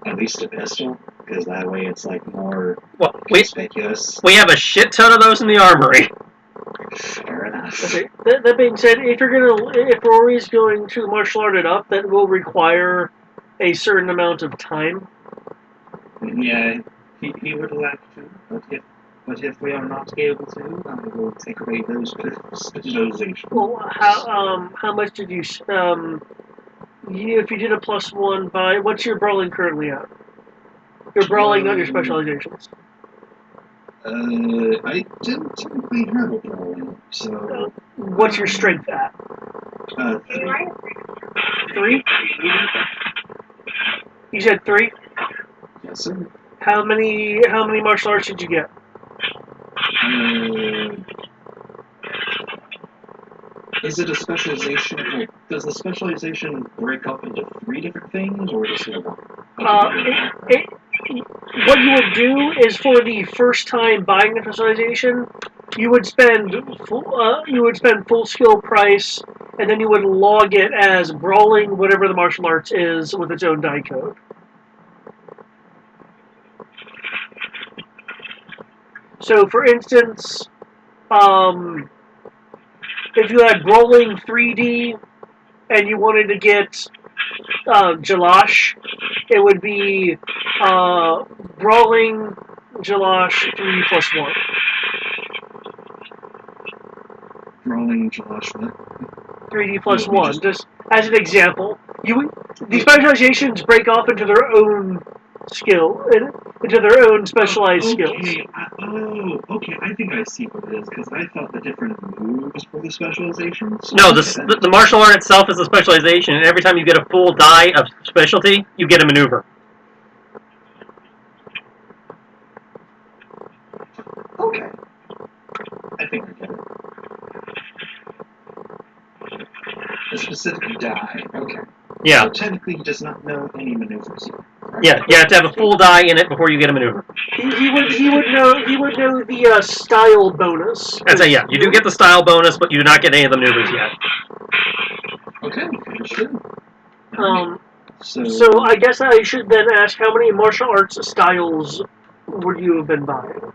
At least a pistol, because that way it's like more conspicuous. We have a shit ton of those in the armory. Fair enough. Okay. That being said, if Rory's going to martial art it up, that will require a certain amount of time. Yeah, he would like to, but if we are not able to, I will take away those specializations. Well, how much did you if you did a +1 by what's your brawling currently at? Your brawling, not your specializations. I didn't typically have a brawling, so. What's your strength at? 3. You said 3? Yes, sir. How many martial arts did you get? Is it a specialization? Like, does the specialization break up into 3 different things, or just one? What you would do is for the first time buying a specialization, you would spend full skill price, and then you would log it as brawling, whatever the martial arts is, with its own die code. So, for instance, if you had brawling 3D and you wanted to get Jalash, it would be brawling Jalash 3+1. Brawling Jalash 3D+1. Just as an example, these specializations break off into their own skill, into their own specialized skills. Okay. I think I see what it is, because I thought the different moves were the specializations. No, the martial art itself is a specialization, and every time you get a full die of specialty, you get a maneuver. Okay. I think I get it. A specific die. Okay. Yeah. So technically, he does not know any maneuvers yet. Right? Yeah, you have to have a full die in it before you get a maneuver. He would know the style bonus. Yeah, you do get the style bonus, but you do not get any of the maneuvers yet. Okay, understood. So I guess I should then ask, how many martial arts styles would you have been buying?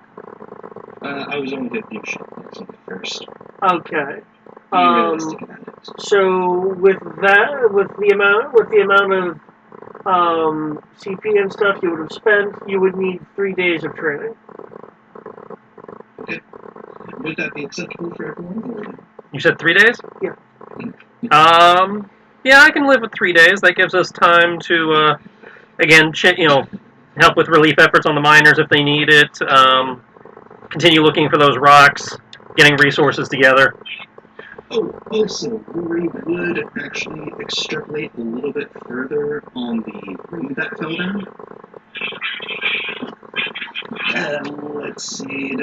I was only going to do shit first. Okay. So with the amount of CP and stuff you would have spent, you would need 3 days of training. Okay. Would that be acceptable for everyone? You said 3 days? Yeah. Yeah, I can live with 3 days. That gives us time to, again, help with relief efforts on the miners if they need it. Continue looking for those rocks, getting resources together. Oh, also, Rory would actually extrapolate a little bit further on the ring that fell down. Let's see.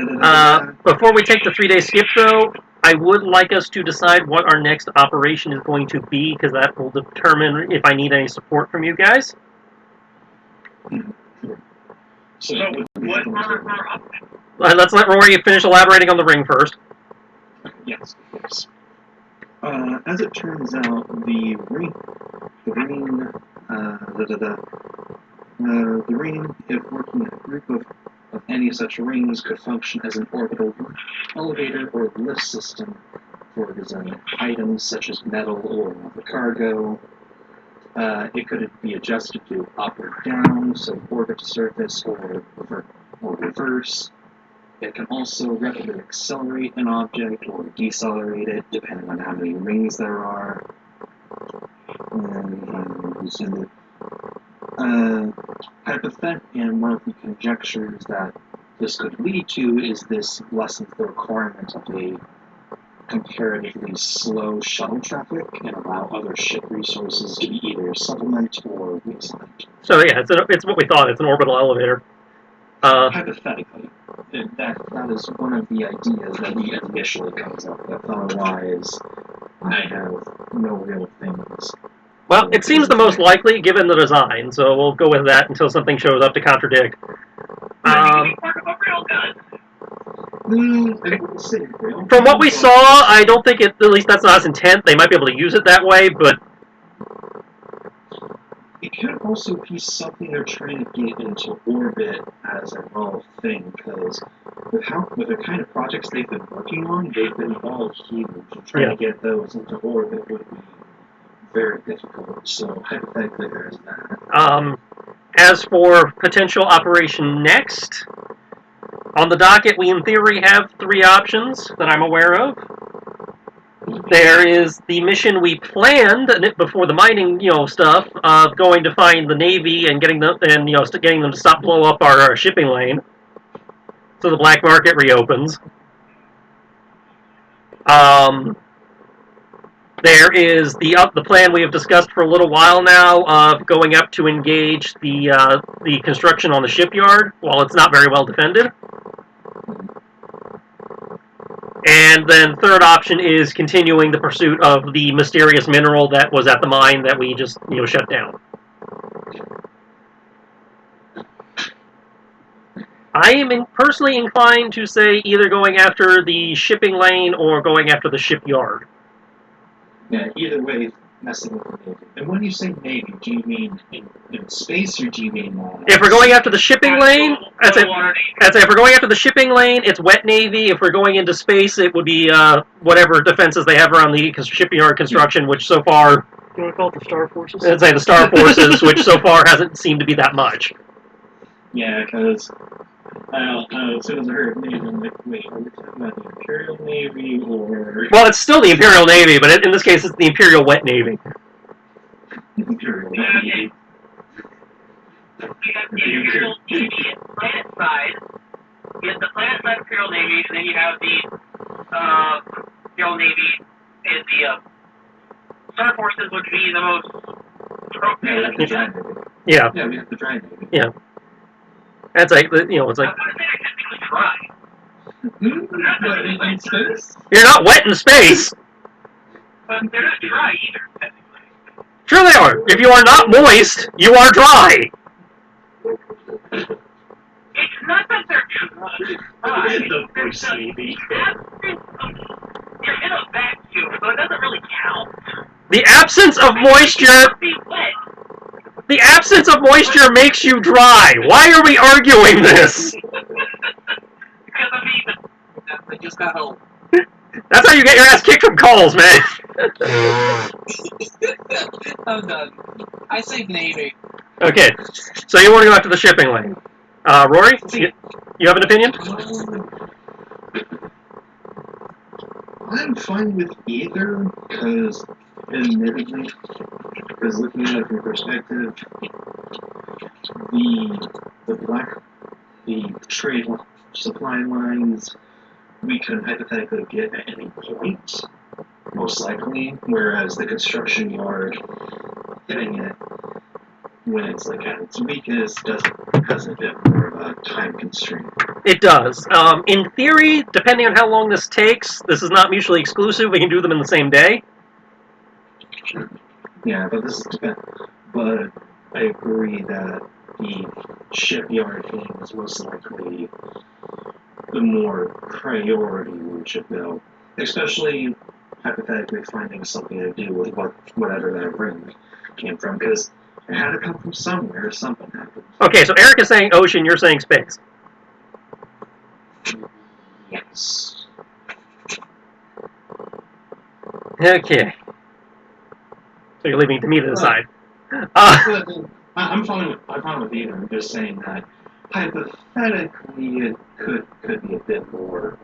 Before we take the 3-day skip, though, I would like us to decide what our next operation is going to be, because that will determine if I need any support from you guys. So what? Let's let Rory finish elaborating on the ring first. Yes, of course. As it turns out, the ring, if working in a group of any such rings, could function as an orbital elevator or lift system for designing items such as metal or the cargo. It could be adjusted to up or down, so orbit surface or reverse. It can also rapidly accelerate an object or decelerate it, depending on how many rings there are. Hypothetically, and one of the conjectures that this could lead to is this lessens the requirement of a comparatively slow shuttle traffic and allow other ship resources to be either supplement or reassigned. So yeah, it's what we thought. It's an orbital elevator. Hypothetically, that is one of the ideas that we initially comes up with. Otherwise, I have no real things. Well, it seems the most likely given the design, so we'll go with that until something shows up to contradict. From what we saw, I don't think at least that's not its intent. They might be able to use it that way, but it could also be something they're trying to get into orbit as a raw thing, because with the kind of projects they've been working on, they've been all huge, and trying to get those into orbit would be very difficult. So hypothetically, there's that. As for potential Operation Next, on the docket, we in theory have 3 options that I'm aware of. There is the mission we planned before the mining, stuff of going to find the Navy and getting them to stop blow up our shipping lane, so the black market reopens. There is the plan we have discussed for a little while now of going up to engage the construction on the shipyard while it's not very well defended. And then third option is continuing the pursuit of the mysterious mineral that was at the mine that we just shut down. I am personally inclined to say either going after the shipping lane or going after the shipyard. Yeah, either way, messing with the Navy. And when you say Navy, do you mean in space or do you mean if we're going after the shipping lane, I'd say if we're going after the shipping lane, it's wet Navy. If we're going into space, it would be whatever defenses they have around the shipyard construction, which so far... You want to call it the Star Forces? I'd say the Star Forces, which so far hasn't seemed to be that much. Yeah, because as soon as I heard Navy, I'm like, wait, are we talking about the Imperial Navy or... Well, it's still the Imperial Navy, but in this case, it's the Imperial Wet Navy. Imperial Navy. You have the Imperial Navy planet side. You have the planet side Imperial Navy, and then you have the Imperial Navy and the Star Forces would be the most appropriate. The Dry Navy. Yeah. Yeah, we have the Dry Navy. Yeah. That's like, it's like... I would say it should be dry. But in space? You're not wet in space! But they're not dry either, technically. Sure they are. If you are not moist, you are dry. It's not that they're dry. You're in a vacuum, so it doesn't really count. The absence of moisture... The absence of moisture makes you dry. Why are we arguing this? Because, I mean, they just got home. That's how you get your ass kicked from calls, man. I'm done. I say Navy. Okay, so you want to go after the shipping lane. Rory, you have an opinion? I'm fine with either, because admittedly, because looking at it from perspective, the trade supply lines we could hypothetically get at any point, most likely, whereas the construction yard hitting it when it's like at its weakest has a bit more of a time constraint. It does. In theory, depending on how long this takes, this is not mutually exclusive. We can do them in the same day. Yeah, but but I agree that the shipyard thing is most likely the more priority we should go, especially hypothetically finding something to do with whatever that ring came from, because it had to come from somewhere. Something happened. Okay, so Eric is saying ocean, you're saying space. Yes. Okay. So you're leaving it to me to decide. I'm fine with either. I'm just saying that hypothetically it could be a bit more.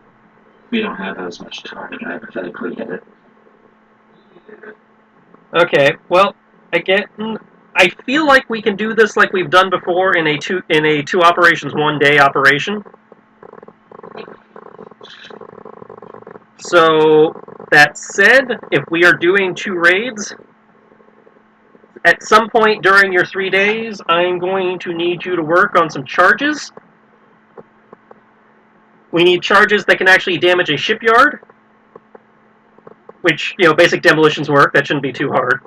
We don't have as much time to hypothetically hit it. Okay, well, again, I feel like we can do this like we've done before in a two operations 1 day operation. So that said, if we are doing 2 raids, at some point during your 3 days, I'm going to need you to work on some charges. We need charges that can actually damage a shipyard, which, basic demolitions work. That shouldn't be too hard.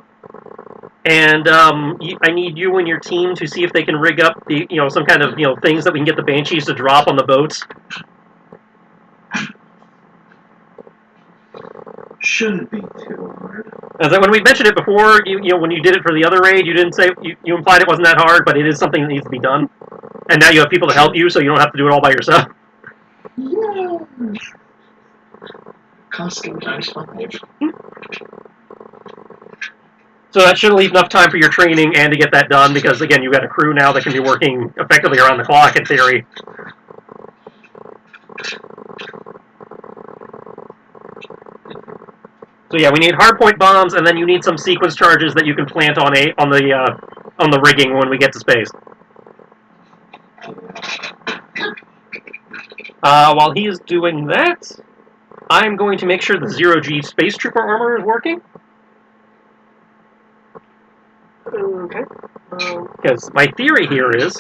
And I need you and your team to see if they can rig up the, some kind of, things that we can get the Banshees to drop on the boats. shouldn't be too hard. As when we mentioned it before, you know, when you did it for the other raid, you didn't say you implied it wasn't that hard, but it is something that needs to be done. And now you have people to help you, so you don't have to do it all by yourself. Yeah. Costume times 5. So that should leave enough time for your training and to get that done, because again, you've got a crew now that can be working effectively around the clock in theory. So yeah, we need hardpoint bombs, and then you need some sequence charges that you can plant on the rigging when we get to space. While he is doing that, I'm going to make sure the zero-G space trooper armor is working. Okay. Because my theory here is,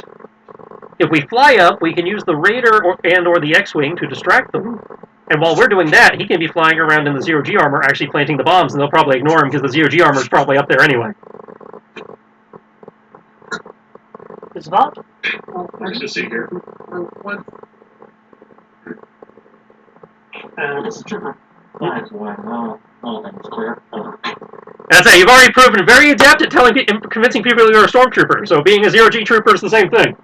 if we fly up, we can use the Raider or the X-Wing to distract them. And while we're doing that, he can be flying around in the zero-G armor actually planting the bombs, and they'll probably ignore him because the zero-G armor is probably up there anyway. It's not? Nice to see here. This is Trooper. Wow. Oh, that's clear. That's it. You've already proven very adept at convincing people you're a stormtrooper. So being a zero-G trooper is the same thing.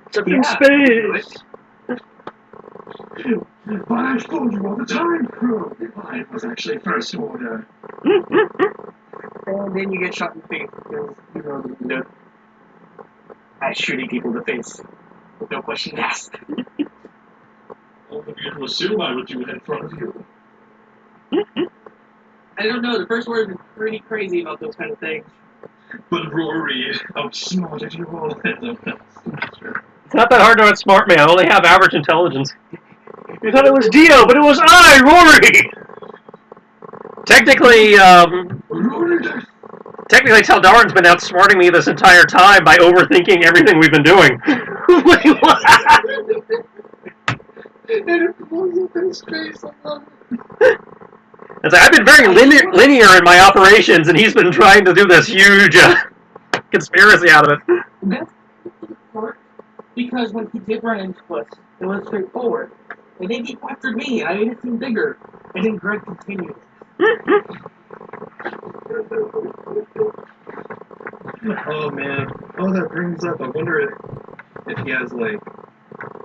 Except in space. But I've told you all the time, crew. Mine was actually first order. And then you get shot in the face because you know at shooting people in the face with no question asked. All of you to assume I would do it in front of you. I don't know. The first word is pretty crazy about those kind of things. But Rory outsmarted you all at the best. It's not that hard to outsmart me. I only have average intelligence. You thought it was Dio, but it was I, Rory! Technically, Rory, Taldarin's been outsmarting me this entire time by overthinking everything we've been doing. Wait, what? and it blows up in space. I love it. It's like, I've been very linear in my operations, and he's been trying to do this huge conspiracy out of it. That's important because when he did run into us, it was straightforward. And then he captured me, and I made it seem bigger. And then Greg continued. Oh man. Oh, that brings up. I wonder if he has like,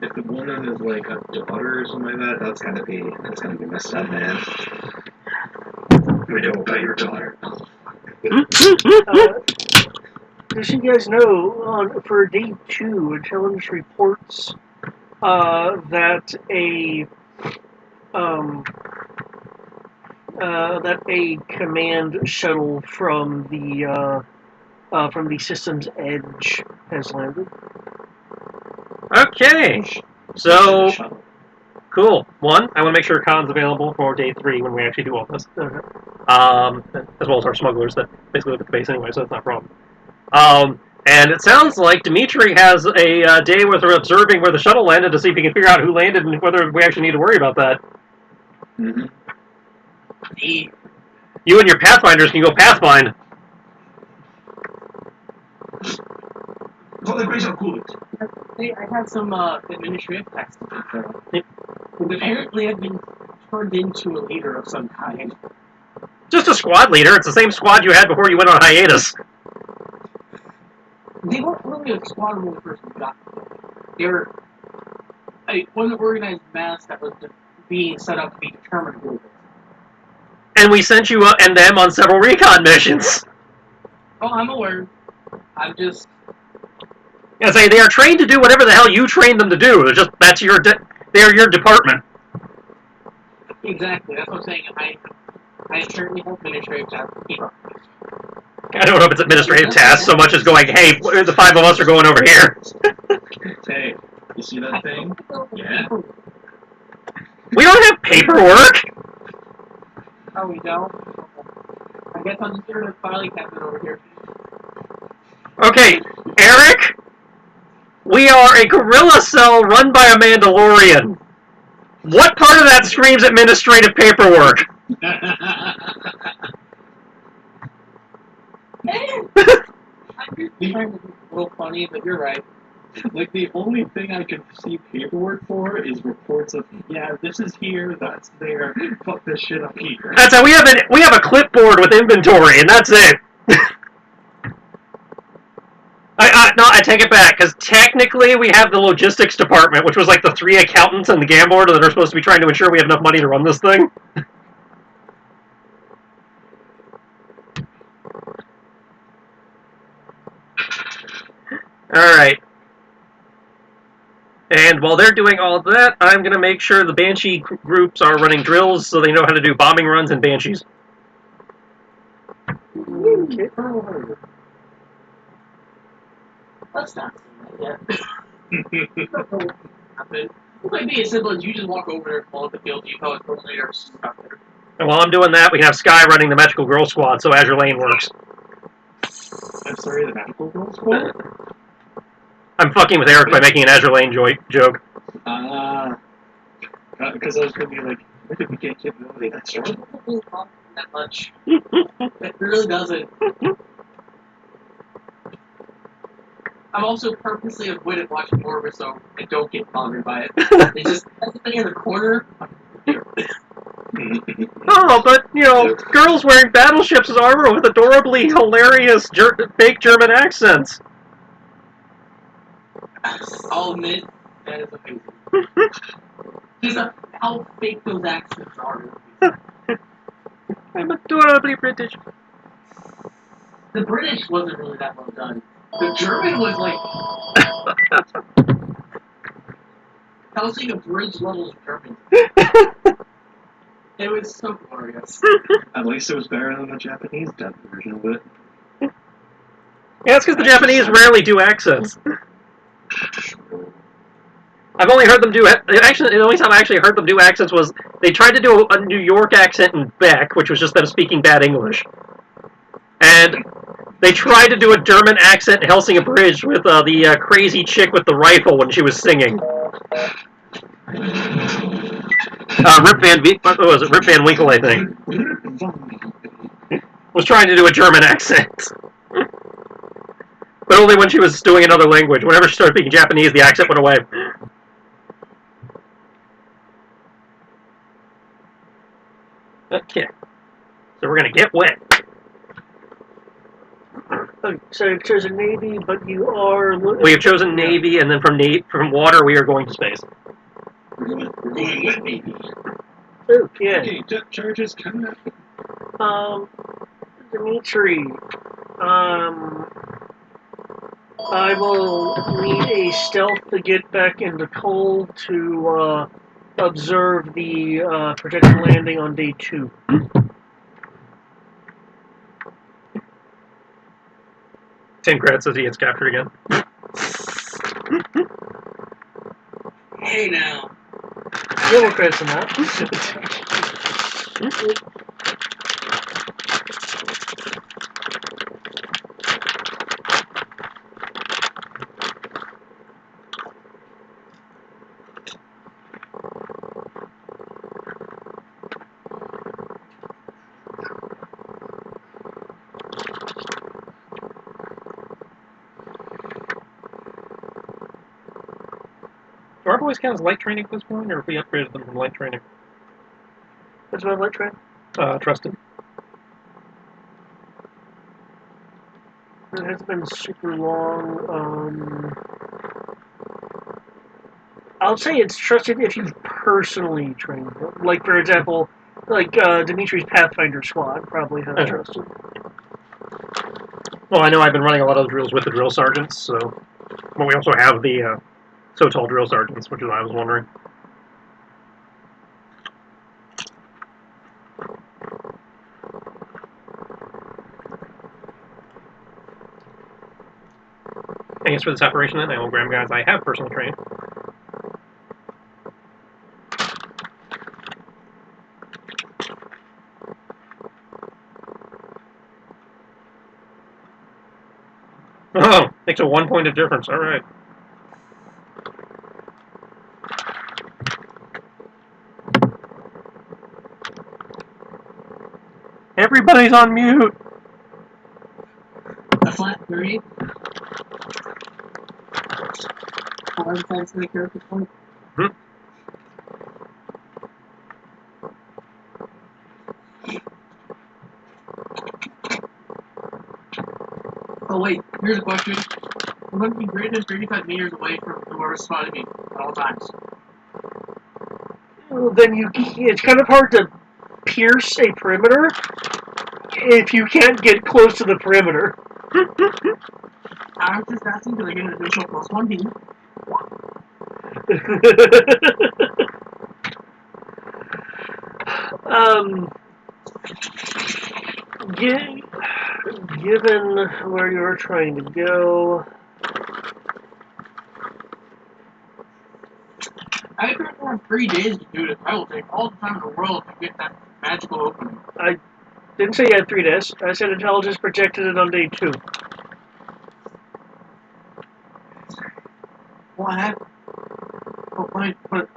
if the woman is like a daughter or something like that. That's gonna be messed up, man. We know about your daughter. Just so you guys know, for day 2, intelligence reports that a command shuttle from the system's edge has landed. Okay. So, cool. One, I want to make sure Khan's available for day 3 when we actually do all this. As well as our smugglers that basically live at the base anyway, so that's not a problem. And it sounds like Dimitri has a day worth of observing where the shuttle landed to see if he can figure out who landed and whether we actually need to worry about that. Mm-hmm. You and your Pathfinders can go Pathfind. Oh, the Greys are good. I have some administrative tasks to take care of. And apparently I've been turned into a leader of some kind. Just a squad leader. It's the same squad you had before you went on hiatus. They weren't really a squad when we first got them. They were one organized mass that was being set up to be determined who it was. And we sent you and them on several recon missions. Oh, I'm aware. I'm just... I say they are trained to do whatever the hell you trained them to do. They're just they're your department. Exactly. That's what I'm saying. I certainly have administrative tasks to keep up. I don't know if it's administrative tasks so much as going, hey, the 5 of us are going over here. Hey, you see that thing? Yeah. We don't have paperwork. Oh, we don't? I guess I'll just get rid of the filing cabinet over here. Okay, Eric, we are a guerrilla cell run by a Mandalorian. What part of that screams administrative paperwork? I'm just trying to be a little funny, but you're right. Like, the only thing I can see paperwork for is reports of, yeah, this is here, that's there, fuck this shit up here. That's how we have a clipboard with inventory, and that's it. No, I take it back, because technically we have the logistics department, which was like the 3 accountants and the gambler that are supposed to be trying to ensure we have enough money to run this thing. Alright. And while they're doing all of that, I'm going to make sure the Banshee groups are running drills so they know how to do bombing runs and Banshees. Okay. Let's not say that yet. It might be as simple as you just walk over there, follow the field, you call it coordinator, stuff there. And while I'm doing that, we have Sky running the Magical Girl Squad, so Azure Lane works. I'm sorry, the Magical Girl Squad? I'm fucking with Eric by making an Azure Lane joke. Because I was going to be like, where did we get capability that strong? That much. It really doesn't. I'm also purposely avoided watching more of it so I don't get bothered by it. They just that's the thing in the corner. Oh, but, you know, girls wearing Battleship's armor with adorably hilarious fake German accents. I'll admit, that is amazing. Just how fake those accents are. I'm adorably British. The British wasn't really that well done. The German was like. I was thinking bridge levels German. It was so glorious. At least it was better than the Japanese dub version of it. Yeah, it's because the Japanese rarely do accents. I've only heard them do... Actually, the only time I actually heard them do accents was they tried to do a New York accent in Beck, which was just them speaking bad English. And they tried to do a German accent in Helsinki Bridge with the crazy chick with the rifle when she was singing. Rip Van Winkle, I think. Was trying to do a German accent. But only when she was doing another language. Whenever she started speaking Japanese, the accent went away. Okay. So we're gonna get wet. Okay, so you've chosen Navy, but you are... We have chosen Navy, and then from water we are going to space. We're going wet, baby. Okay. Okay, depth charges coming up. Dimitri, I will need a stealth to get back into Cole to observe the projected landing on day 2. Tim Kratz says he gets captured again. Hey now. Yeah, we're credits on that. Do our boys count as light training at this point, or have we upgraded them from light training? That's my light train. Trusted. It hasn't been super long. I'll say it's trusted if you've personally trained them. Like, for example, Dimitri's Pathfinder squad probably has trusted. Well, I know I've been running a lot of drills with the drill sergeants, so... But we also have the so-tall drill sergeants, which is what I was wondering. I guess for this operation then, I will grab guys I have personally trained. Oh, makes a 1 point of difference, alright. Everybody's on mute! A flat 3. I decided to make character point. Oh wait, here's a question. I'm going to be greater than 35 meters away from whoever's spotting me at all times. Well, then it's kind of hard to pierce a perimeter if you can't get close to the perimeter. I was just asking because I get an additional plus 1D. Given where you're trying to go, I could have 3 days to do this. I will take all the time in the world to get that magical opening. I didn't say you had 3 days. I said intelligence projected it on day 2. Well, I have. Oh, but what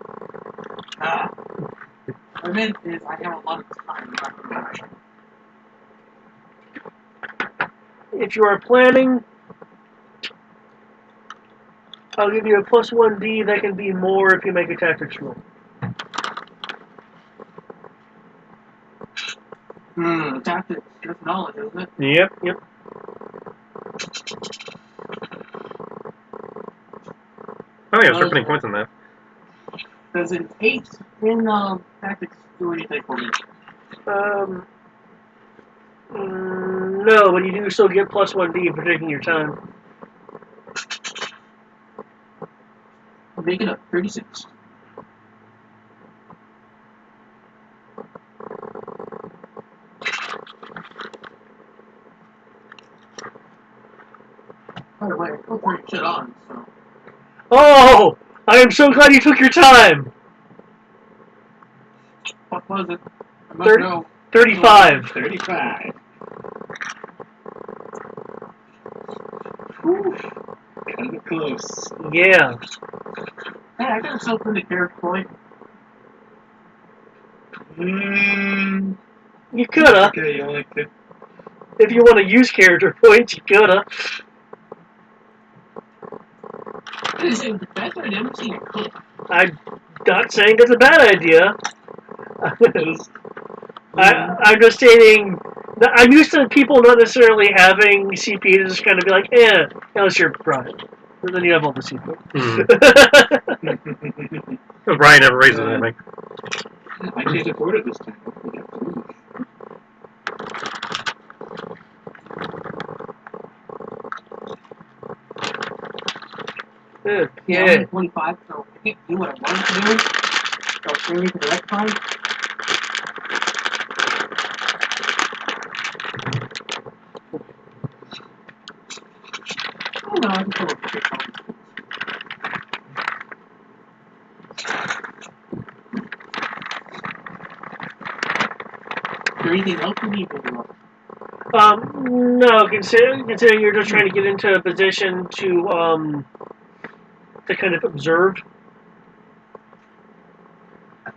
I meant is I have a lot of time. Not much. If you are planning, I'll give you a plus 1D. That can be more if you make a tactics roll. Tactics. That's knowledge, isn't it? Yep. Oh yeah, start putting points in that. Does an 8 in tactics do anything for me? No, but you do still get plus 1D for taking your time. Make it up 36. By the way, I still turning shit on, so. Oh! I am so glad you took your time! What was it? I must know. 35. 35. Whew. Kind of close. Yeah. Hey, I got myself into character point. You coulda. Okay, you only could. If you want to use character points, you coulda. I didn't say it was the best idea, I'm saying it could. I'm not saying it's a bad idea. I'm just stating. I'm used to people not necessarily having CP to just kind of be like, unless you're Brian. And then you have all the CP. Brian never raises anything. I can't afford it this time. Hopefully I have to. Okay. Yeah, I'm 25, so I can't do what I wanted to do. So I'll stay for the next time. Oh no, I can still look at this one. Is there anything else you need to do? No, considering you're just trying to get into a position to kind of observe.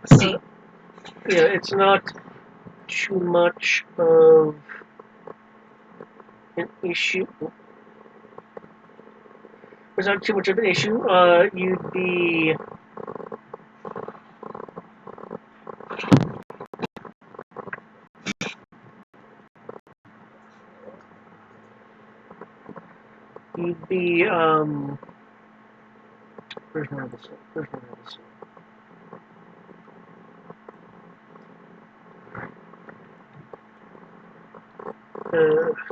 See. Yeah, it's not too much of an issue. It's not too much of an issue. You'd be where's my other stuff?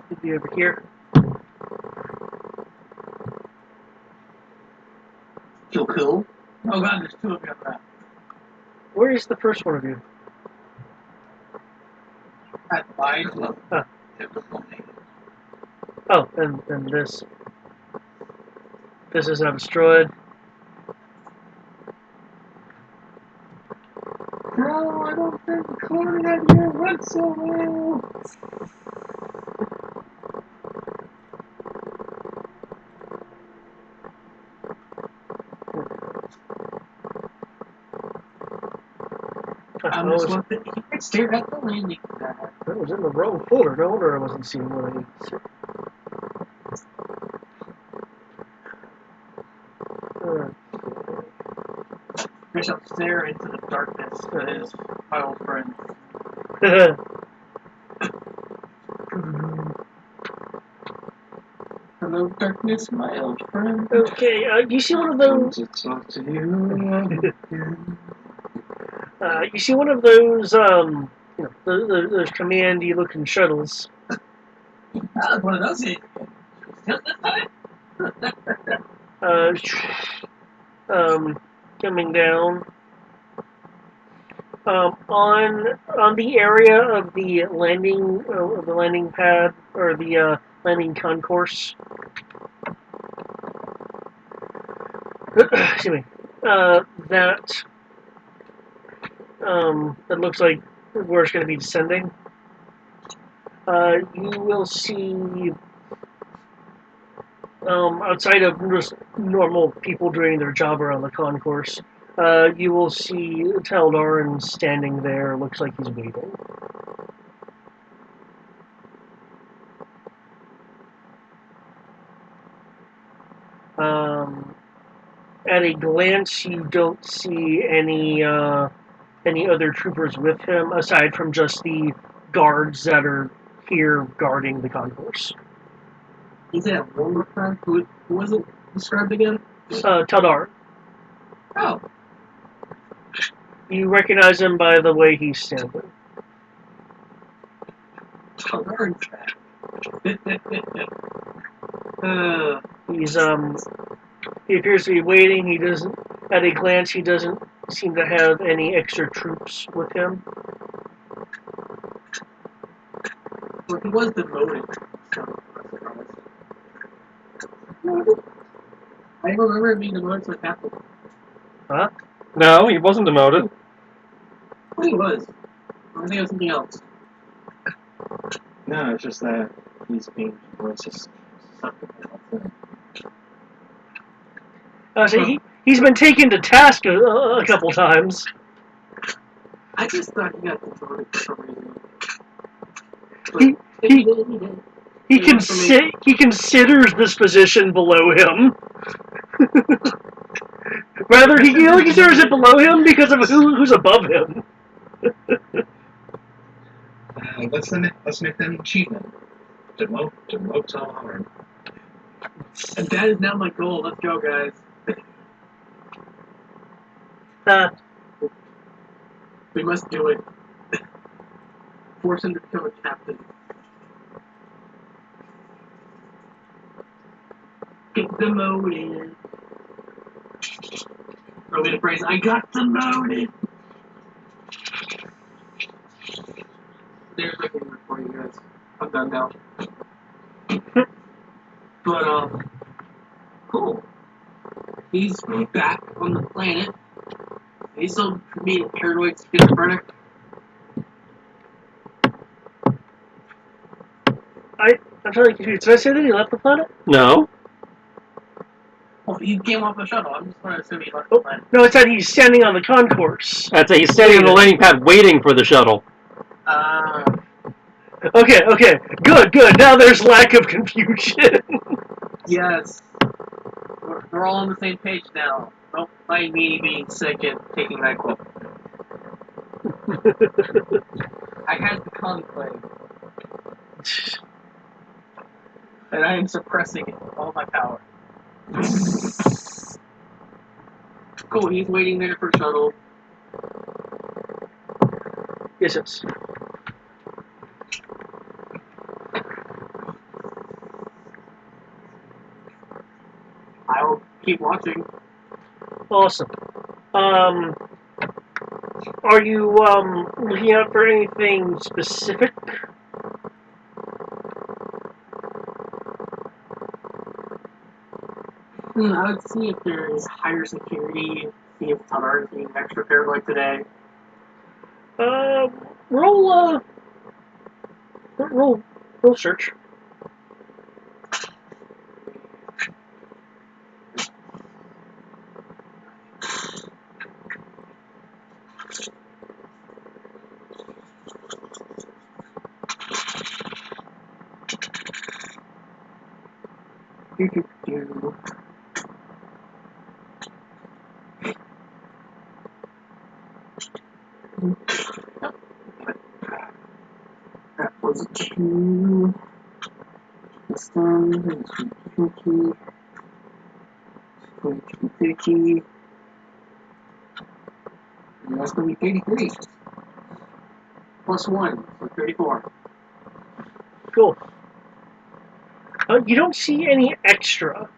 You'd be over here. Feel cool? Oh god, there's 2 of you on that. Where is the first one of you? At the bike level. It was lonely. Oh, and this. This is not destroyed. Bro, I don't think the corner out here went so well. I'm just looking. You can stare at the landing pad. That was in the wrong folder. No wonder I wasn't seeing what I needed to see. Bishop stare into the darkness that is my old friend. Hello, darkness, my old friend. Okay, you see one of Come those. to talk to you again. You see one of those, those commandy looking shuttles. One of those is just this time. Coming down. On the area of the landing pad or the landing concourse. Excuse me. That looks like where it's going to be descending. You will see outside of just normal people doing their job around the concourse. You will see Taldarin standing there. Looks like he's waiting. At a glance, you don't see any other troopers with him aside from just the guards that are here guarding the concourse. He said one more time. Who was it described again? Taldar. Oh, You recognize him by the way he's standing. Taldarin's back. He appears to be waiting. He doesn't. At a glance, he doesn't seem to have any extra troops with him. Well, he was demoted. So, I remember him being demoted to a captain. Huh? No, he wasn't demoted. Well, he was. I think it was something else. No, it's just that he's being more susceptible. So he's been taken to task a couple times. I just thought he got demoted for some reason. He- But he- he did. He considers this position below him. Rather, he only considers it below him because of who's above him. Let's make that an achievement. Demote Taldarin. And that is now my goal. Let's go, guys. We must do it. Force him to become a captain. Get demoted. Throw me the phrase, I got demoted. There's my favorite for you guys. I'm done now. But, cool. He's back on the planet. He's still being paranoid, schizophrenic. I'm trying to get confused. Did I say that he left the planet? No. Well, he came off the shuttle. I'm just going to assume he left the planet. No, it said he's standing on the concourse. I'd say he's standing on the landing pad waiting for the shuttle. Okay. Good. Now there's lack of confusion. Yes. We're all on the same page now. Don't mind me being sick and taking NyQuil. I had the conclave. And I am suppressing it with all my power. Cool, he's waiting there for shuttle. Yes. I'll keep watching. Awesome. Are you looking out for anything specific? I would see if there is higher security, see if Tadar is being extra paranoid today. Roll search. 2. This one is 20. 2250. And that's going to be 33. Plus 1, so 34. Cool. You don't see any extra.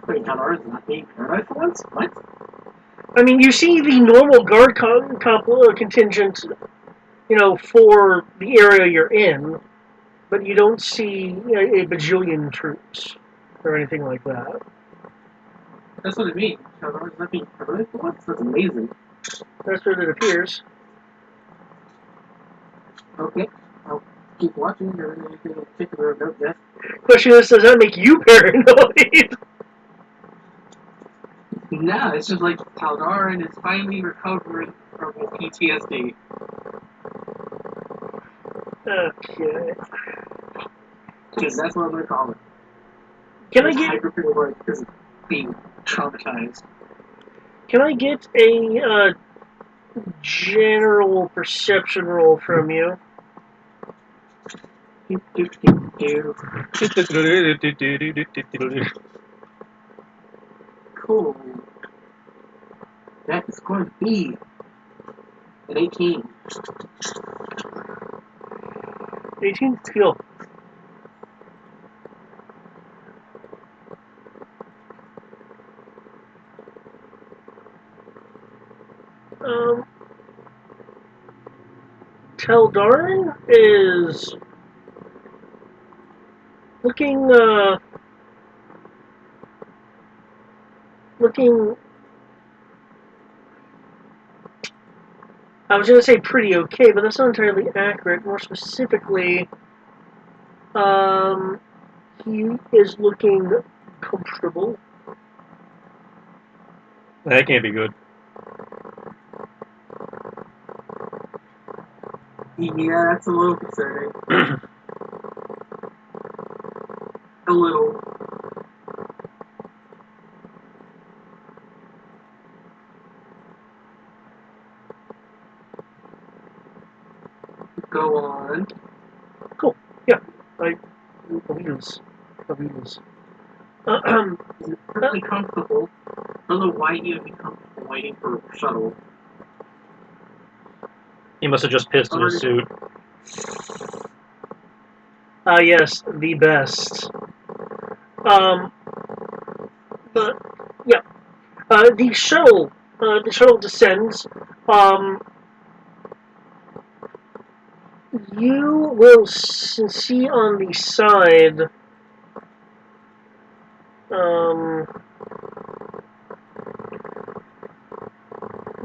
Wait, now ours is not being paradise for once? What? I mean, you see the normal guard contingent, for the area you're in, but you don't see a bajillion troops or anything like that. That's what I mean. Now ours is not being paradise for once? That's amazing. That's what it appears. Okay, I'll keep watching. Is there anything in particular about that? Question is, does that make you paranoid? No, it's just like Taldarin is finally recovering from his PTSD. Okay. Because that's what I'm going to call it. Can I It's get hyperparalytic because of being traumatized. a general perception roll from you? Cool. That is going to be an 18. 18? Cool. Teldarin is looking, I was going to say pretty okay, but that's not entirely accurate. More specifically, he is looking comfortable. That can't be good. Yeah, that's a little concerning. A little. Go on. Cool. Yeah. Wheels. He's perfectly comfortable. I don't know why he would be comfortable waiting for a shuttle. He must have just pissed in his suit. Yes, the best. But yeah, the shuttle descends. You will see on the side,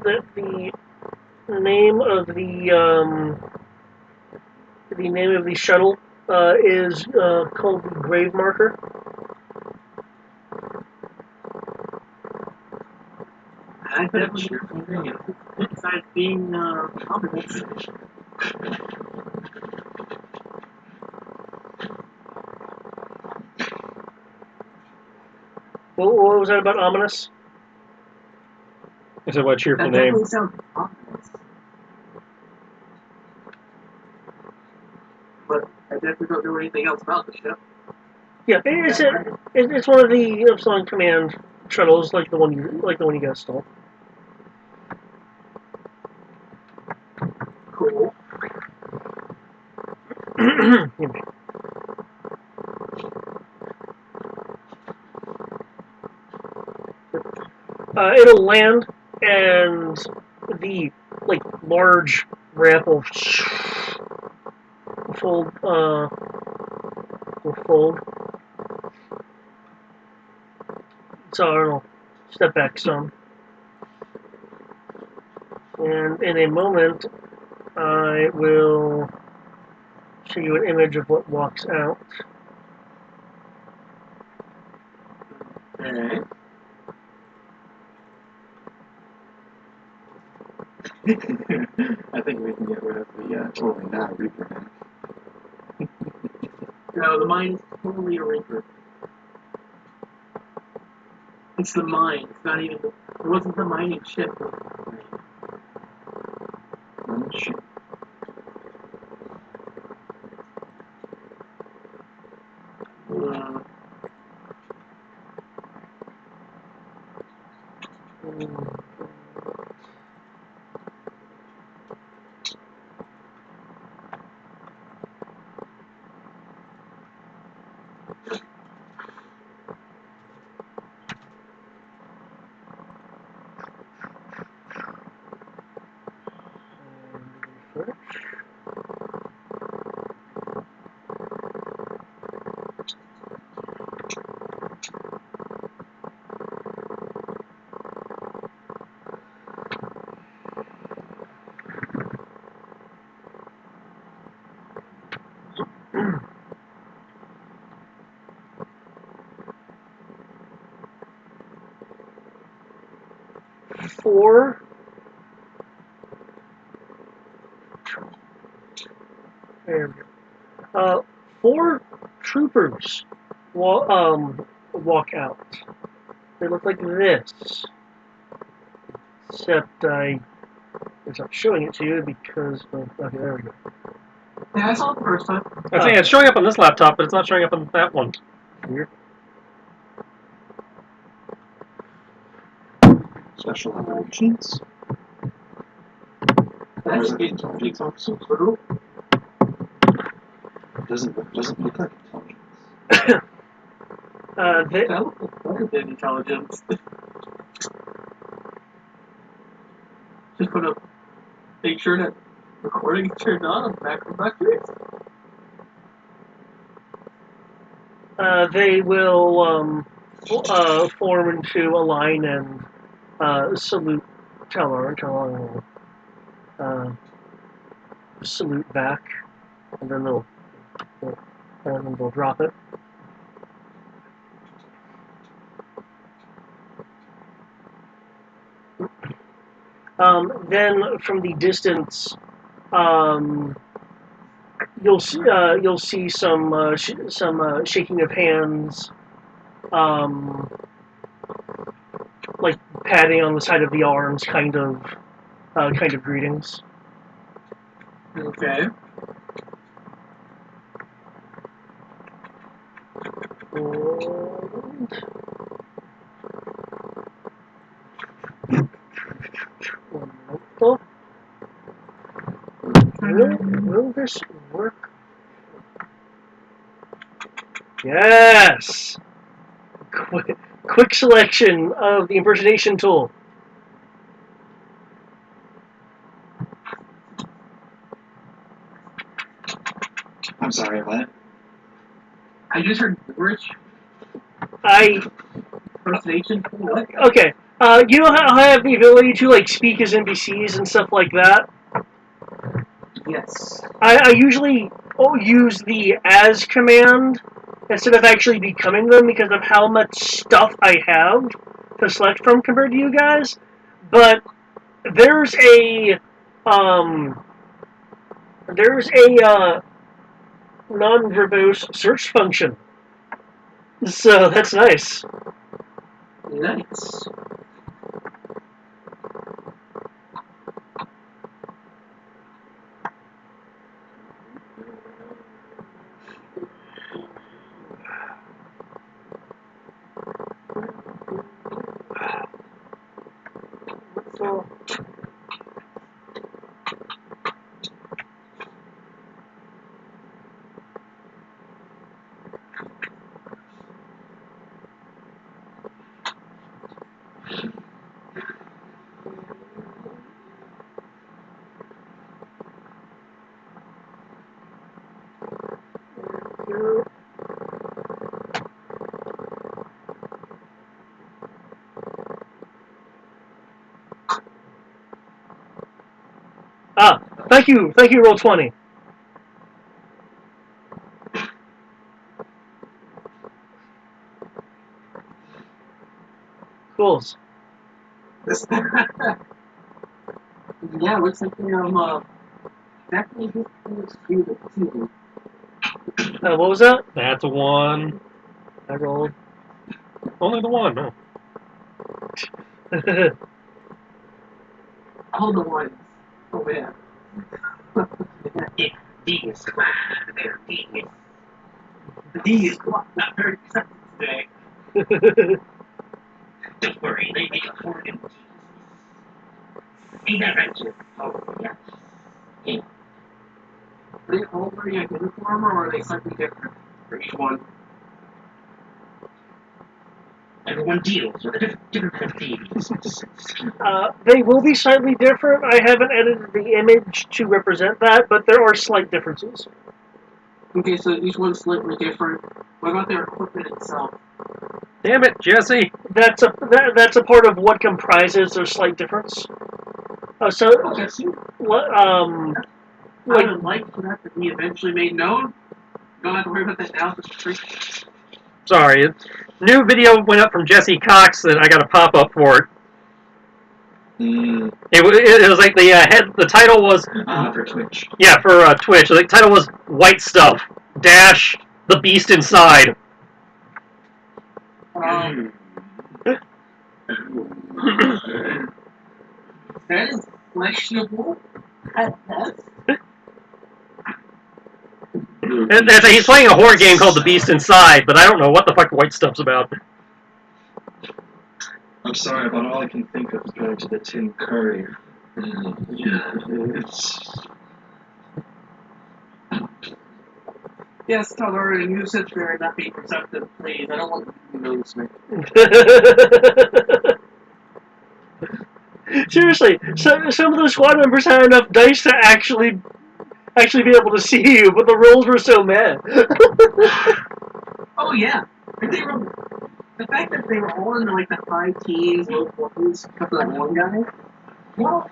that the name of the shuttle is called the Grave Marker. I definitely agree. Besides being ominous. What was that about ominous? I said, what cheerful That name? definitely sounds ominous. But I definitely don't know anything else about the ship. Yeah, it's one of the Epsilon Command shuttles, like the one you guys stole. Cool. It'll land, and the large ramp will fold. Will fold. So it'll step back some, and in a moment, I will show you an image of what walks out. Okay. I think we can get rid of the totally not a Reaper now. No, the mine is totally a Reaper. It's the mine. It's not even it wasn't the mining ship. Four. There we go. Four troopers walk out. They look like this. Except I'm not showing it to you because okay, there we go. Yeah, I saw it the first time. I think it's showing up on this laptop, but it's not showing up on that one. Weird. Special operations. That's a big police officer. True. Doesn't look like intelligence. They, That looks like better than intelligence. Just put up. Make sure that recording is turned on back from Maquis. they will form into a line and salute Teller. Teller will salute back, and then they'll drop it. Then from the distance, you'll see some shaking of hands, like patting on the side of the arms, kind of greetings. Okay. Will this work? Yes! Quick selection of the impersonation tool. I'm sorry, what? I just heard rich I impersonation. What? okay. You know how I have the ability to like speak as NPCs and stuff like that. Yes. I usually use the as command instead of actually becoming them because of how much stuff I have to select from compared to you guys. But there's a non-verbose search function, so that's nice. Nice. So, thank you, Roll20. Cool. Yeah, looks like they're definitely just going to do the two. What was that? That's a 1. I rolled. Only the 1, no. All the ones. Oh man. These, they're these. The D is not very accepted today. Don't worry, they make a fortune. Be that venture. Oh, yeah. Are they all wearing a uniform or are they slightly different for each one? Everyone deals with a different thieves. They will be slightly different. I haven't edited the image to represent that, but there are slight differences. Okay, so each one's slightly different. What about their equipment itself? Damn it, Jesse. That's a part of what comprises their slight difference. So, Okay, so I I would like for that to be eventually made known. Don't have to worry about that now. This is free. Sorry. New video went up from Jesse Cox that I got a pop up for it. It was like the title was For Twitch. yeah, for Twitch. The title was White Stuff dash the Beast Inside. That is questionable at best. He's playing a horror game called The Beast Inside, but I don't know what the fuck White Stuff's about. I'm sorry, but all I can think of is going to the Tim Curry. Yes, Tyler, and you sit there and not be perceptive, please. I don't want you to notice me. Seriously, some of the squad members had enough dice to actually be able to see you, but the rolls were so mad. Oh yeah, and they were the fact that they were all in like the high teens, low 40s, except for that one guy. Well,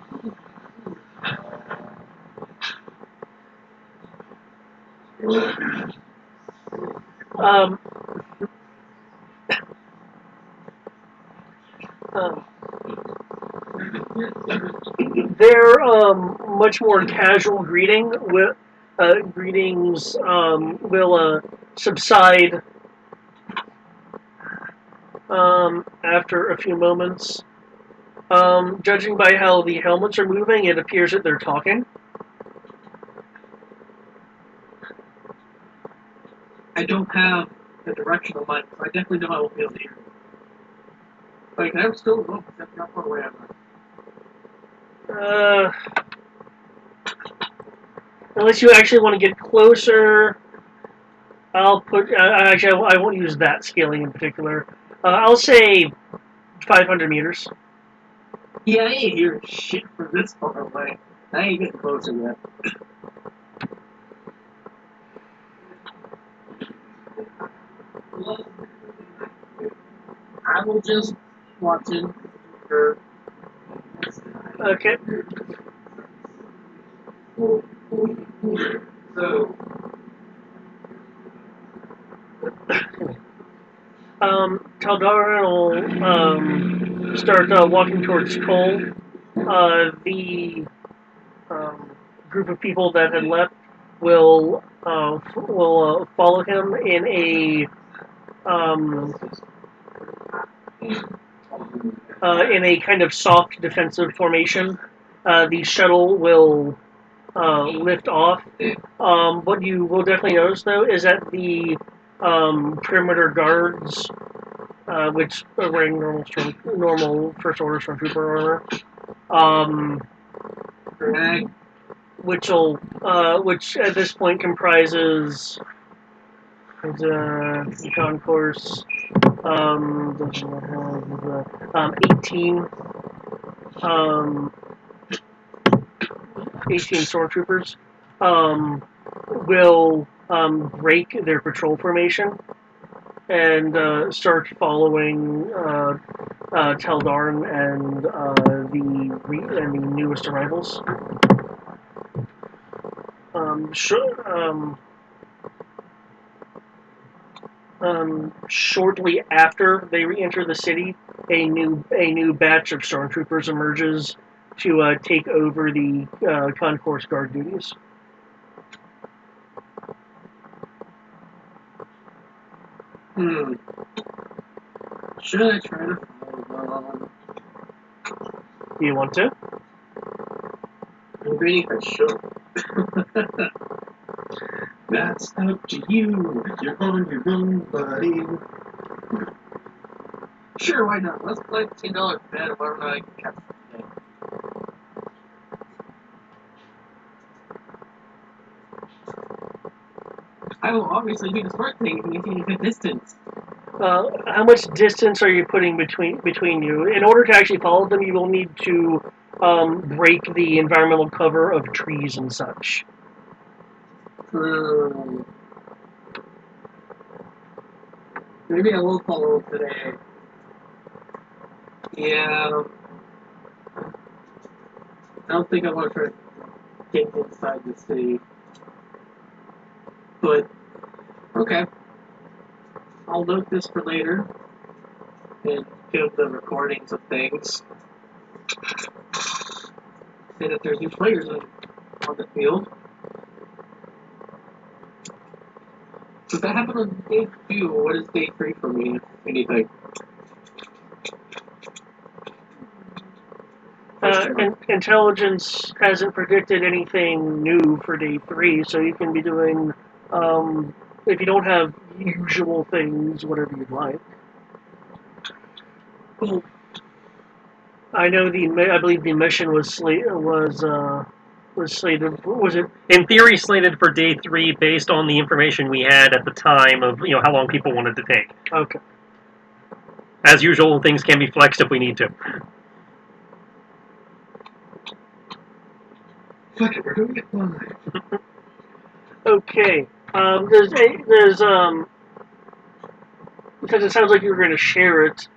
um, their much more casual greetings will subside after a few moments. Judging by how the helmets are moving, it appears that they're talking. I don't have the directional mic, so I definitely know I won't be able to hear. Like, I'm still low, except how far away am I? Unless you actually want to get closer, I'll put. Actually, I won't use that scaling in particular. I'll say 500 meters. Yeah, I ain't hearing shit from this far away. I ain't getting closer yet. I will just watch it. Okay. So, Taldara will start walking towards Cole. The group of people that had left will follow him in a kind of soft defensive formation. The shuttle will lift off. What you will definitely notice, though, is that the perimeter guards, which are wearing normal First Order Stormtrooper armor, which at this point comprises the concourse, 18 stormtroopers, will break their patrol formation and start following Teldarn and the newest arrivals. Shortly after they re-enter the city, a new batch of stormtroopers emerges to take over the concourse guard duties. Should I try to follow on? Do you want to? I'm reading for sure. That's up to you. You're on your own, buddy. Sure, why not? Let's play $10 bet of whether or not I can catch the game. I will obviously do the smart thing and maintain a good distance. How much distance are you putting between you? In order to actually follow them, you will need to break the environmental cover of trees and such. Maybe I will follow today. Yeah. I don't think I want to try to get inside the city. But, okay. I'll note this for later. And give the recordings of things. Say that there's new players on the field. Does that happen on day 2? What is day 3 for me? If anything. Intelligence hasn't predicted anything new for day 3, so you can be doing, if you don't have usual things, whatever you'd like. Cool. I know I believe the mission was slated. Was it? In theory, slated for day 3 based on the information we had at the time of how long people wanted to take. Okay. As usual, things can be flexed if we need to. Fuck it, we're doing it live. Okay. Because it sounds like you were going to share it.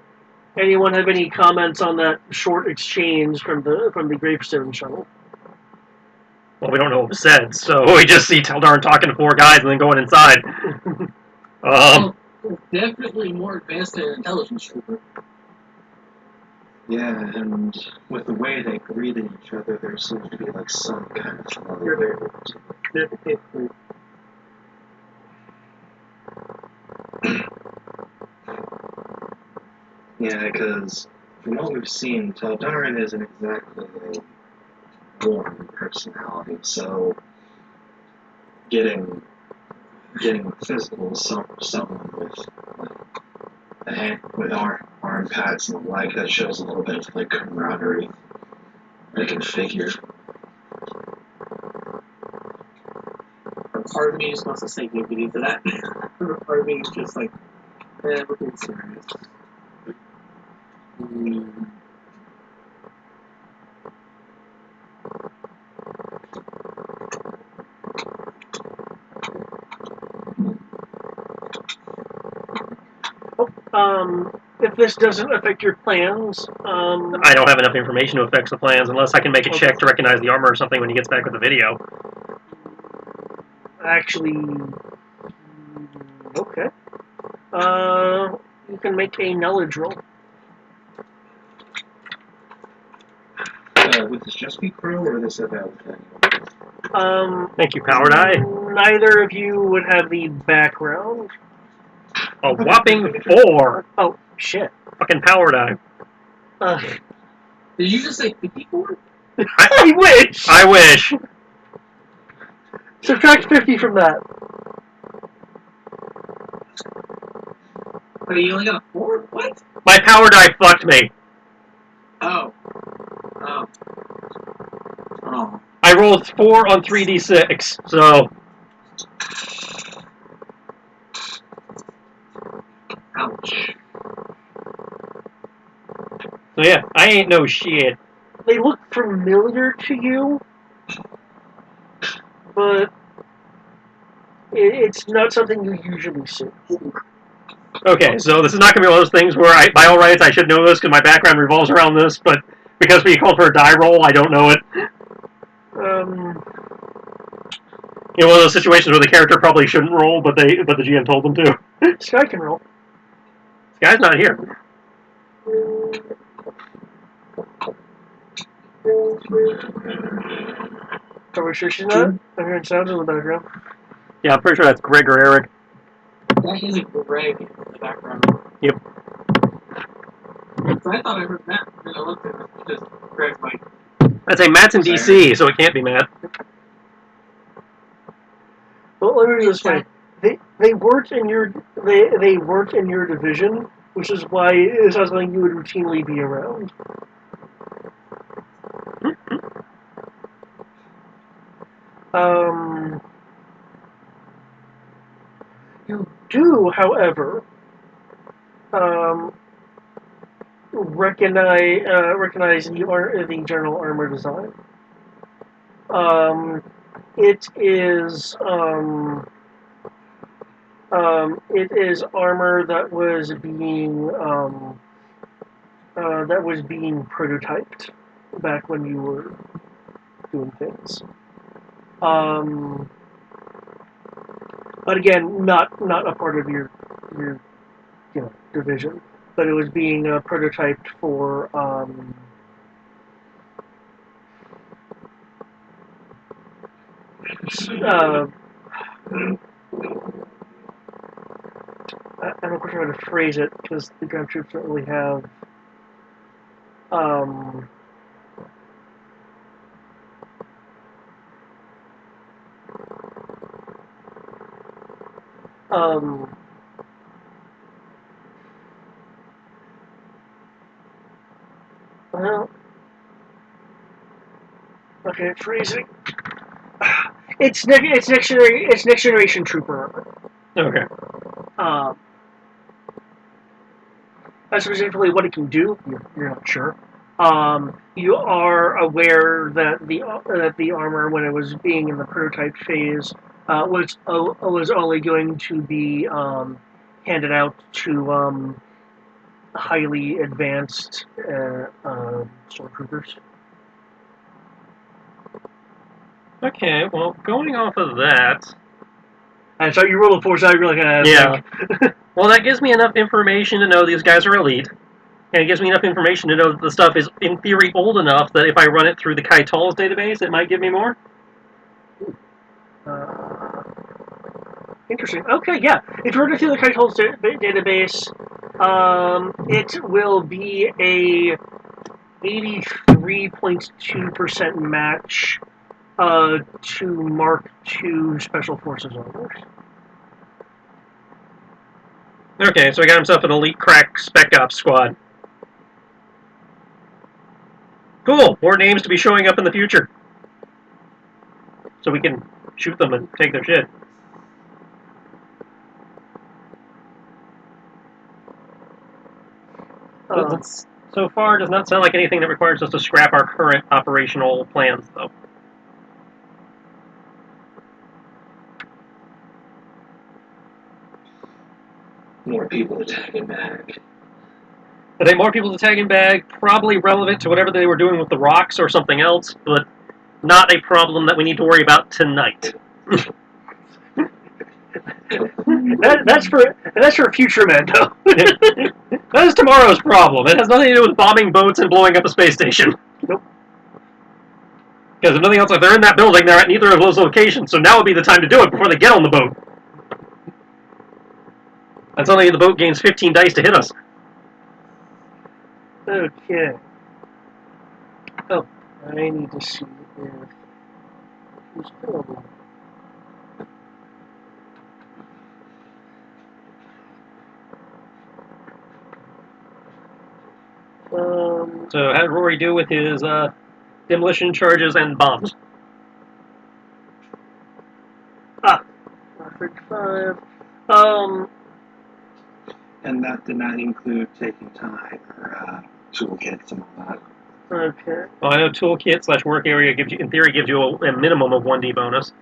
Anyone have any comments on that short exchange from the gravestone shuttle? Well, we don't know what was said, so we just see Teldarn talking to 4 guys and then going inside. Definitely more advanced than an intelligence trooper. Yeah, and with the way they breathe in each other, there seems to be like some kind of familiarity. Yeah, because from what we've seen, Teldarin isn't exactly a warm personality, so getting physical with someone with arm pads and the like, that shows a little bit of like camaraderie. I can figure. Part of me just wants to say giggity to that. Part of me is just like, we're being serious. If this doesn't affect your plans, I don't have enough information to affect the plans unless I can make a check to recognize the armor or something when he gets back with the video. Actually, okay. You can make a knowledge roll. Would this just be Crow or this about anyone? Thank you, Power Die. Neither of you would have the background. A whopping 4. Oh, shit. Fucking Power Die. Did you just say 54? I wish! I wish. Subtract 50 from that. But you only got a 4? What? My Power Die fucked me. Oh. I rolled 4 on 3d6, so... Ouch. So yeah, I ain't no shit. They look familiar to you, but it's not something you usually see. Okay, so this is not going to be one of those things where, by all rights, I should know this because my background revolves around this, but because we called for a die roll, I don't know it. One of those situations where the character probably shouldn't roll, but the GM told them to. Sky can roll. Sky's not here. Are we sure she's not? I'm hearing sounds in the background. Yeah, I'm pretty sure that's Greg or Eric. That is a Greg in the background. Yep. So I thought I heard Matt, and I looked at it, just Greg's mic. I'd say Matt's in DC, so it can't be Matt. Well, let me put it this way: they weren't in your they weren't in your division, which is why it sounds like you would routinely be around. You do, however, recognize the general armor design. It is armor that was being prototyped back when you were doing things. But again, not a part of your division, but it was being prototyped for I'm not quite sure how to phrase it because the ground troops don't really have well, okay, phrasing. It's next generation trooper armor. Okay. That's specifically what it can do. You're not sure. You are aware that the armor, when it was being in the prototype phase, was only going to be handed out to highly advanced stormtroopers. Okay, well, going off of that... And so you roll a 4, so I really kind of Yeah. Well, that gives me enough information to know these guys are elite. And it gives me enough information to know that the stuff is, in theory, old enough that if I run it through the Kaital's database, it might give me more. Interesting. Okay, yeah. If you were to through the Kaital's database, it will be a 83.2% match to Mark II Special Forces armor. Okay, so he got himself an elite crack spec ops squad. Cool. More names to be showing up in the future. So we can shoot them and take their shit. So far, does not sound like anything that requires us to scrap our current operational plans, though. More people attacking back. I think more people to tag in bag, probably relevant to whatever they were doing with the rocks or something else, but not a problem that we need to worry about tonight. That's for future men, though. That is tomorrow's problem. It has nothing to do with bombing boats and blowing up a space station. Nope. Because if nothing else, if they're in that building, they're at neither of those locations, so now would be the time to do it before they get on the boat. That's only the boat gains 15 dice to hit us. Okay. Oh, I need to see if who's available. So how did Rory do with his demolition charges and bombs? 35. And that did not include taking time or toolkits and all that. Okay. Well, I know toolkit / work area gives you, in theory, gives you a minimum of 1d bonus.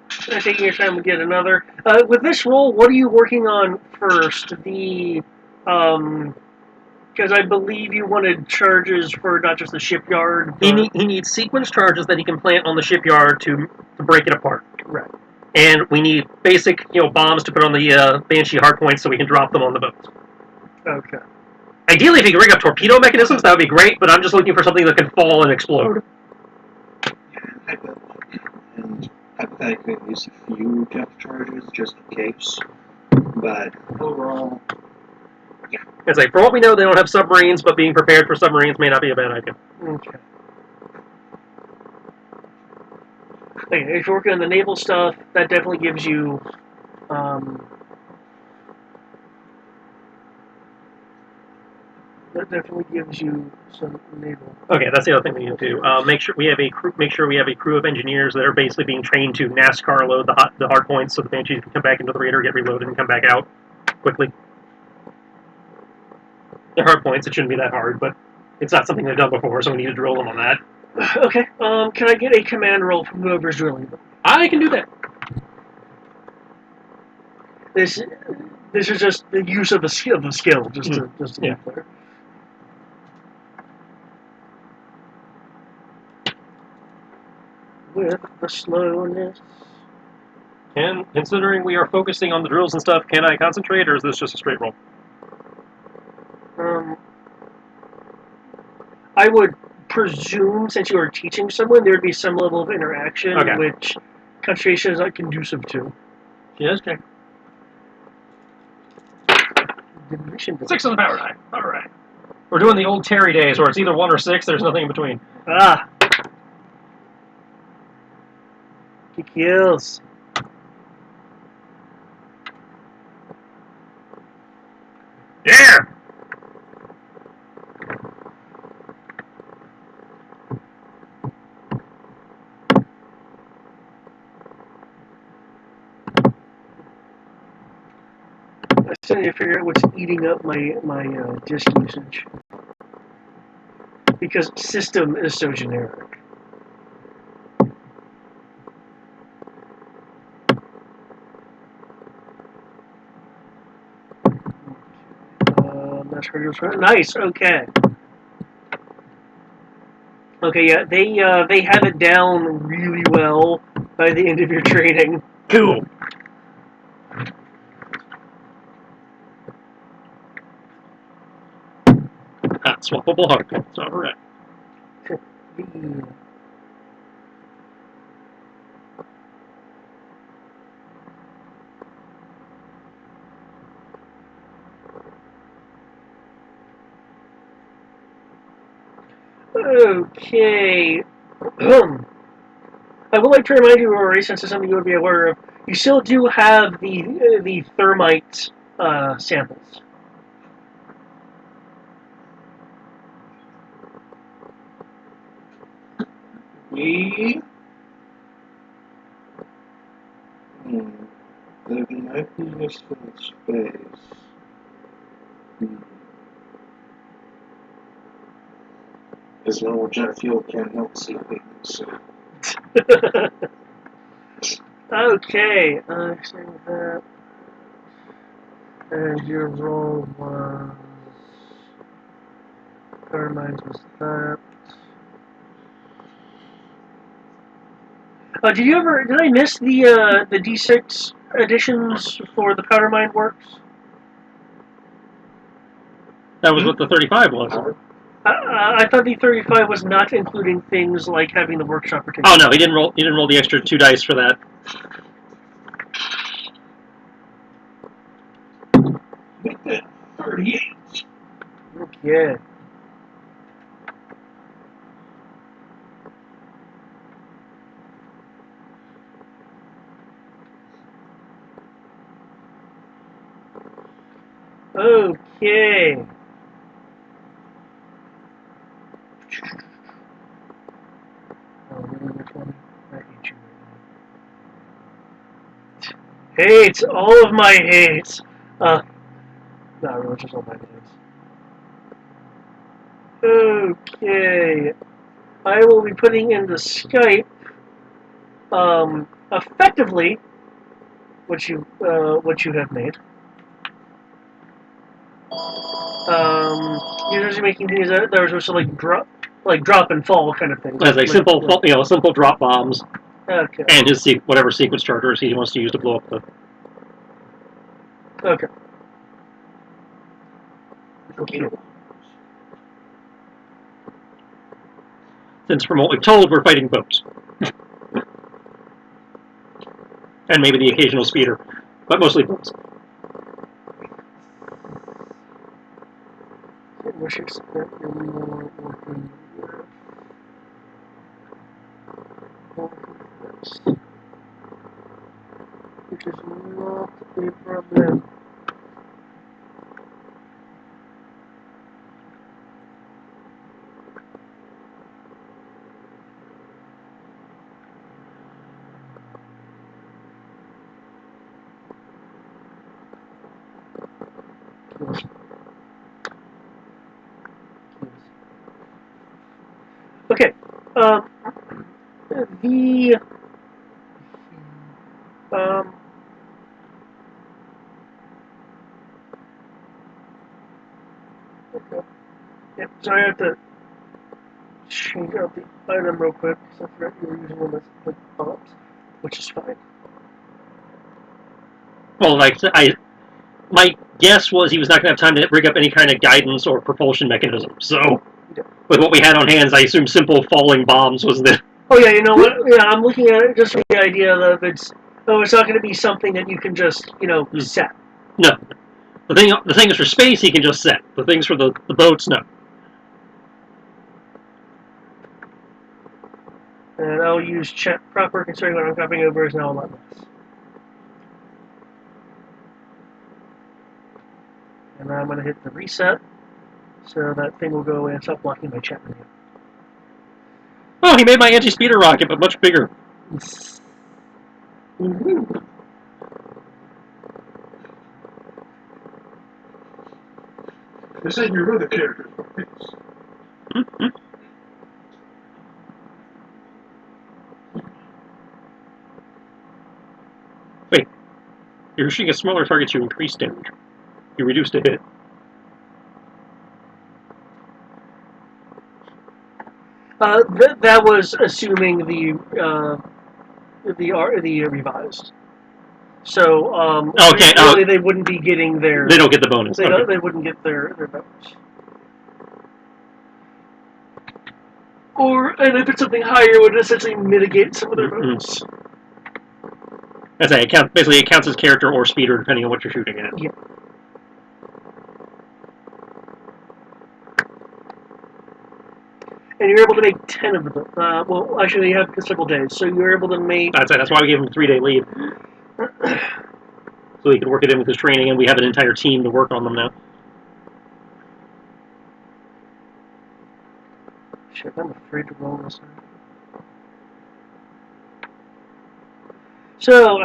Taking your time to get another. With this roll, what are you working on first? Because I believe you wanted charges for not just the shipyard. But... He needs sequence charges that he can plant on the shipyard to break it apart. Right. And we need basic, bombs to put on the Banshee hardpoints so we can drop them on the boats. Okay. Ideally, if you can rig up torpedo mechanisms, that would be great, but I'm just looking for something that can fall and explode. And hypothetically, at least a few depth charges, just in case. But overall, yeah. It's like, for what we know, they don't have submarines, but being prepared for submarines may not be a bad idea. Okay. If you're working on the naval stuff, that definitely gives you That definitely gives you some naval. Okay, that's the other thing we need to do. Make sure we have a crew of engineers that are basically being trained to NASCAR load the hard points, so the Banshees can come back into the Raider, get reloaded, and come back out quickly. They're hard points. It shouldn't be that hard, but it's not something they've done before, so we need to drill them on that. Okay. Can I get a command roll from whoever's drilling them? I can do that. This is just the use of a skill, just to Yeah. be clear. With the slowness. And considering we are focusing on the drills and stuff, can I concentrate, or is this just a straight roll? I would presume, since you are teaching someone, there'd be some level of interaction, Okay. which concentration is not conducive to. Yes, okay. Diminution. 6 on the power die. All right. We're doing the old Terry days, where it's either 1 or 6. There's nothing in between. Ah. He kills. Yeah. I still need to figure out what's eating up my disk usage. Because system is so generic. Nice. Okay. Okay. Yeah. They have it down really well by the end of your training. Cool. Swappable hard points. All right. Okay. I would like to remind you, Rory, since it's something you would be aware of, you still do have the thermite samples. We. They might be useful in space. As well, jet fuel can't help sleeping, so. Okay, saying that. And your roll was. Mine was that. Did I miss the D6 additions for the powder mine works? That was what the 35 was. I thought the 35 was not including things like having the workshop rotation. Oh no, he didn't roll. He didn't roll the extra 2 dice for that. Make that 38. Okay. Okay. Hates all of my hates. Not really, just all my hates. Okay. I will be putting in the Skype. Effectively, what you have made. Usually making things that are supposed to like drop and fall kind of thing. As a simple drop bombs, Okay. and his whatever sequence charters he wants to use to blow up the. Okay. Since from what we've told, we're fighting boats. And maybe the occasional speeder, but mostly boats. Which expect more working with which is not a problem. Okay. The okay. Yep. So I have to change out the item real quick because I forgot you were using them as like bombs, which is fine. Well, my guess was he was not going to have time to rig up any kind of guidance or propulsion mechanism. So, with what we had on hands, I assume simple falling bombs was the. Oh yeah, you know what? Yeah, I'm looking at it just with the idea of it's not going to be something that you can just set. No, the thing is for space he can just set. The things for the boats, no. And I'll use check proper considering what I'm copying over is now a lot less. And now I'm going to hit the reset, so that thing will go away and stop blocking my chat menu. Oh, he made my anti-speeder rocket, but much bigger. Mm-hmm. They said your other characters were picks. Mm-hmm. Wait, you're shooting at smaller targets, you increase damage. You reduce to hit. That was assuming the revised. So okay, really they wouldn't be getting their. They don't get the bonus. They wouldn't get their bonus. And if it's something higher, it would essentially mitigate some of their bonus. That's it. Basically, it counts as character or speeder depending on what you're shooting at. Yeah. And you're able to make 10 of them. Well, actually, you have several days, so you're able to make. That's it. That's why we gave him a 3-day lead, so he could work it in with his training, and we have an entire team to work on them now. Shit, I'm afraid to roll this now. So,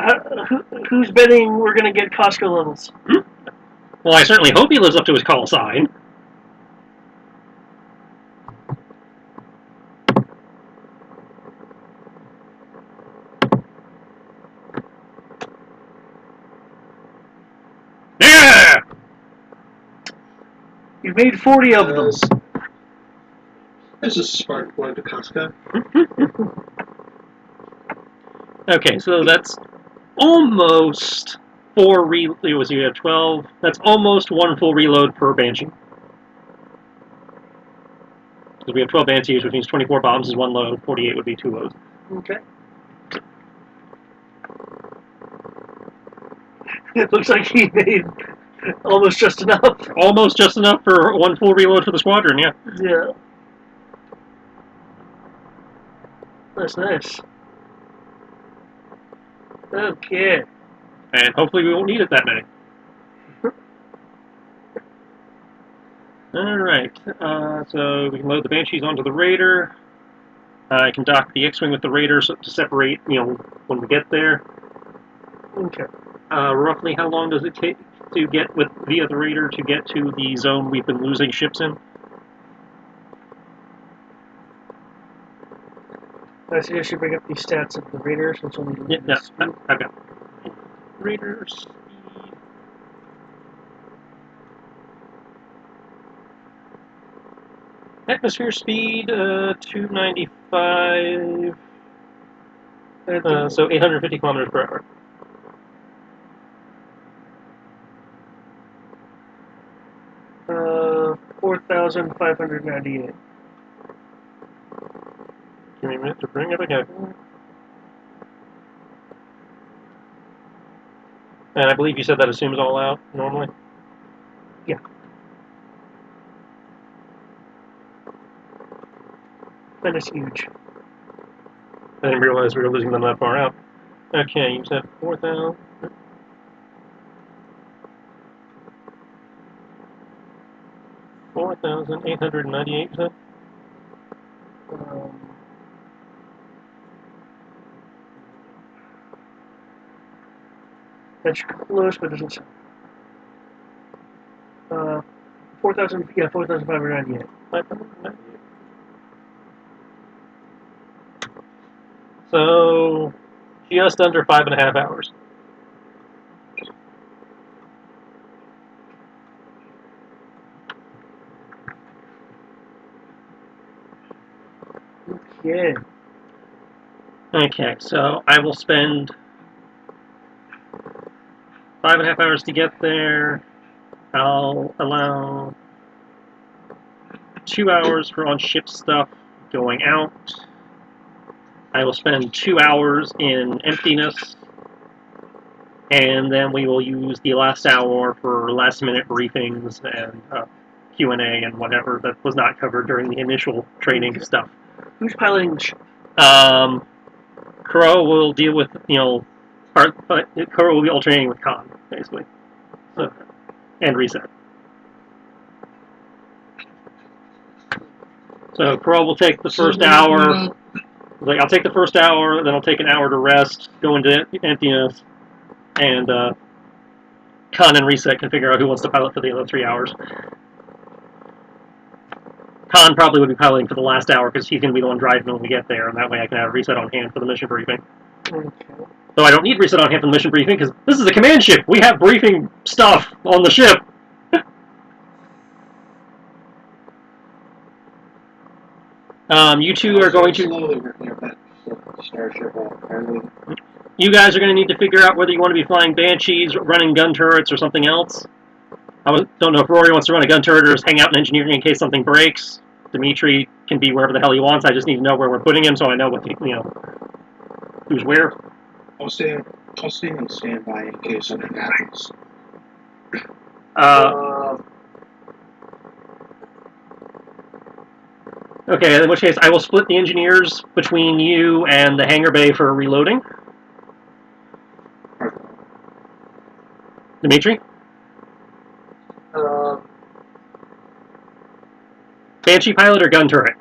who's betting we're going to get Costco levels? Well, I certainly hope he lives up to his call sign. Yeah! You've made 40 of them. This is spark plug to Costco. Okay, so that's almost 4 reloads. You have 12. That's almost 1 full reload per Banshee. Because we have 12 Banshees, which means 24 bombs is 1 load. 48 would be 2 loads. Okay. It looks like he made almost just enough. Almost just enough for 1 full reload for the squadron, yeah. Yeah. That's nice. Okay. And hopefully we won't need it that many. Alright, so we can load the Banshees onto the Raider. I can dock the X-Wing with the Raider to separate, when we get there. Okay. Roughly how long does it take to get via the Raider to get to the zone we've been losing ships in? I suggest you bring up the stats of the Raider since only Yeah, I've got Raider speed. Atmosphere speed, 295. So 850 kilometers per hour. Uh, 4,598. Give me a minute to bring up a calculator. And I believe you said that assumes all out normally? Yeah. That is huge. I didn't realize we were losing them that far out. Okay, you said 4,000. 4,898, you said? That's close, but doesn't sound. 4,598. 598. So, just under 5.5 hours. Yeah. Okay, so I will spend 5.5 hours to get there. I'll allow 2 hours for on-ship stuff going out. I will spend 2 hours in emptiness, and then we will use the last hour for last-minute briefings and Q&A and whatever that was not covered during the initial training stuff. Who's piloting the ship? Crow will deal with, Crow will be alternating with Khan, basically. So, and reset. So Crow will take the first hour. Like, I'll take the first hour, then I'll take an hour to rest, go into emptiness, and Khan and reset can figure out who wants to pilot for the other 3 hours. Khan probably would be piloting for the last hour because he's going to be the one driving when we get there, and that way I can have reset on hand for the mission briefing. Okay. Though I don't need reset on hand for the mission briefing because this is a command ship. We have briefing stuff on the ship. You two are going to. Slowly working up that starship apparently. You guys are going to need to figure out whether you want to be flying Banshees, running gun turrets, or something else. I don't know if Rory wants to run a gun turret or just hang out in engineering in case something breaks. Dimitri can be wherever the hell he wants. I just need to know where we're putting him so I know what who's where. I'll stay on standby in case something happens. Okay, in which case I will split the engineers between you and the hangar bay for reloading. Dimitri? Banshee pilot or gun turret?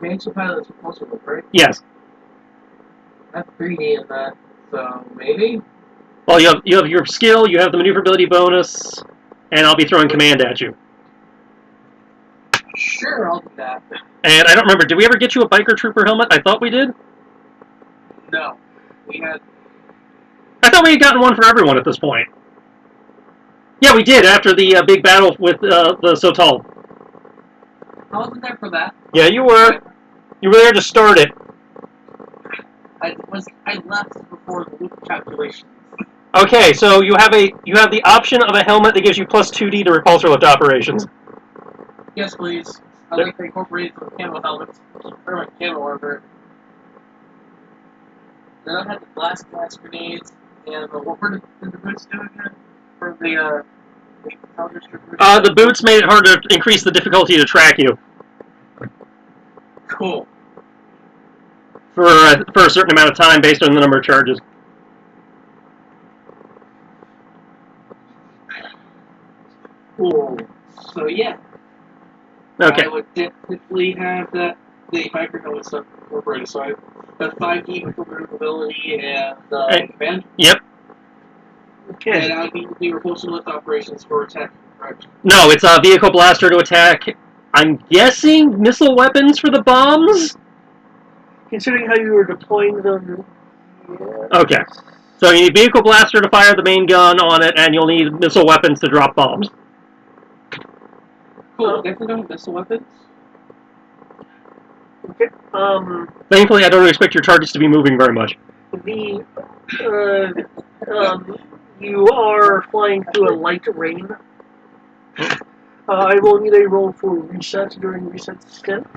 Banshee pilot is possible, right? Yes. That's 3D in that, so maybe? Well, you have your skill, you have the maneuverability bonus, and I'll be throwing command at you. Sure, I'll do that. And I don't remember, did we ever get you a biker trooper helmet? I thought we did. No. We had... I thought we had gotten one for everyone at this point. Yeah, we did, after the big battle with the Sotal. I wasn't there for that. Yeah, you were. You were there to start it. I left before the loop calculations. Okay, so you have the option of a helmet that gives you plus 2D to repulsor lift operations. Yes, please. I'd like to incorporate some camo helmets. Or my camo armor. Then I had the blast gas grenades, and what were the boots doing again? For the counter-strippers? The boots made it hard to increase the difficulty to track you. Cool. For a certain amount of time based on the number of charges. Cool. So yeah. Okay. I would definitely have the biker helmet stuff incorporated. So I have 5D for maneuverability and command. Yep. Okay. And I would need the repulsion lift operations for attack. Correct? No, it's a vehicle blaster to attack. I'm guessing missile weapons for the bombs? Considering how you were deploying them... Yeah. Okay. So you need vehicle blaster to fire the main gun on it, and you'll need missile weapons to drop bombs. Cool. Definitely don't have missile weapons. Okay. Thankfully, I don't expect your targets to be moving very much. You are flying through a light rain. I will need a roll for reset during reset stint.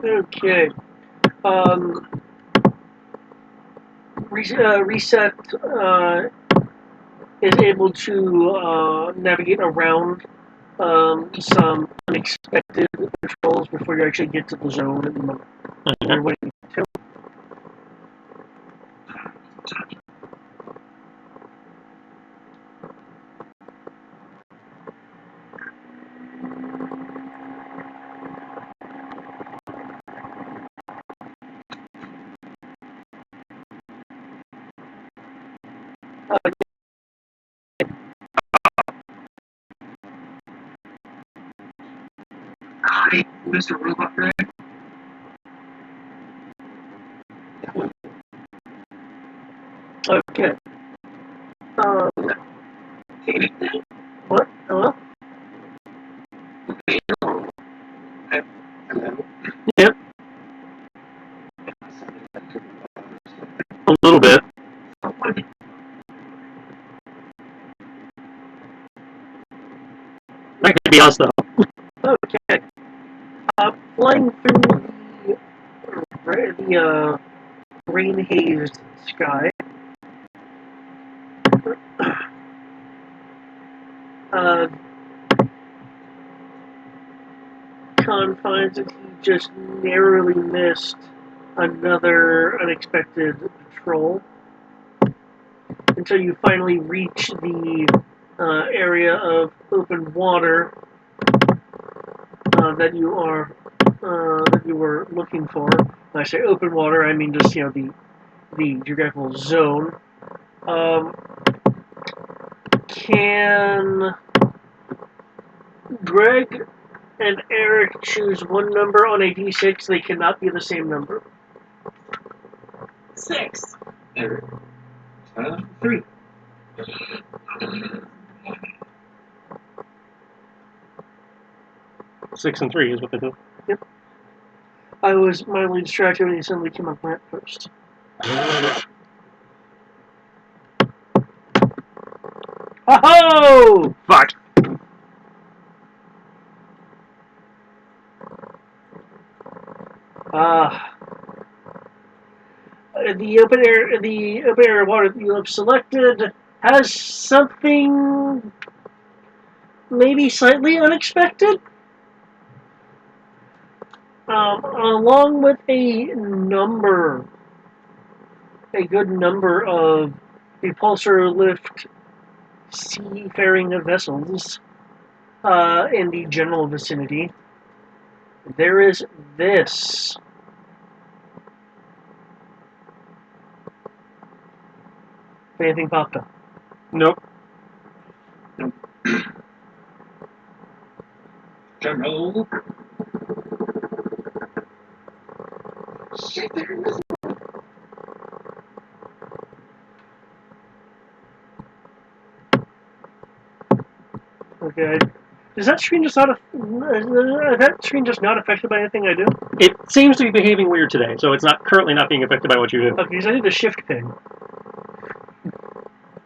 Okay. Reset is able to navigate around some unexpected patrols before you actually get to the zone at the moment. You're waiting to. Hi, Mr. Robot Red. Okay. What? Hello? Yep. A little bit. That could be us, though. Okay. Flying through the rain-hazed sky. Khan finds that he just narrowly missed another unexpected patrol until you finally reach the area of open water that you were looking for. When I say open water, I mean just the geographical zone. Can Greg and Eric choose one number on a d6? They cannot be the same number. 6. Eric. 3. Six and 3 is what they do. Yep. I was mildly distracted when the assembly came up right first. Oh! Fuck. The open area water that you have selected has something maybe slightly unexpected. Along with a good number of repulsor lift seafaring vessels in the general vicinity, there is this. If anything popped up. Nope. General. Shit, there it is. Okay. Is that screen just not affected by anything I do? It seems to be behaving weird today, so it's not currently not being affected by what you do. Okay, because I need a shift ping.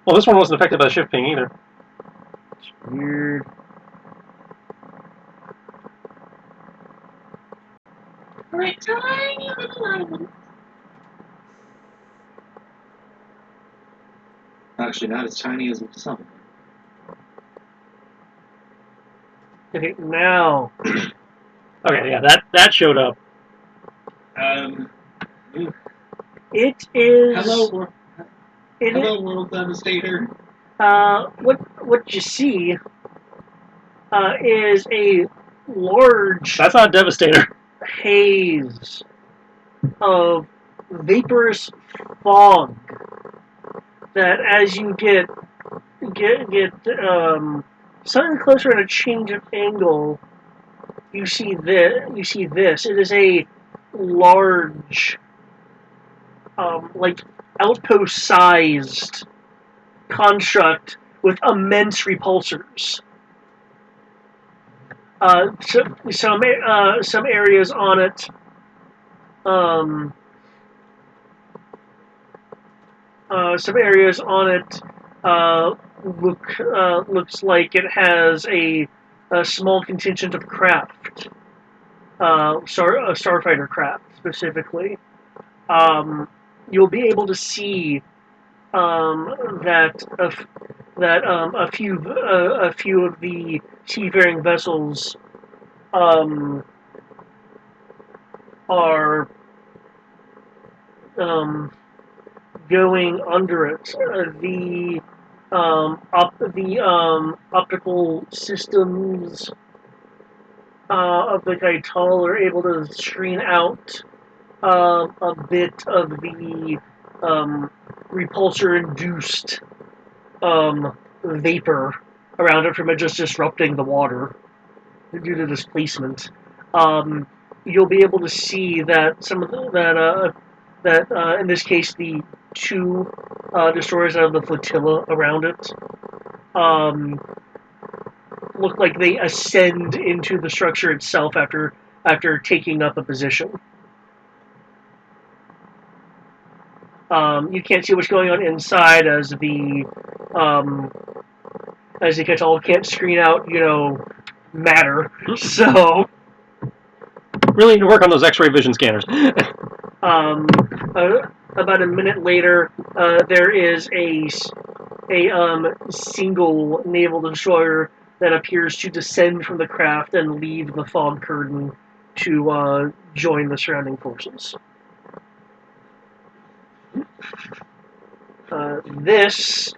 Well, this one wasn't affected by the shift ping either. It's weird. For a tiny little island. Actually, not as tiny as some. Okay, now. Okay, yeah, that showed up. It is. Hello, It hello, is, World Devastator. what you see is a large That's not Devastator. haze of vaporous fog that, as you get slightly closer at a change of angle, you see this. It is a large, like outpost-sized construct with immense repulsors. Some areas on it some areas on it looks like it has a small contingent of craft, starfighter craft specifically. You'll be able to see that a few of the seafaring vessels are going under it. The optical systems of the Kaital are able to screen out a bit of the repulsor-induced vapor around it from it just disrupting the water due to displacement. You'll be able to see that some of that in this case the two destroyers out of the flotilla around it look like they ascend into the structure itself after taking up a position. You can't see what's going on inside as the Kaital can't screen out, matter. So Really need to work on those X-ray vision scanners. about a minute later, there is a single naval destroyer that appears to descend from the craft and leave the fog curtain to join the surrounding forces. This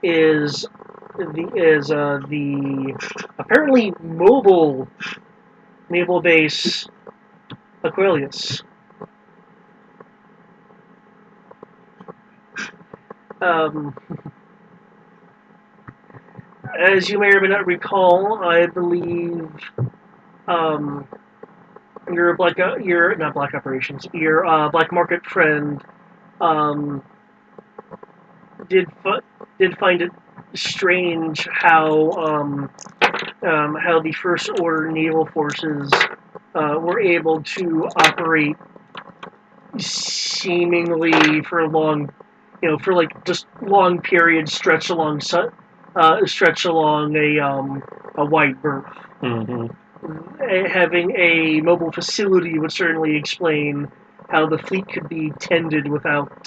is the apparently mobile naval base Aquilius. As you may or may not recall, I believe your not black operations, your black market friend did find it strange how the First Order naval forces were able to operate seemingly for long, for like just long periods stretch along a wide berth. Mm-hmm. Having a mobile facility would certainly explain how the fleet could be tended without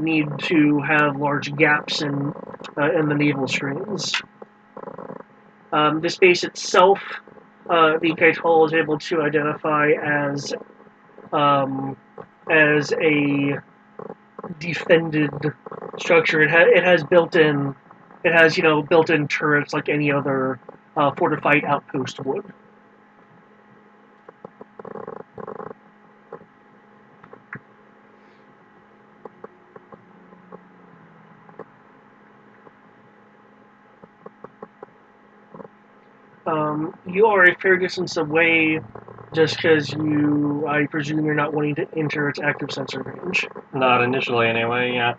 need to have large gaps in the naval screens. This base itself, the Kaital is able to identify as a defended structure. It has built-in turrets like any other fortified outpost would. You are a fair distance away, just because I presume you're not wanting to enter its active sensor range. Not initially, anyway, yeah.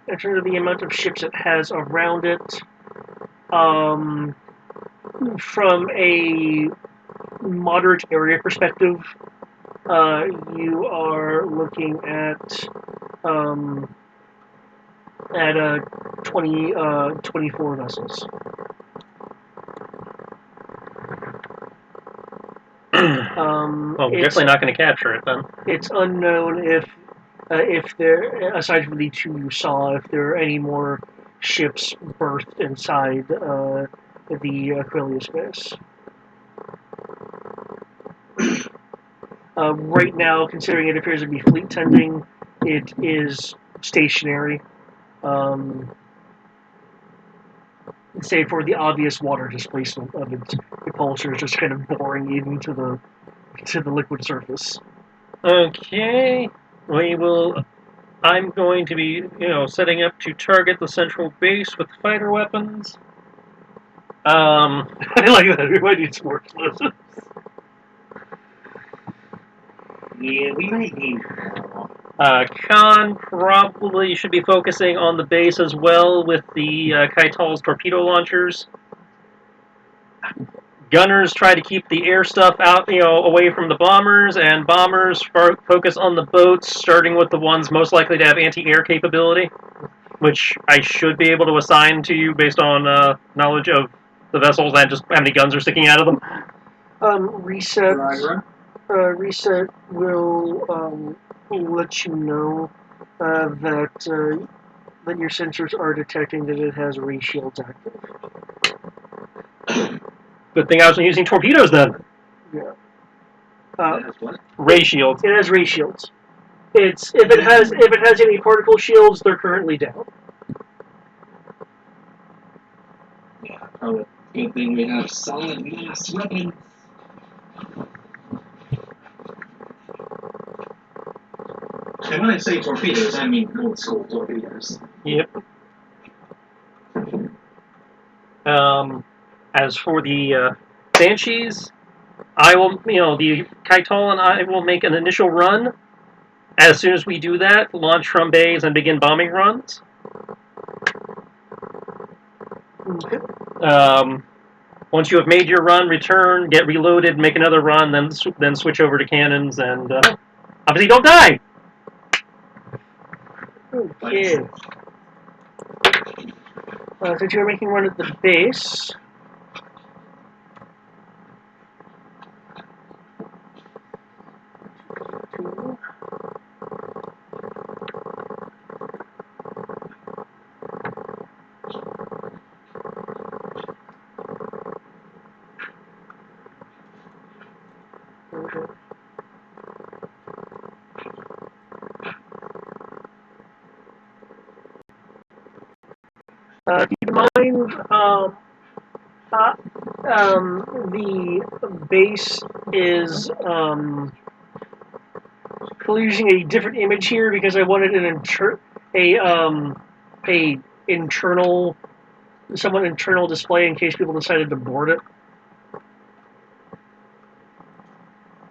In terms of the amount of ships it has around it, from a moderate area perspective, you are looking at 24 vessels. Well, we're definitely not going to capture it then. It's unknown if there, aside from the two you saw, if there are any more ships berthed inside the Aquilius base. Right now, considering it appears to be fleet tending, it is stationary. Save for the obvious water displacement of its repulsors, just kind of boring even to the liquid surface. Okay, I'm going to be, setting up to target the central base with fighter weapons. I like that. We might need some more explosives. Yeah, we might need more. Khan probably should be focusing on the base as well with the Kaital's torpedo launchers. Gunners try to keep the air stuff out, away from the bombers, and bombers focus on the boats, starting with the ones most likely to have anti-air capability, which I should be able to assign to you based on knowledge of the vessels and just how many guns are sticking out of them. Reset. Right. Reset will let you know that your sensors are detecting that it has ray shields active. Good thing I was using torpedoes then. Yeah. Ray shields. It has ray shields. If it has any particle shields, they're currently down. Yeah, probably. Good thing we have solid mass weapons. And when I say torpedoes, I mean old school torpedoes. Yep. As for the Banshees, I will, the Kaital and I will make an initial run. As soon as we do that, launch from bays and begin bombing runs. Okay. Once you have made your run, return, get reloaded, make another run, then switch over to cannons, and obviously don't die. Okay. Since you're making one at the base. Keep in mind, the base is using a different image here because I wanted somewhat internal display in case people decided to board it.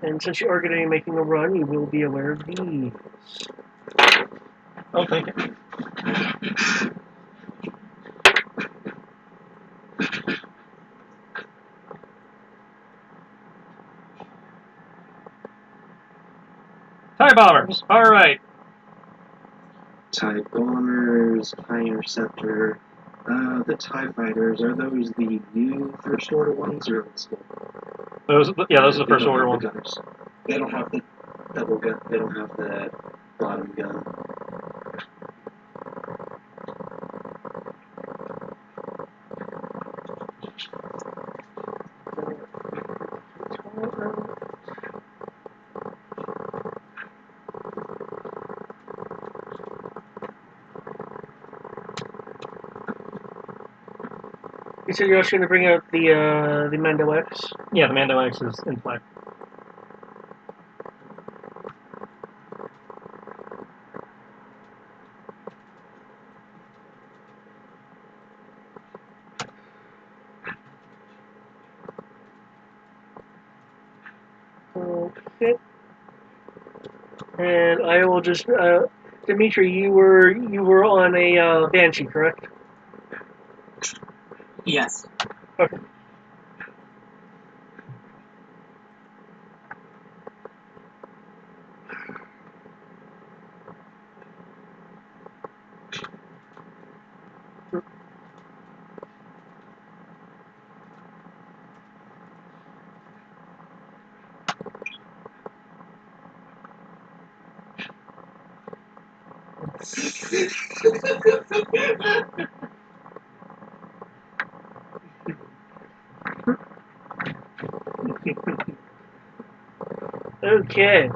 And since you are going to be making a run, you will be aware of these. Oh, thank you. TIE bombers. All right. TIE bombers, TIE interceptor. The TIE fighters, are those the new first order ones or old school? Those are the first order ones. Gunners. They don't have the double gun. They don't have the bottom gun. You said you're also going to bring out the Mando X? Yeah, the Mando X is in play. Okay. And I will just Dimitri, you were on a Banshee, correct? Yes. Okay. Okay.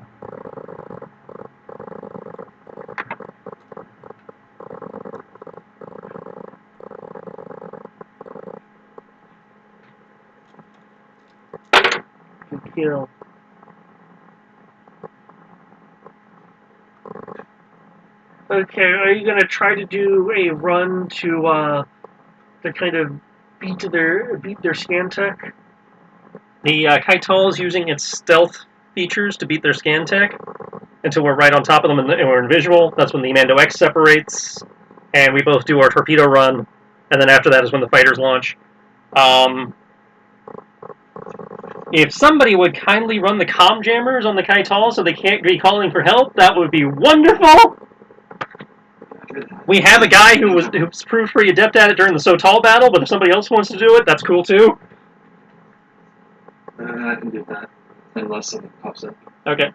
Good kill. Okay, are you gonna try to do a run to kind of beat their scan tech? The Kaital is using its stealth features to beat their scan tech until we're right on top of them and we're in visual. That's when the Mando X separates, and we both do our torpedo run, and then after that is when the fighters launch. If somebody would kindly run the comm jammers on the Kaital so they can't be calling for help, that would be wonderful. We have a guy who's proved pretty adept at it during the Sotal battle, but if somebody else wants to do it, that's cool too. I can do that, unless something pops up. Okay.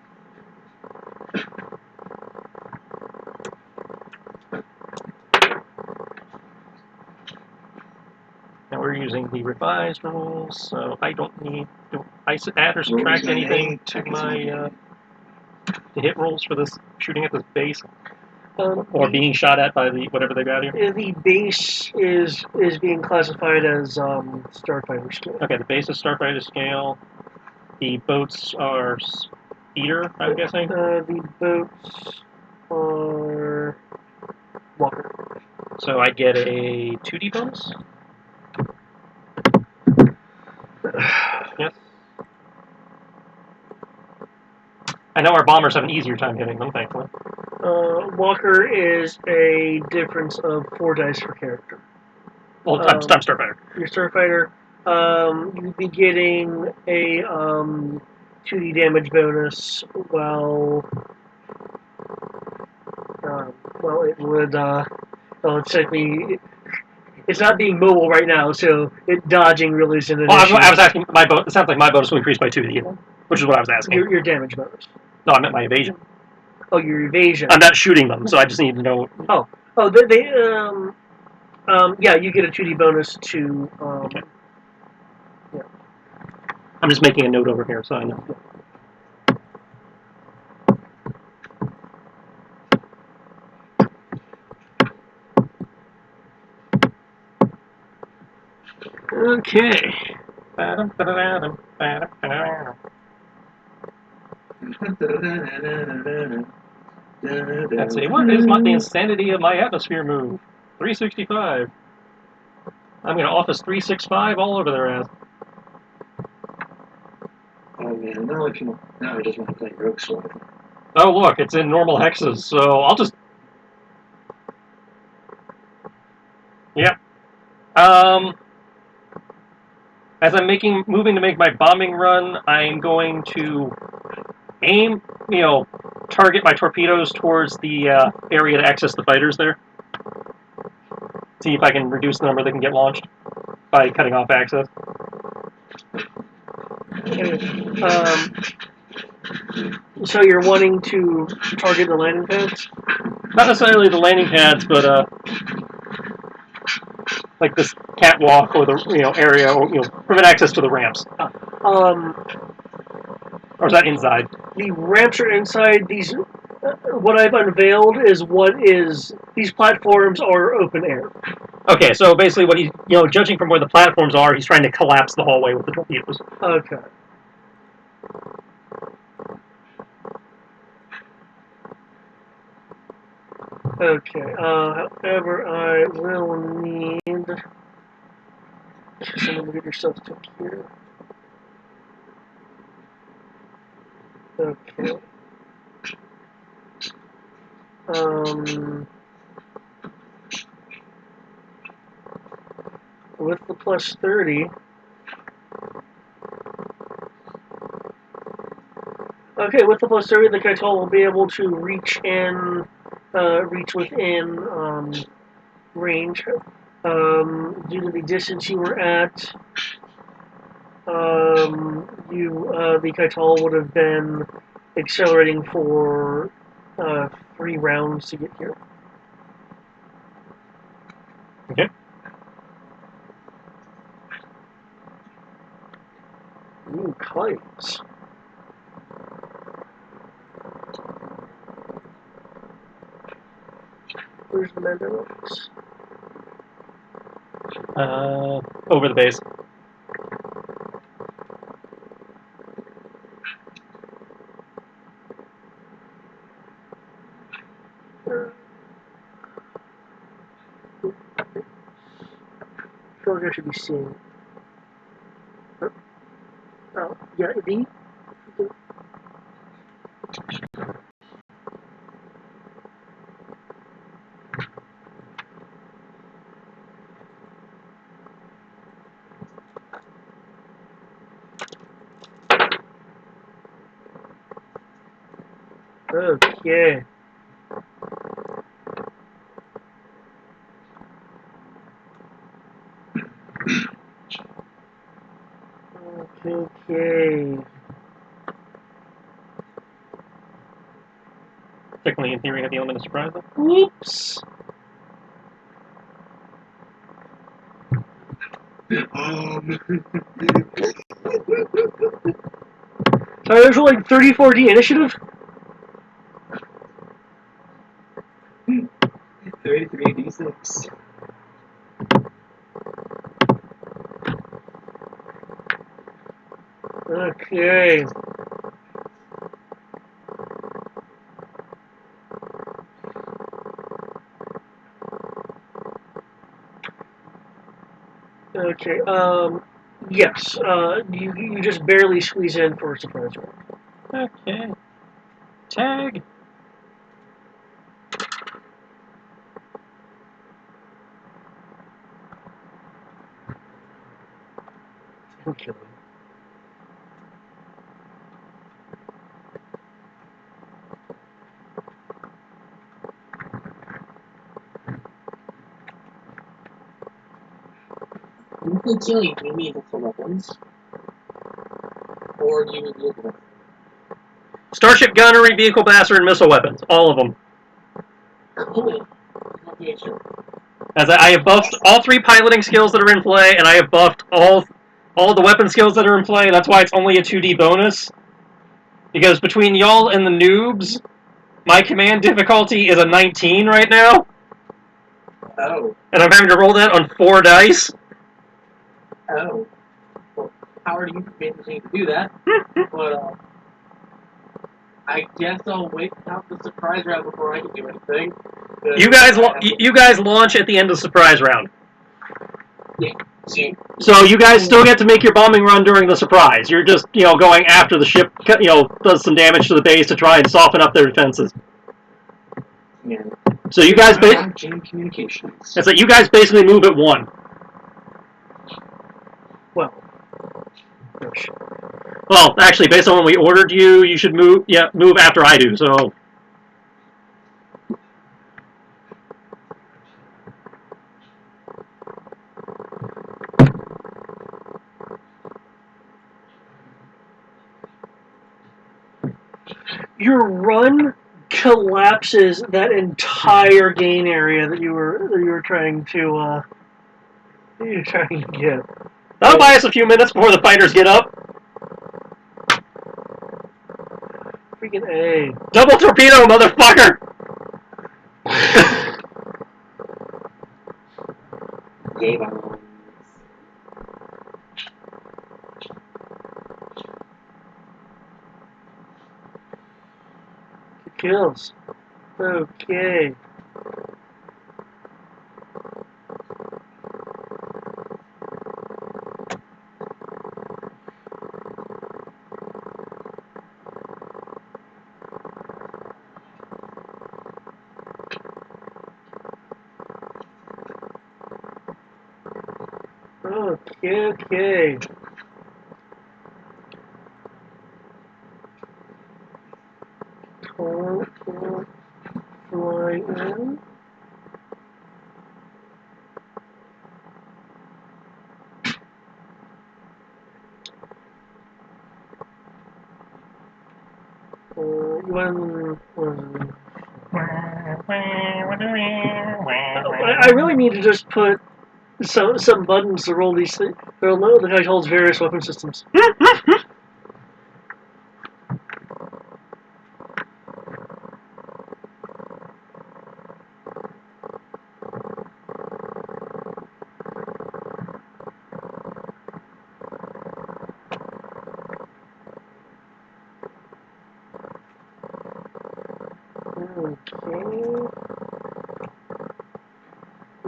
Now we're using the revised rules, so I don't need to add or subtract anything to my to hit rolls for this shooting at this base or being shot at by the whatever they got here. The base is being classified as starfighter scale. Okay, the base is starfighter scale. The boats are speeder, I'm guessing. The boats are Walker. So I get a 2D bonus. Yes. I know our bombers have an easier time hitting them, thankfully. Walker is a difference of 4 dice per character. Well, I'm Starfighter. Your Starfighter, you'd be getting a 2D damage bonus while it would it's technically it's not being mobile right now, so dodging really isn't an issue. I was asking my bonus. It sounds like my bonus will increase by 2 even, which is what I was asking. Your damage bonus. No, I meant my evasion. Oh, your evasion. I'm not shooting them, so I just need to know. Yeah, you get a 2D bonus to. Okay. Yeah. I'm just making a note over here, so I know. Okay. Let's see. What is the insanity of my atmosphere move? 365. I'm going to office 365 all over their ass. Oh man, now I just want to play Rogue Squadron. Oh look, it's in normal hexes, so I'll just. Yep. As I'm moving to make my bombing run, I'm going to aim, target my torpedoes towards the area to access the fighters there. See if I can reduce the number that can get launched by cutting off access. So you're wanting to target the landing pads? Not necessarily the landing pads, but like this catwalk or the area, or prevent access to the ramps. Or is that inside? The ramps are inside. These, what I've unveiled is these platforms are open air. Okay, so basically, what he's judging from where the platforms are, he's trying to collapse the hallway with the torpedoes. Okay. Okay. However, I will need. Someone to get yourself to here. Okay. With the plus 30. Okay, with the plus 30, the Kaital will be able to reach within range. Due to the distance you were at, the Kaital would have been accelerating for 3 rounds to get here. Okay. Ooh, kites. Where's the Mandela? Over the base. I feel like I should be seeing. Oh, yeah, the. Okay. Okay. Technically, in theory, have the element of surprise. Though. Whoops. So I was rolling 34D initiative. 33d6. Okay. Okay. Yes. You just barely squeeze in for a surprise round. Okay. Tag. Okay. You can killing enemy for weapons. Or do you need to Starship gunnery, vehicle blaster, and missile weapons. All of them. Cool. Okay, sure. As I have buffed all 3 piloting skills that are in play, and I have buffed all the weapon skills that are in play. That's why it's only a 2D bonus. Because between y'all and the noobs, my command difficulty is a 19 right now. Oh. And I'm having to roll that on 4 dice. Oh. Well, how are you managing to do that? But, I guess I'll wait out the surprise round before I can do anything. You guys launch at the end of the surprise round. Yeah. See. So you guys still get to make your bombing run during the surprise. You're just, going after the ship, does some damage to the base to try and soften up their defenses. Yeah. So you guys, communications. it's like you guys basically move at 1. Well. Gosh. Well, actually, based on when we ordered you, you should move. Yeah, move after I do. So. Your run collapses that entire gain area that you were trying to get. That'll buy us a few minutes before the fighters get up. Freaking A. Double torpedo, motherfucker! Yay, bombs. Kills. Okay. Okay. Fly in. I really need to just put some buttons to roll these things. The guy holds various weapon systems. Okay.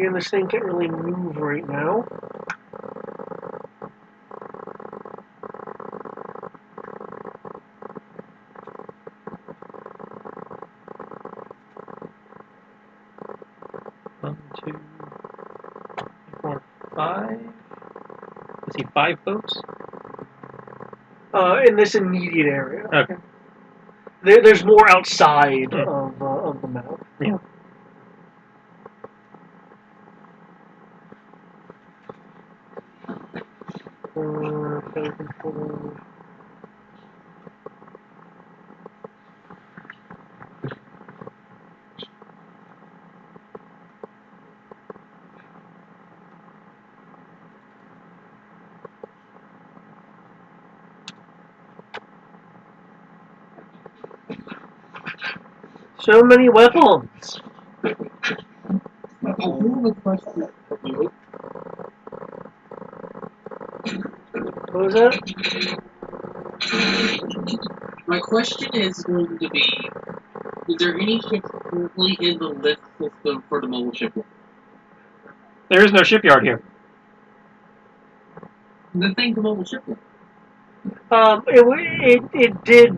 And this thing can't really move right now. One, 2, 3, 4, 5. I see 5 boats. In this immediate area. Okay. there's more outside of the map. Yeah. So many weapons. I do have a question for you. What was that? My question is going to be: is there any ships currently in the lift system for the mobile shipyard? There is no shipyard here. The thing's a mobile shipyard. It did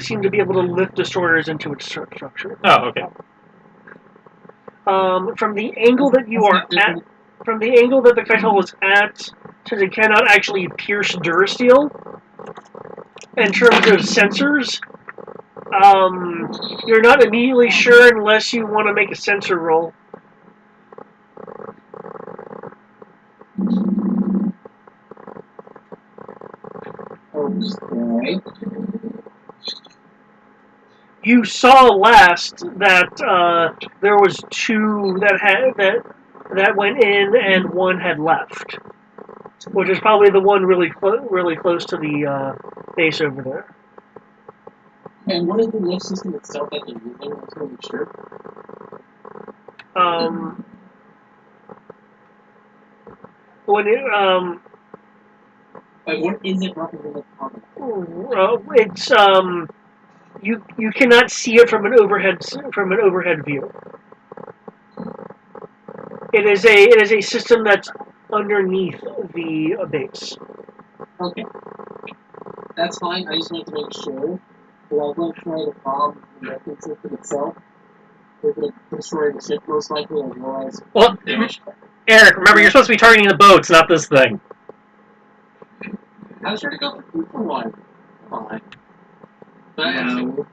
seem to be able to lift destroyers into its structure. Oh, okay. From the angle that you are at, from the angle that the vessel was at, since it cannot actually pierce Durasteel, in terms of sensors, you're not immediately sure unless you want to make a sensor roll. Okay. You saw last that there was two that went in and one had left, which is probably the one really close to the base over there. And what is the lift system itself that they're using? I'm not really sure. When it Like, what is it represented on? it's you cannot see it from an overhead view. It is a system that's underneath the base. Okay. That's fine. I just wanted to make sure. But I was going to try to bomb the weapon system itself. We're going to destroy the ship most likely, as well as Well, damage. Eric, remember you're supposed to be targeting the boats, not this thing. I was trying to go for one. Come on. But No.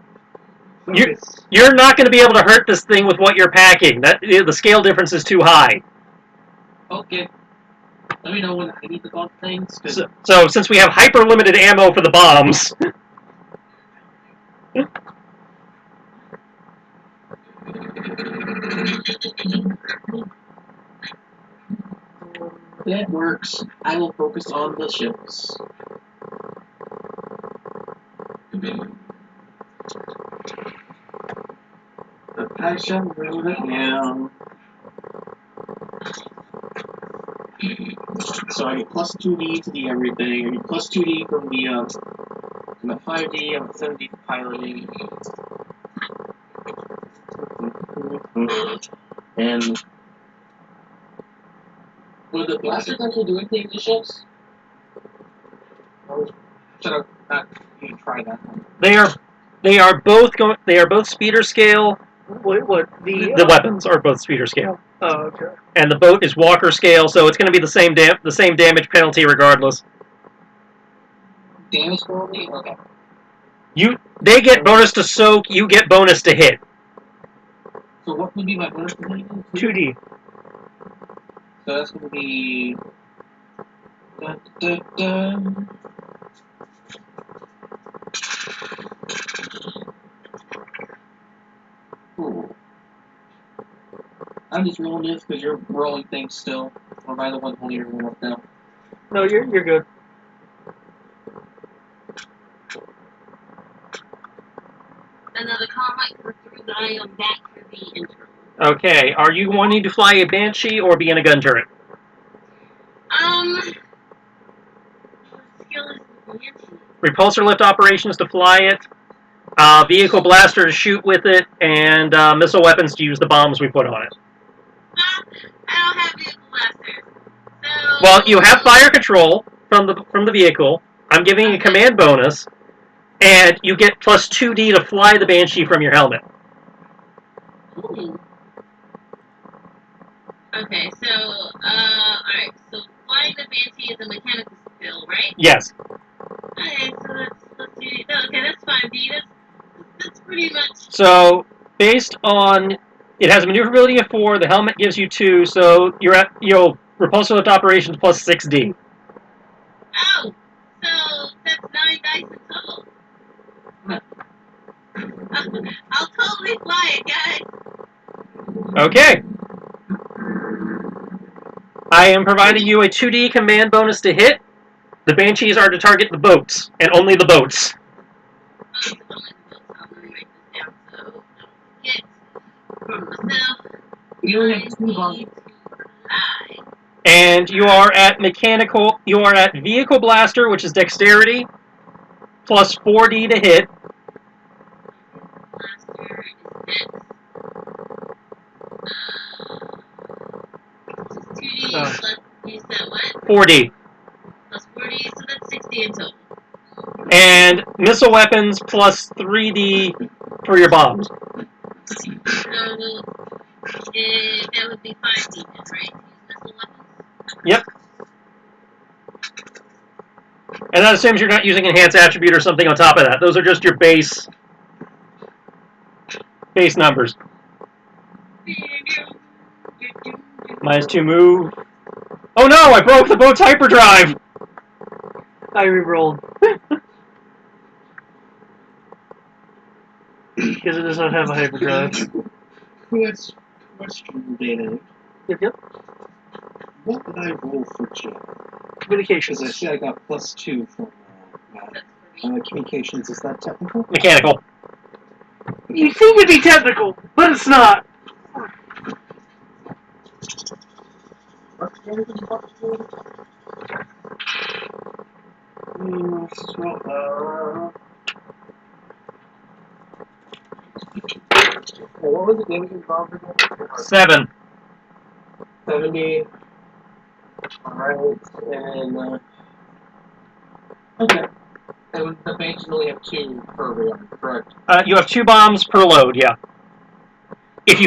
You're not going to be able to hurt this thing with what you're packing. The scale difference is too high. okay. Let me know when I need to bomb things. So since we have hyper limited ammo for the bombs, That works. I will focus on the ships. I shall move it now. So I get plus 2D to the everything. I get plus 2D from the I'm at 5D, I'm at 7D for piloting. And will the blasters actually do anything to the ships? Or should I not even try that one? they are both speeder scale. What The weapons are both speeder scale, Oh, okay. and the boat is walker scale, so it's going to be the same damage penalty regardless. Damage penalty? Okay. They get bonus to soak, you get bonus to hit. So what would be my bonus penalty? 2D. So that's going to be. Dun, dun, dun. Ooh. I'm just rolling this because you're rolling things still. Or am I the one holding everyone up now? No, you're good. Another call might come through, but I am back for the intro. Okay, are you wanting to fly a Banshee or be in a gun turret? What skill is the Banshee? Repulsor lift operations to fly it, vehicle blaster to shoot with it, and missile weapons to use the bombs we put on it. I don't have vehicle blasters. So Well, you have fire control from the vehicle. I'm giving you a command bonus, and you get plus 2D to fly the Banshee from your helmet. Ooh. Okay, so alright, so flying the Banshee is a mechanical skill, right? Yes. Okay, so let's do okay, Okay, that's fine, D. That's pretty much. So based on it has a maneuverability of 4, the helmet gives you 2, so you're at repulsive lift operations plus 6D. Oh, so that's 9 dice in total. I'll totally fly it, guys. Okay. I am providing you a 2D command bonus to hit. The Banshees are to target the boats, and only the boats. I'm gonna write this down so hit myself. You only have 2 bombs. Fly. And you are at vehicle blaster, which is dexterity, plus 4D to hit. Blaster is Dex. 2D plus, you said what? 4D. Plus 40, so that's 60 in total. And missile weapons plus 3D for your bombs. So, that would be 5 demons, right? To use missile weapons? Yep. And that assumes you're not using enhanced attribute or something on top of that. Those are just your base numbers. -2 move. Oh no, I broke the boat's hyperdrive! I rerolled. Because it does not have a hyperdrive. Question, Dana. Yep. What did I roll for Jeff? Communications. Because I see I got +2 from communications. Is that technical? Mechanical. You think it'd be technical, but it's not. What was the damage involved in that? 7. 70. Alright, and okay. And the Banshees only have 2 per round, correct? You have 2 bombs per load, yeah. If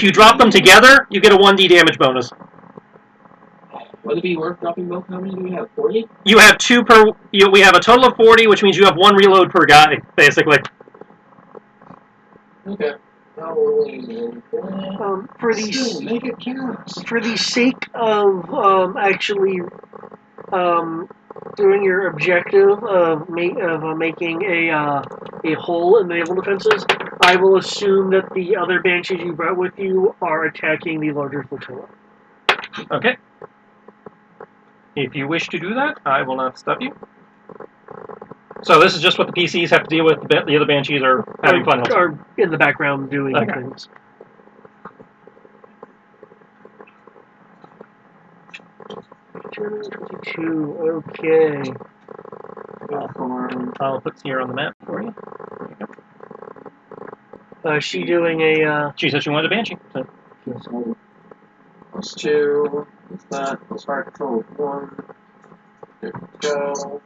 you drop them together, you get a 1D damage bonus. Would it be worth dropping both? How many do we have? 40? You have 2 per. We have a total of 40, which means you have 1 reload per guy, basically. Okay. For Still, make it count. for the sake of actually doing your objective of making a hole in the naval defenses, I will assume that the other Banshees you brought with you are attacking the larger flotilla. Okay. If you wish to do that, I will not stop you. So this is just what the PCs have to deal with. The other Banshees are having fun. Are in the background doing Okay. things. Okay. I'll put Sierra on the map for you. She doing a She said she wanted a Banshee. So. +2. What's that? Plus fire control 1. There we go.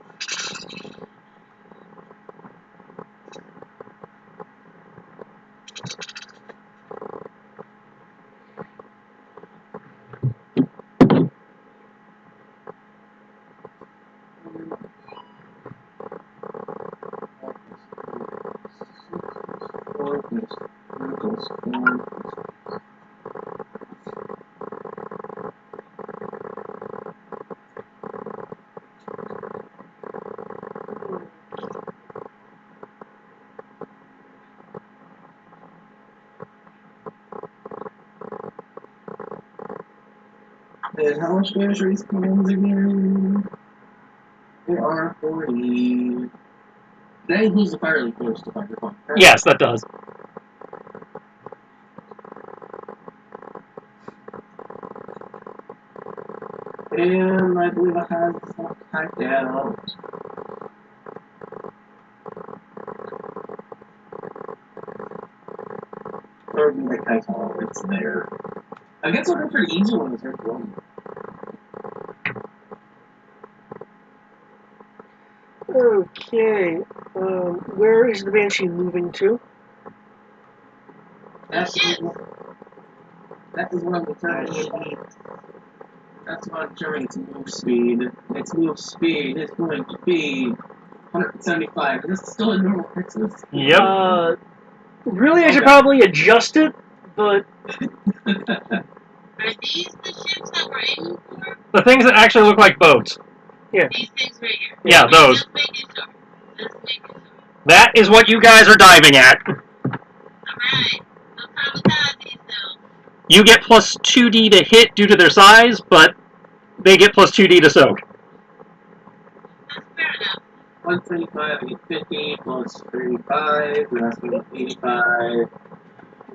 And how much damage are these commands again? They are 40. That includes the fire leak boost if I recall. Yes, that does. And I believe I have some typed out. Or be like typed out, it's there. I guess I'll go for the easy one is right below. okay. Where is the Banshee moving to? That is what I'm determining. That's what I'm determining its move speed. Its move speed is going to be 175. Is this still a normal Christmas? Yep. Really, I should Okay. probably adjust it, but Are these the ships that we're aiming for? The things that actually look like boats. These things right here. Yeah, those. Just making sure. Just making sure. That is what you guys are diving at. Alright. No kamikazes though. You get plus 2d to hit due to their size, but they get plus 2d to soak. That's fair enough. 175, I get 50, plus 35, that's 85.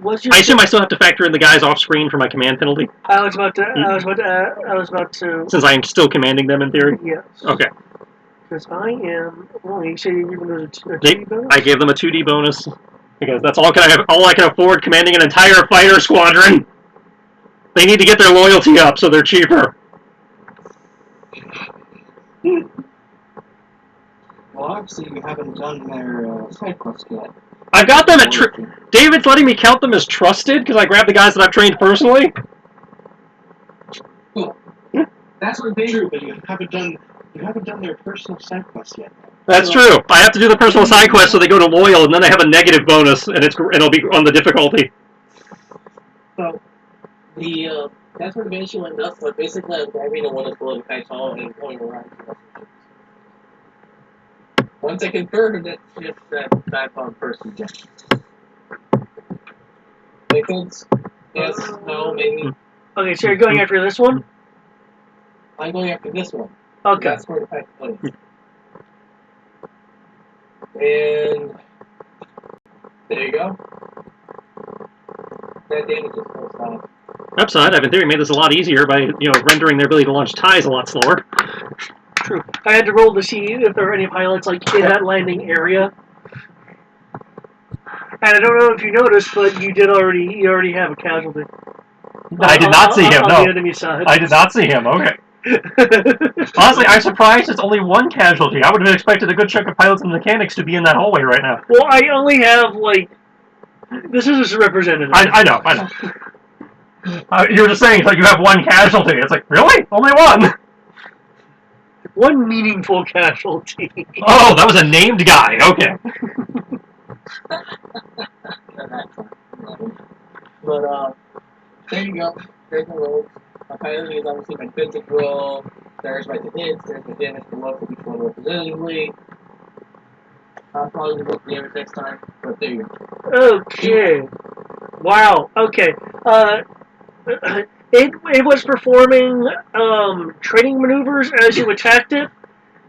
what's your? I assume I still have to factor in the guys off screen for my command penalty, I was about to. since I am still commanding them in theory. Yes. Okay. Because I am. Oh, you say you're giving those a They, 2D bonus? I gave them a 2d bonus because that's all I can afford commanding an entire fighter squadron. They need to get their loyalty up, so they're cheaper. Well, obviously you haven't done their side quest yet. I've got them at. David's letting me count them as trusted because I grabbed the guys that I've trained personally. Cool. That's what they do, but you haven't done their personal side quest yet. That's true. I have to do the personal side quest, so they go to loyal, and then they have a negative bonus, and it'll be on the difficulty. So, the that's where the mission went nuts, but basically I'm driving a one that's below the Kaitol and going around to ships. Once I confirm that ship that back on first eject. Make sense? Yes, no, maybe. Okay, so you're going after this one? I'm going after this one. Okay. That's where the Kaitol is. And there you go. That damage is full stop. Upside, I've in theory made this a lot easier by rendering their ability to launch ties a lot slower. True. I had to roll to see if there were any pilots like in that landing area. And I don't know if you noticed, but you already have a casualty. I did not see him. On No, the enemy side. I did not see him. Okay. Honestly, I'm surprised it's only one casualty. I would have expected a good chunk of pilots and mechanics to be in that hallway right now. Well, I only have this is just representative. I know. You were just saying like you have one casualty. It's like, really? Only one? One meaningful casualty. Oh, that was a named guy. Okay. But there you go. There's the rolls. My pilot is obviously my physics roll. There's my hits. There's the damage below for each one representatively. I'll probably look the damage next time, but there you go. Okay. Wow. Okay. It was performing training maneuvers as you attacked it.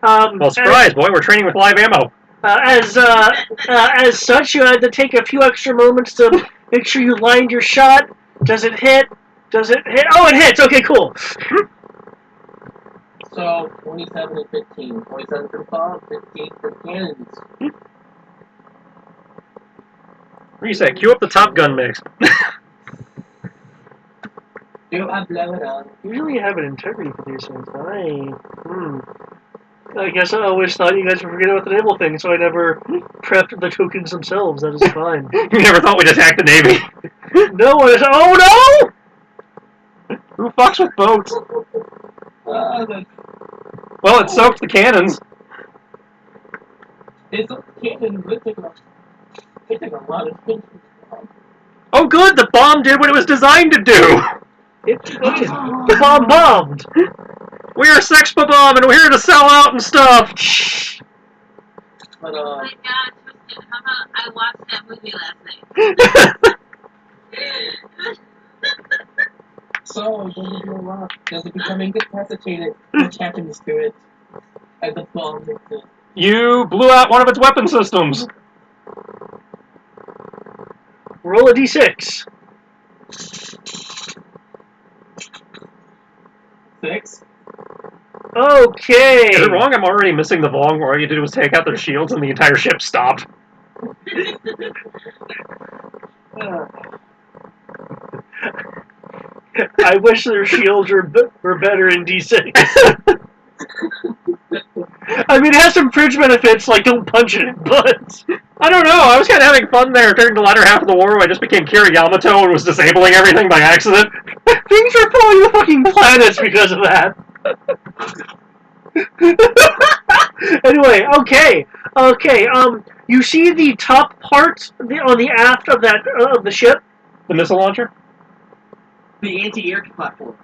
Well, surprise, boy, we're training with live ammo. As such, you had to take a few extra moments to make sure you lined your shot. Does it hit? Does it hit? Oh, it hits! Okay, cool. So, 27 and 15. 27 for the bomb, 15 for cannons. What do you say? Cue up the Top Gun mix. Do I blow it up? Usually you have an integrity for these things. I guess I always thought you guys would forget about the naval thing, so I never prepped the tokens themselves. That is fine. You never thought we'd attack the Navy. No one is. Oh no! Who fucks with boats? That's Well, it soaked the cannons. It's a cannon. They take a lot of things. Oh, good. The bomb did what it was designed to do. The bomb bombed. We're Sexpa Bomb, and we're here to sell out and stuff. But Oh my god, Tristan, how about I watched that movie last night? so does it become incapacitated? Which happens to it? And the bomb makes it. You blew out one of its weapon systems. Roll a d6. 6. Okay. Is it wrong? I'm already missing the Vong where all you did was take out their shields and the entire ship stopped. I wish their shields were better in D6. I mean, it has some fridge benefits, like don't punch it, but... I don't know. I was kind of having fun there during the latter half of the war where I just became Kira Yamato and was disabling everything by accident. Things are falling the fucking planets because of that. Anyway, okay. Okay. You see the top part on the aft of that of the ship. The missile launcher? The anti-air platform.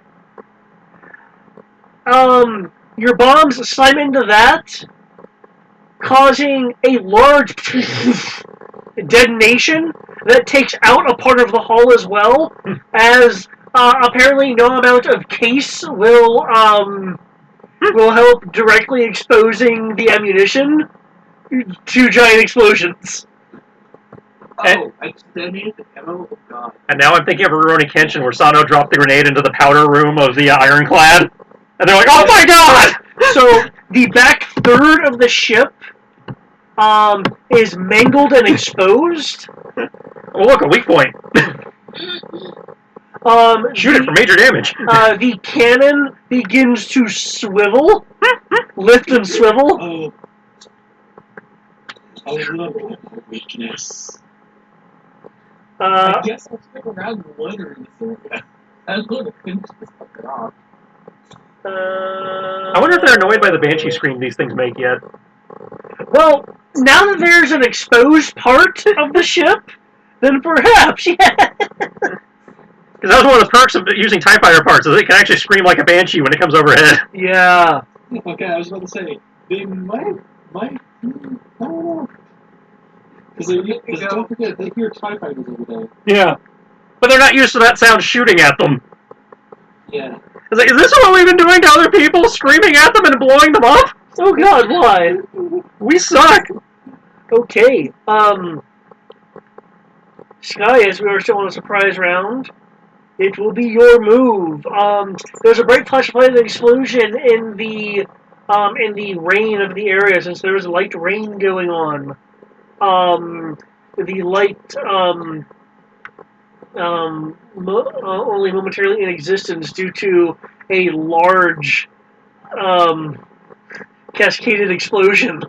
Your bombs slam into that, causing a large detonation that takes out a part of the hull as well, as apparently no amount of case will help directly exposing the ammunition to giant explosions. Oh, I detonated the ammo? Oh, God. And now I'm thinking of Rurouni Kenshin, where Sano dropped the grenade into the powder room of the Ironclad. And they're like, oh my god! So, the back third of the ship is mangled and exposed. Oh, look, a weak point. Shoot it for major damage. The cannon begins to swivel, lift and swivel. Oh. I love that weakness. I guess I'll stick around later in the area. I'm going to finish this fucking off. I wonder if they're annoyed by the Banshee scream these things make yet. Well, now that there's an exposed part of the ship, then perhaps, yeah. Because that was one of the perks of using TIE Fighter parts, is it can actually scream like a Banshee when it comes overhead. Yeah. Okay, I was about to say, they might, I don't know. Because don't forget, they hear TIE Fighters every day. Yeah. But they're not used to that sound shooting at them. Yeah. It's like, is this what we've been doing to other people? Screaming at them and blowing them up? Oh god, why? We suck! Okay, Sky, as we are still on a surprise round, it will be your move. There's a bright flash of light and explosion in the rain of the area, since there is light rain going on. The light, only momentarily in existence due to a large, cascaded explosion.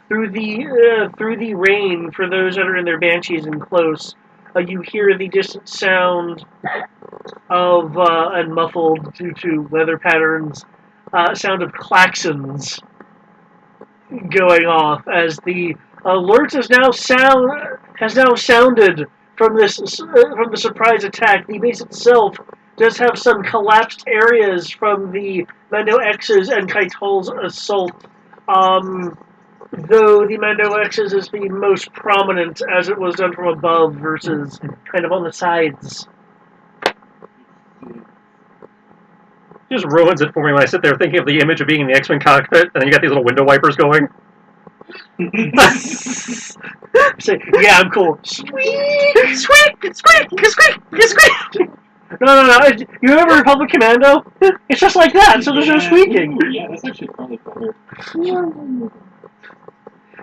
Through the rain, for those that are in their banshees and close, you hear the distant sound of and muffled due to weather patterns, sound of klaxons going off as the alert has now sounded from the surprise attack. The base itself does have some collapsed areas from the Mando X's and Kaitol's assault. Though the Mando X's is the most prominent, as it was done from above versus kind of on the sides. Just ruins it for me when I sit there thinking of the image of being in the X-Wing cockpit, and then you got these little window wipers going. So, yeah, I'm cool. Squeak! Squeak! Squeak! Squeak! Squeak! No. You remember Republic Commando? It's just like that, so there's no squeaking. Yeah, that's actually probably better.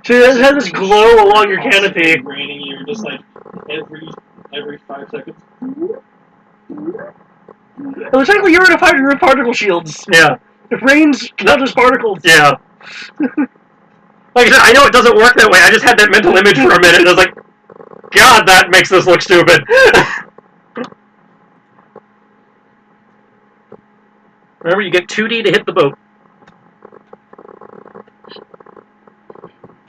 So it has this glow along your canopy. Raining, you're just like every 5 seconds. It looks like you're in a fighting with particle shields. Yeah. It rains not just particles. Yeah. Like I said, I know it doesn't work that way. I just had that mental image for a minute, and I was like, God, that makes this look stupid. Remember, you get 2D to hit the boat.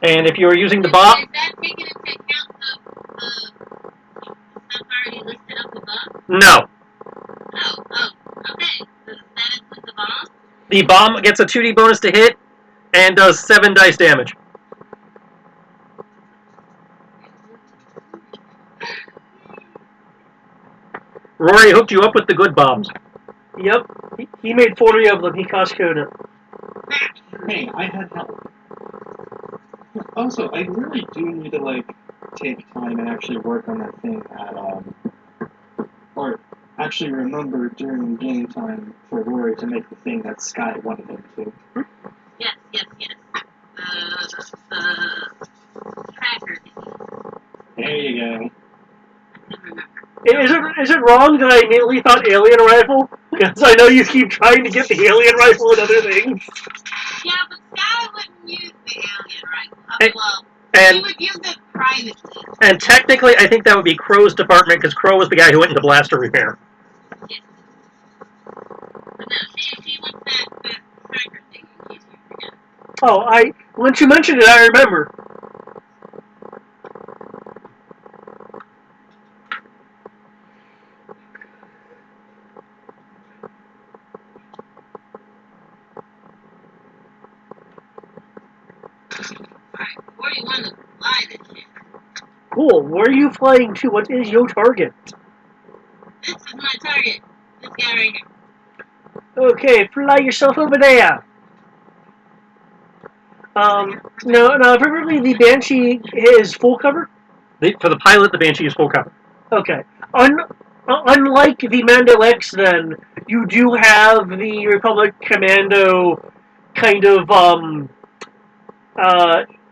And if you are using the bomb... Is that taken into account the stuff already listed up above? No. Oh, okay. Does that include the bomb? The bomb gets a 2D bonus to hit and does 7 dice damage. Rory hooked you up with the good bombs. Yep. He made 40 of them. He Costco'd it. Hey, I had help. Also, I really do need to, take time and actually work on that thing or actually remember during game time for Rory to make the thing that Sky wanted him to. Yes. The tracker thingy. There you go. I can remember. Is it wrong that I immediately thought alien rifle? Because I know you keep trying to get the alien rifle and other things. Yeah, but Sky wouldn't use the alien rifle. He would use it privately. And technically, I think that would be Crow's department, because Crow was the guy who went into blaster repair. Yes. But no, she wants that tracker thing in case Oh, once you mentioned it, I remember. Alright, where do you want to fly this shit? Cool. Where are you flying to? What is your target? This is my target. This guy right here. Okay, fly yourself over there. No, preferably the Banshee is full cover. For the pilot, the Banshee is full cover. Okay. Unlike the Mando X, then, you do have the Republic Commando kind of,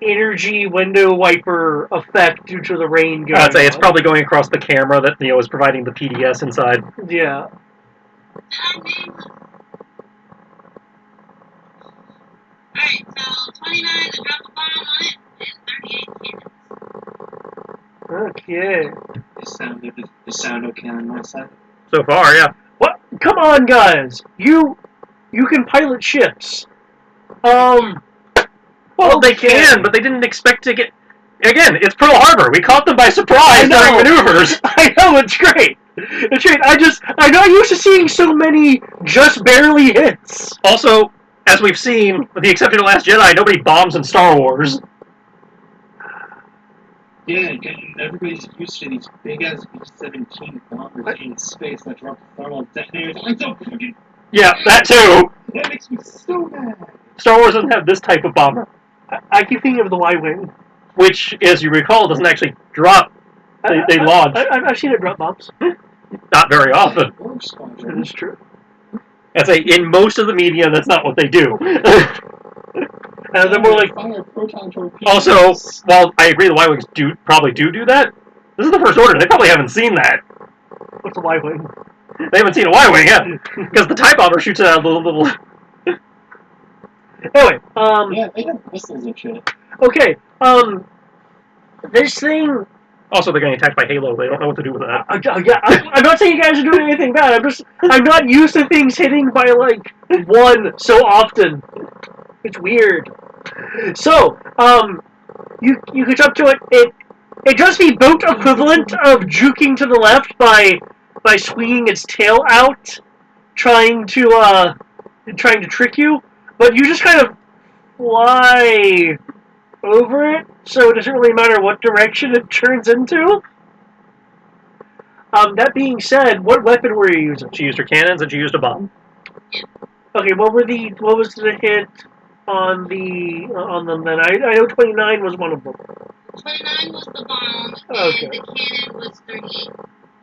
energy window wiper effect due to the rain going I'd say it's on. probably going across the camera that is providing the PDS inside. Yeah. Alright, so 29 to drop a bomb on it, and 38 cannons. Okay. The sound okay on my side? So far, yeah. What? Come on, guys! You can pilot ships. Well, they okay. can, but they didn't expect to get... Again, it's Pearl Harbor. We caught them by surprise during maneuvers. I know, it's great. It's great. I'm not used to seeing so many just barely hits. Also, as we've seen, with the exception of Last Jedi, nobody bombs in Star Wars. Yeah, everybody's used to these big-ass B-17 bombers in space that drop thermal detonators. I'm so fucking... Yeah, that too. That makes me so mad. Star Wars doesn't have this type of bomber. I keep thinking of the Y-Wing. Which, as you recall, doesn't actually drop. They launch. I've seen it drop bombs. Not very often. That is true. I'd say in most of the media, that's not what they do. They're more like... Also, while I agree the Y-Wings probably do that, this is the First Order. They probably haven't seen that. What's a Y-Wing? They haven't seen a Y-Wing yet. Because the TIE Bomber shoots out a little... Anyway, Yeah, they have missiles and shit. Okay, this thing... Also, they're getting attacked by Halo. They don't know what to do with that. I'm not saying you guys are doing anything bad. I'm not used to things hitting by, like, one so often. It's weird. So, you could jump to it. It does the boat equivalent of juking to the left by swinging its tail out, trying to trick you. But you just kind of fly over it, so it doesn't really matter what direction it turns into. That being said, what weapon were you using? She used her cannons and she used a bomb. Okay, what was the hit on them then? I know 29 was one of them. 29 was the bomb, and Okay. the cannon was 38.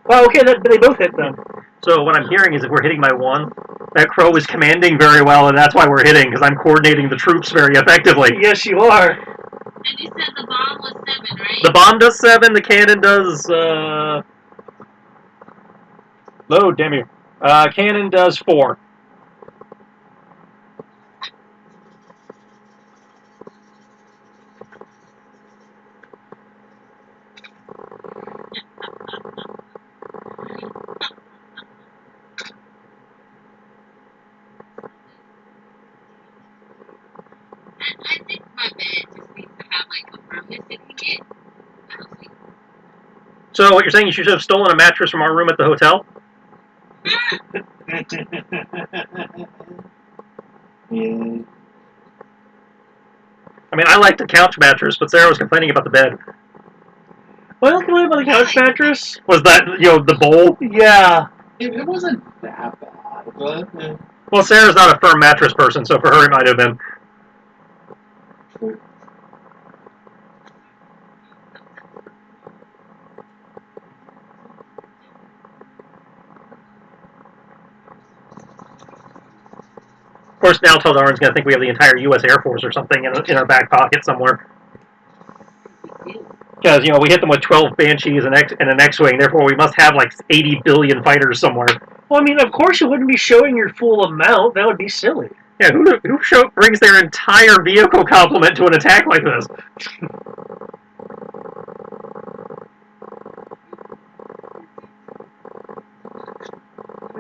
Oh, okay, they both hit them. So what I'm hearing is if we're hitting by one, that Crow is commanding very well, and that's why we're hitting, because I'm coordinating the troops very effectively. Yes, you are. And you said the bomb was 7, right? The bomb does 7, the cannon does, load, damn you. Cannon does 4. I think my bed just needs to have like a firmness it can get. So what you're saying, you should have stolen a mattress from our room at the hotel? Yeah. I mean, I like the couch mattress, but Sarah was complaining about the bed. What else can I about the couch mattress? Was that, the bowl? Yeah. It wasn't that bad, but... Well, Sarah's not a firm mattress person, so for her it might have been. Of course, now Teldarin's going to think we have the entire U.S. Air Force or something in our back pocket somewhere. Because, we hit them with 12 Banshees and an X-Wing, therefore we must have, like, 80 billion fighters somewhere. Well, I mean, of course you wouldn't be showing your full amount. That would be silly. Yeah, who brings their entire vehicle complement to an attack like this?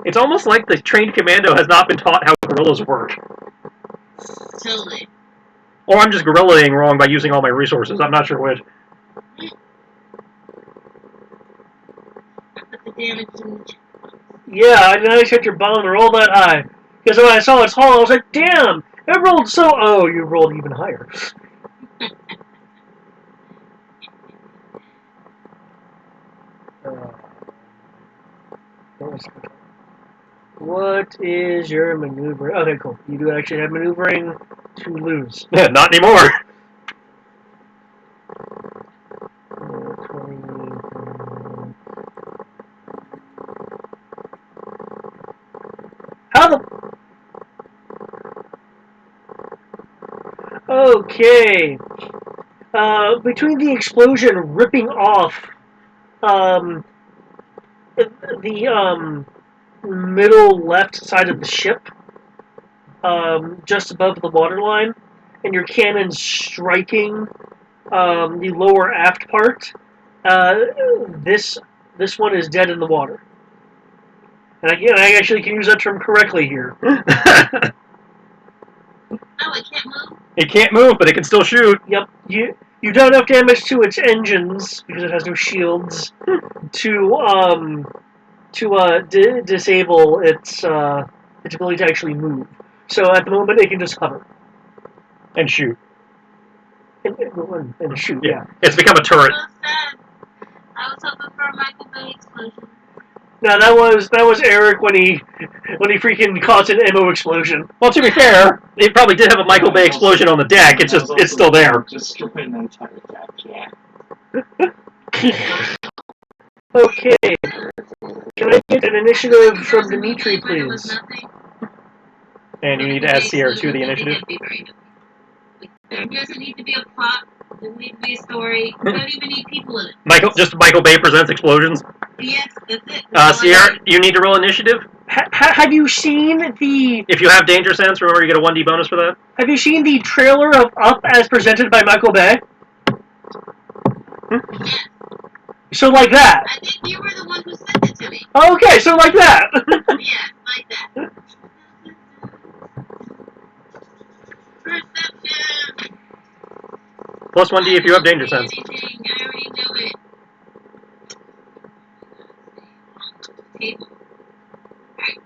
It's almost like the trained commando has not been taught how guerrillas work. Totally. Or I'm just guerrillaing wrong by using all my resources. I'm not sure which. I put the damage in the chat. Yeah, I didn't expect your bomb to roll that high. Because when I saw its hull, I was like, damn, it rolled so... Oh, you rolled even higher. What is your maneuver? Okay, cool. You do actually have maneuvering to lose. Not anymore. 20. How the... Okay. Between the explosion ripping off the middle left side of the ship, just above the waterline, and your cannon striking the lower aft part, this one is dead in the water. And again, I actually can use that term correctly here. Oh, it can't move? It can't move, but it can still shoot. Yep, you don't have damage to its engines because it has no shields to disable its ability to actually move. So at the moment, it can just hover And shoot. and shoot. Yeah. Yeah. It's become a turret. So sad. I was hoping for a Michael Bay explosion. Now that was Eric when he freaking caused an ammo explosion. Well, to be fair, it probably did have a Michael Bay explosion on the deck. It's just it's still there. Just destroying the entire deck. Yeah. Okay. Can I get an initiative from Dimitri, But it was please? nothing. And you need to add Sierra to the initiative. There doesn't need to be a plot. Doesn't need to be a story. You don't even need people in it. Michael Bay presents explosions. Yes, that's it. That's all I Sierra, need. you need to roll initiative. Have you seen the If you have danger sense, remember you get a 1d bonus for that. Have you seen the trailer of Up as presented by Michael Bay? Yes. So like that. I think you were the one who sent it to me. Okay, so like that. Yes, like that. Perception. Plus 1d if you have danger sense. Anything. I already knew it. Table. Right.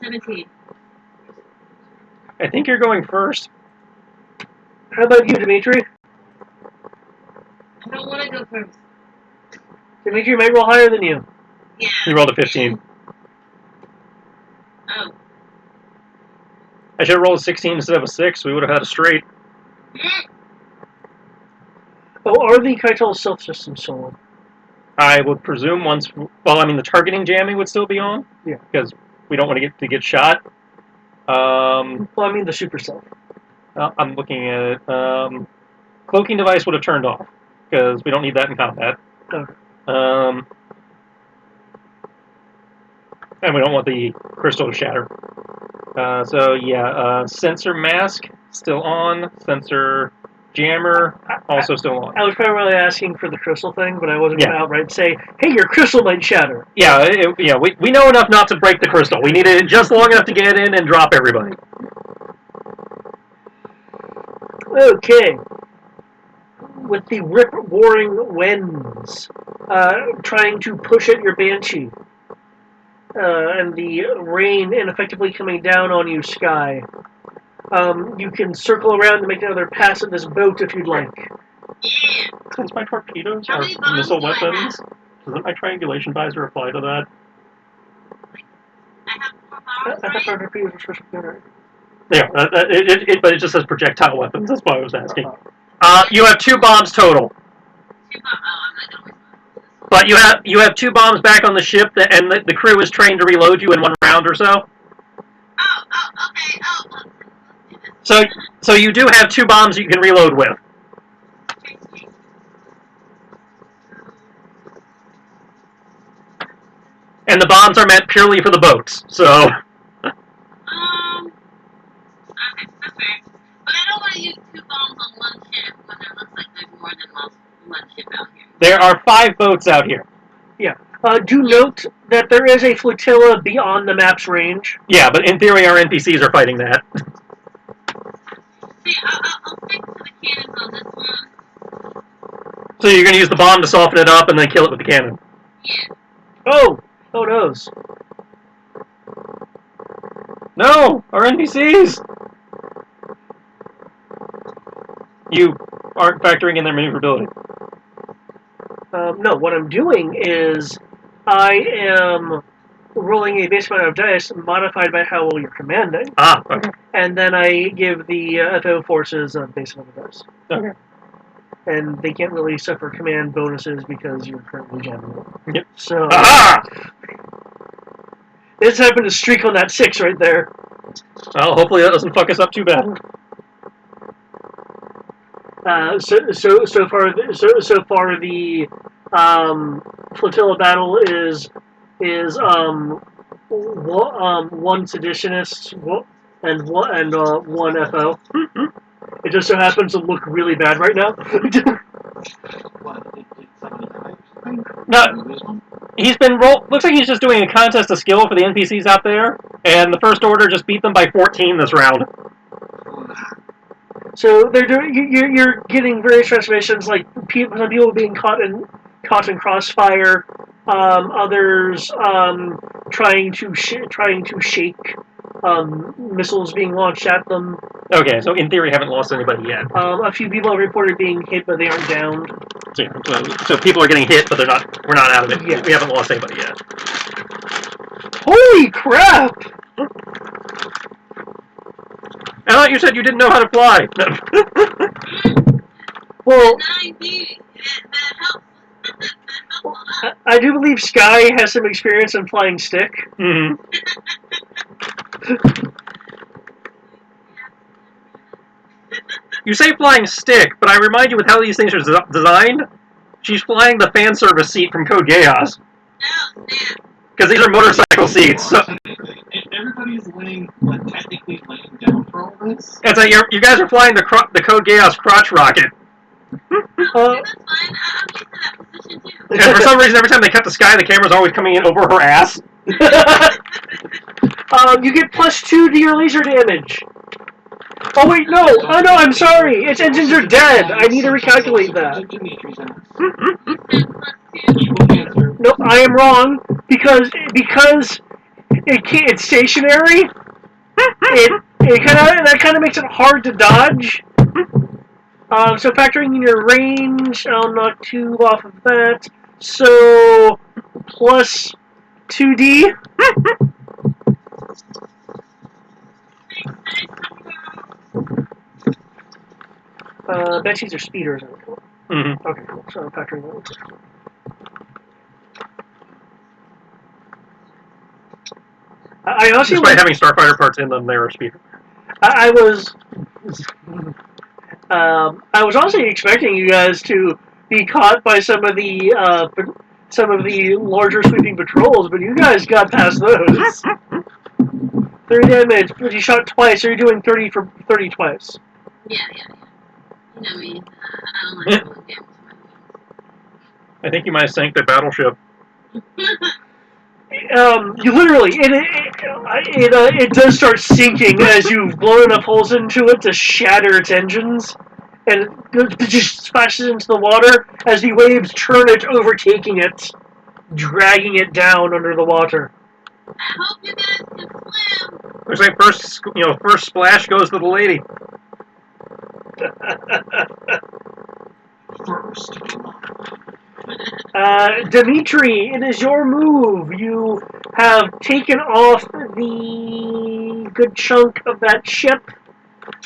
17. I think you're going first. How about you, Dimitri? I don't want to go first. Dimitri might roll higher than you. Yeah. You rolled a 15. Oh. I should have rolled a 16 instead of a 6. We would have had a straight. Oh, are the Keitel self-systems still on? I would presume once... Well, I mean, the targeting jamming would still be on. Yeah. Because we don't want to get shot. Well, I mean the super self. I'm looking at it. Cloaking device would have turned off. Because we don't need that in combat. Okay. And we don't want the crystal to shatter. So yeah, sensor mask still on. Sensor jammer also still on. I was primarily asking for the crystal thing, but I wasn't Yeah. going to outright say, hey, your crystal might shatter. Yeah, we know enough not to break the crystal. We needed it just long enough to get in and drop everybody. Okay. With the rip-roaring winds trying to push at your Banshee, and the rain ineffectively coming down on you, Sky, you can circle around to make another pass at this boat if you'd like. Yeah. Since my torpedoes How are many bombs missile do I weapons, doesn't my triangulation visor apply to that? I have 4 I bombs, thought right? torpedoes were supposed to be good. Yeah, but it just says projectile weapons. That's why I was asking. Uh-huh. You have 2 bombs total, 2 bombs. Oh, I'm not going to waste one. but you have 2 bombs back on the ship, and the crew is trained to reload you in 1 round or so. Oh, okay. Oh, well, let's do this. So you do have 2 bombs you can reload with. And the bombs are meant purely for the boats, so... Okay, that's fair. But I don't want to use 2 bombs on one ship when there looks like there's more than one ship out here. There are 5 boats out here. Yeah. Do note that there is a flotilla beyond the map's range. Yeah, but in theory, our NPCs are fighting that. See, I'll stick to the cannons on this one. So you're going to use the bomb to soften it up and then kill it with the cannon. Yeah. Oh noes. No, our NPCs. You aren't factoring in their maneuverability. No, what I'm doing is I am rolling a base amount of dice modified by how well you're commanding, Ah, okay. and then I give the FO forces a base amount of dice. Okay. And they can't really suffer command bonuses because you're currently jamming them. Yep. So Aha! They just happened to streak on that 6 right there. Well, hopefully that doesn't fuck us up too bad. So far the flotilla battle is one seditionist and one FO. It just so happens to look really bad right now. What? Did somebody die or something? No. Did we lose one? He's been looks like he's just doing a contest of skill for the NPCs out there, and the First Order just beat them by 14 this round. So they're doing. You're getting various transformations, like some people being caught in crossfire, others trying to shake missiles being launched at them. Okay, so in theory, haven't lost anybody yet. A few people have reported being hit, but they aren't downed. So people are getting hit, but we're not out of it. Yeah. We haven't lost anybody yet. Holy crap! I thought you said you didn't know how to fly. Well, 90. That helps. That helps a lot. I do believe Sky has some experience in flying stick. Mm-hmm. You say flying stick, but I remind you with how these things are designed, she's flying the fan service seat from Code Geass. Oh, snap. Because these are motorcycle seats. So Everybody's technically laying down for all this. it's like you guys are flying the Code Geass crotch rocket. Oh, that's fine. I'm used to that position too. And for some reason, every time they cut the sky, the camera's always coming in over her ass. You get +2 to your laser damage. Oh wait, no! Oh no, I'm sorry. Its engines are dead. I need to recalculate that. Dimitri's ass. You said +2. Nope, I am wrong because it's stationary. That kind of makes it hard to dodge. So factoring in your range, I'll knock 2 off of that. So plus 2D. Betsy's are speeders. Mm-hmm. Okay, cool. So I'm factoring that in. I honestly Despite having Starfighter parts in them, they're a speeder. I was honestly expecting you guys to be caught by some of the larger sweeping patrols, but you guys got past those. 30 damage, but you shot twice, so you're doing 30 for 30 twice. Yeah. You know me. I don't like doing damage to my I think you might have sank their battleship. You literally, it does start sinking as you've blown enough holes into it to shatter its engines, and it just splashes into the water as the waves turn it, overtaking it, dragging it down under the water. I hope you guys can swim. Looks like first splash goes to the lady. First. Dimitri, it is your move. You have taken off the good chunk of that ship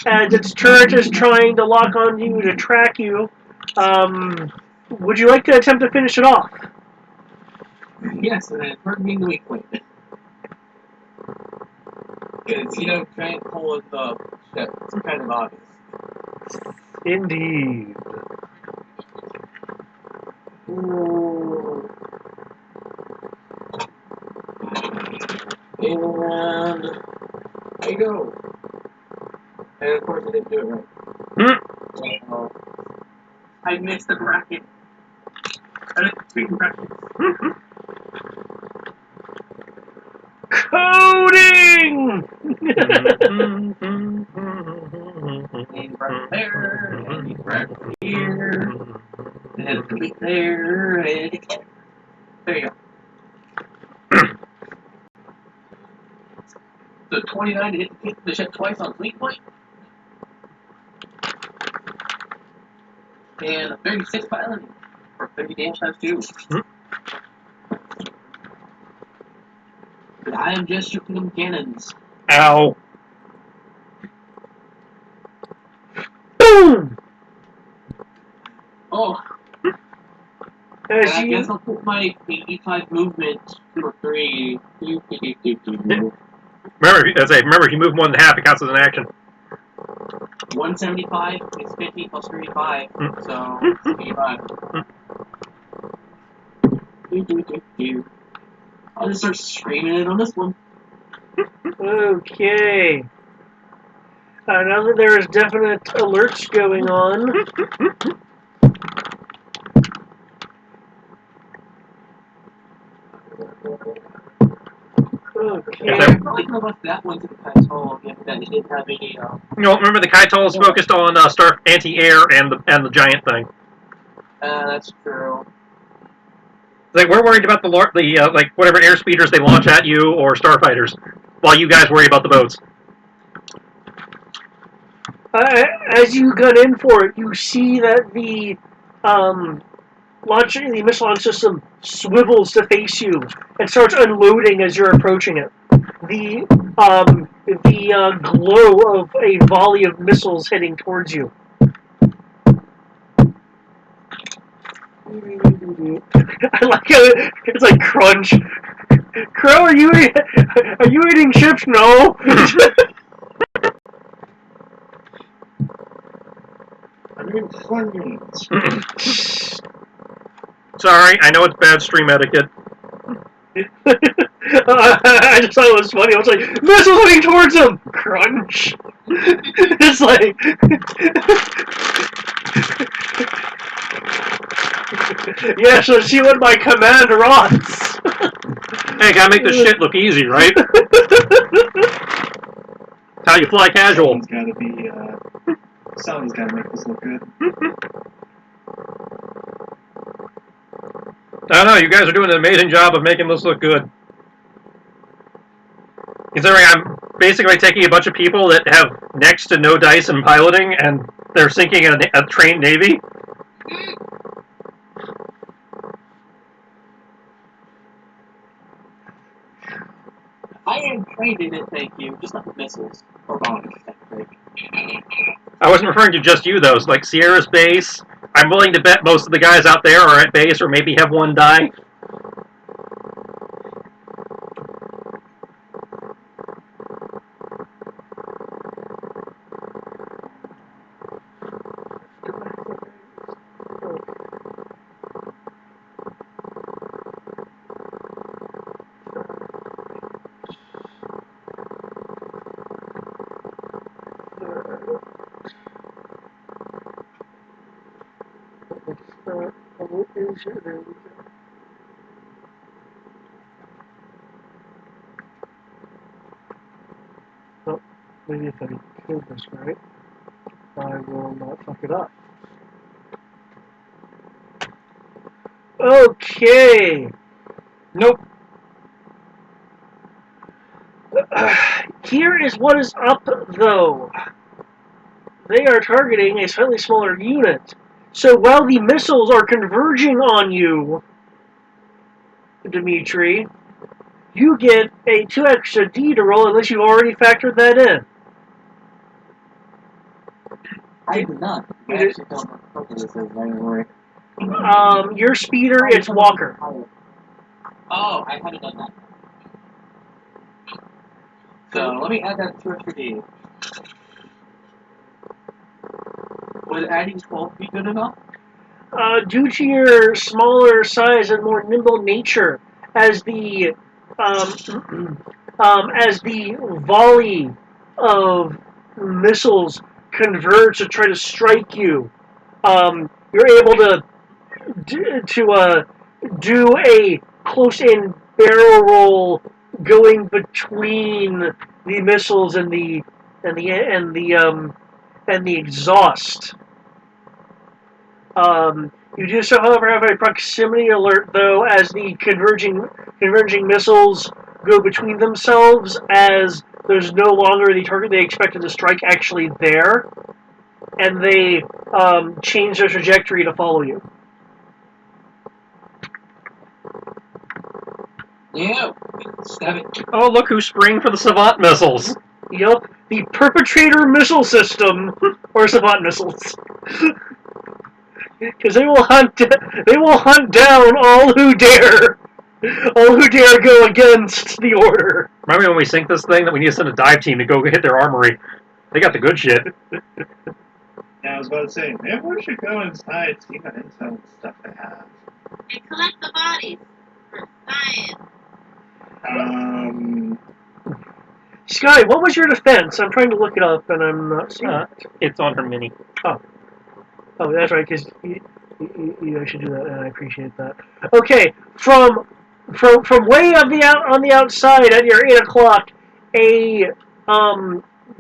as its turret is trying to lock on you to track you. Would you like to attempt to finish it off? Yes, and it hurt me in the weak point. Because, giant hole in the ship. It's kind of obvious. Indeed. Ooh. And I go. And of course I didn't do it right. I missed the bracket. I didn't speak brackets. Coding! And right there, and right here, and right there, and there you go. So 29 to hit the ship twice on fleet point. And a 36 piloting for 30 damage times 2. But I am just shooting them cannons. Ow. Boom! Oh, As and I you, guess I'll put my 85 movement for 3. Remember, if you move more than half, it counts as an action. 175 is 50 plus 35, so 85. I'll just start screaming it on this one. okay. Now that there is definite alerts going on, okay. Yes, I probably could have left that one to the Kai's given that it didn't have any. Remember the Kaitol is focused on star anti-air and the giant thing. That's true. Like we're worried about the like whatever air speeders they launch at you or starfighters, while you guys worry about the boats. As you gun in for it, you see that the missile launch system swivels to face you and starts unloading as you're approaching it. The glow of a volley of missiles heading towards you. I like how it's like crunch. Crow, are you eating chips? No. I'm in Funyuns. Sorry, I know it's bad stream etiquette. I just thought it was funny. I was like, missiles heading towards him. Crunch. It's like. Yeah, so see what my command rots. Hey, gotta make this shit look easy, right? How you fly casual. Someone's gotta make this look good. I don't know, you guys are doing an amazing job of making this look good. Considering I'm basically taking a bunch of people that have next to no dice in piloting, and they're sinking a trained navy. I am trained in it, thank you. Just not with missiles or bombs. I wasn't referring to just you, though. It's like Sierra's base. I'm willing to bet most of the guys out there are at base or maybe have one die. Oh, maybe if I kill this right, I will not fuck it up. Okay. Nope. Here is what is up, though. They are targeting a slightly smaller unit. So while the missiles are converging on you, Dimitri, you get a 2 extra D to roll unless you've already factored that in. I did not. I actually don't know what this is anymore. Your speeder, it's Walker. Oh, I haven't done that. So let me add that 2 extra D. Would adding 12 be good enough? Due to your smaller size and more nimble nature, as the volley of missiles converge to try to strike you, you're able to do a close-in barrel roll going between the missiles and the exhaust. You do so, however, have a proximity alert, though, as the converging missiles go between themselves, as there's no longer the target they expected to strike actually there, and they change their trajectory to follow you. Yeah, stab it. Oh, look who's spraying for the Savant missiles. Yep, the Perpetrator missile system, or Savant missiles. Because they will hunt down all who dare go against the order. Remember when we sink this thing that we need to send a dive team to go hit their armory? They got the good shit. Yeah, I was about to say, maybe we should go inside, see what intel and stuff they have. And collect the bodies for science. Sky, what was your defense? I'm trying to look it up, and I'm not seeing it. It's on her mini. Oh, that's right, because you should do that, and I appreciate that. Okay, from way on the outside at your 8 o'clock, a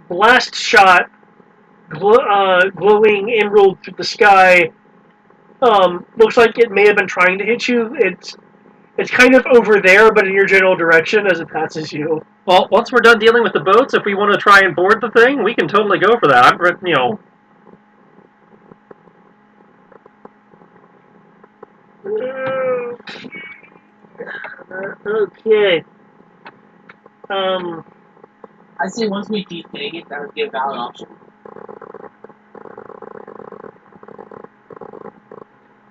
blast shot glowing emerald through the sky looks like it may have been trying to hit you. It's kind of over there, but in your general direction as it passes you. Well, once we're done dealing with the boats, if we want to try and board the thing, we can totally go for that. Okay. I say once we defang it, that would be a valid option.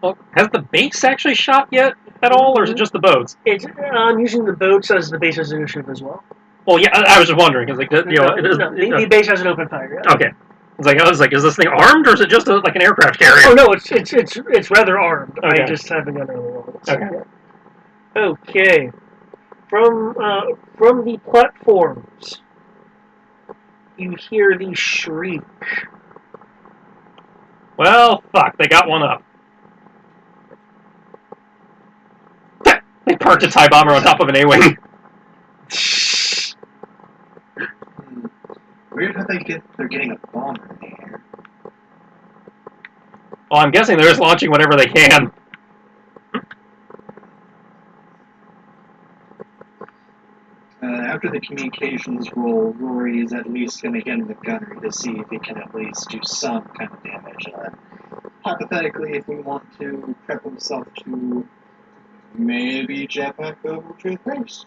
Well, has the base actually shot yet at all, or is it just the boats? I'm using the boats as the base's initiative as well. Well, yeah, I was just wondering, because the base has an open fire. Yeah. Okay. I was like, is this thing armed, or is it just like an aircraft carrier? Oh no, it's rather armed. Okay. I just haven't got another one. Okay. Okay. From the platforms, you hear the shriek. Well, fuck, they got one up. They parked a TIE bomber on top of an A-wing. Weird how they're getting a bomber in the air. Well, I'm guessing they're just launching whatever they can. After the communications roll, Rory is at least going to get in the gunnery to see if he can at least do some kind of damage. Hypothetically, if we want to prep himself to maybe jet back over to the base.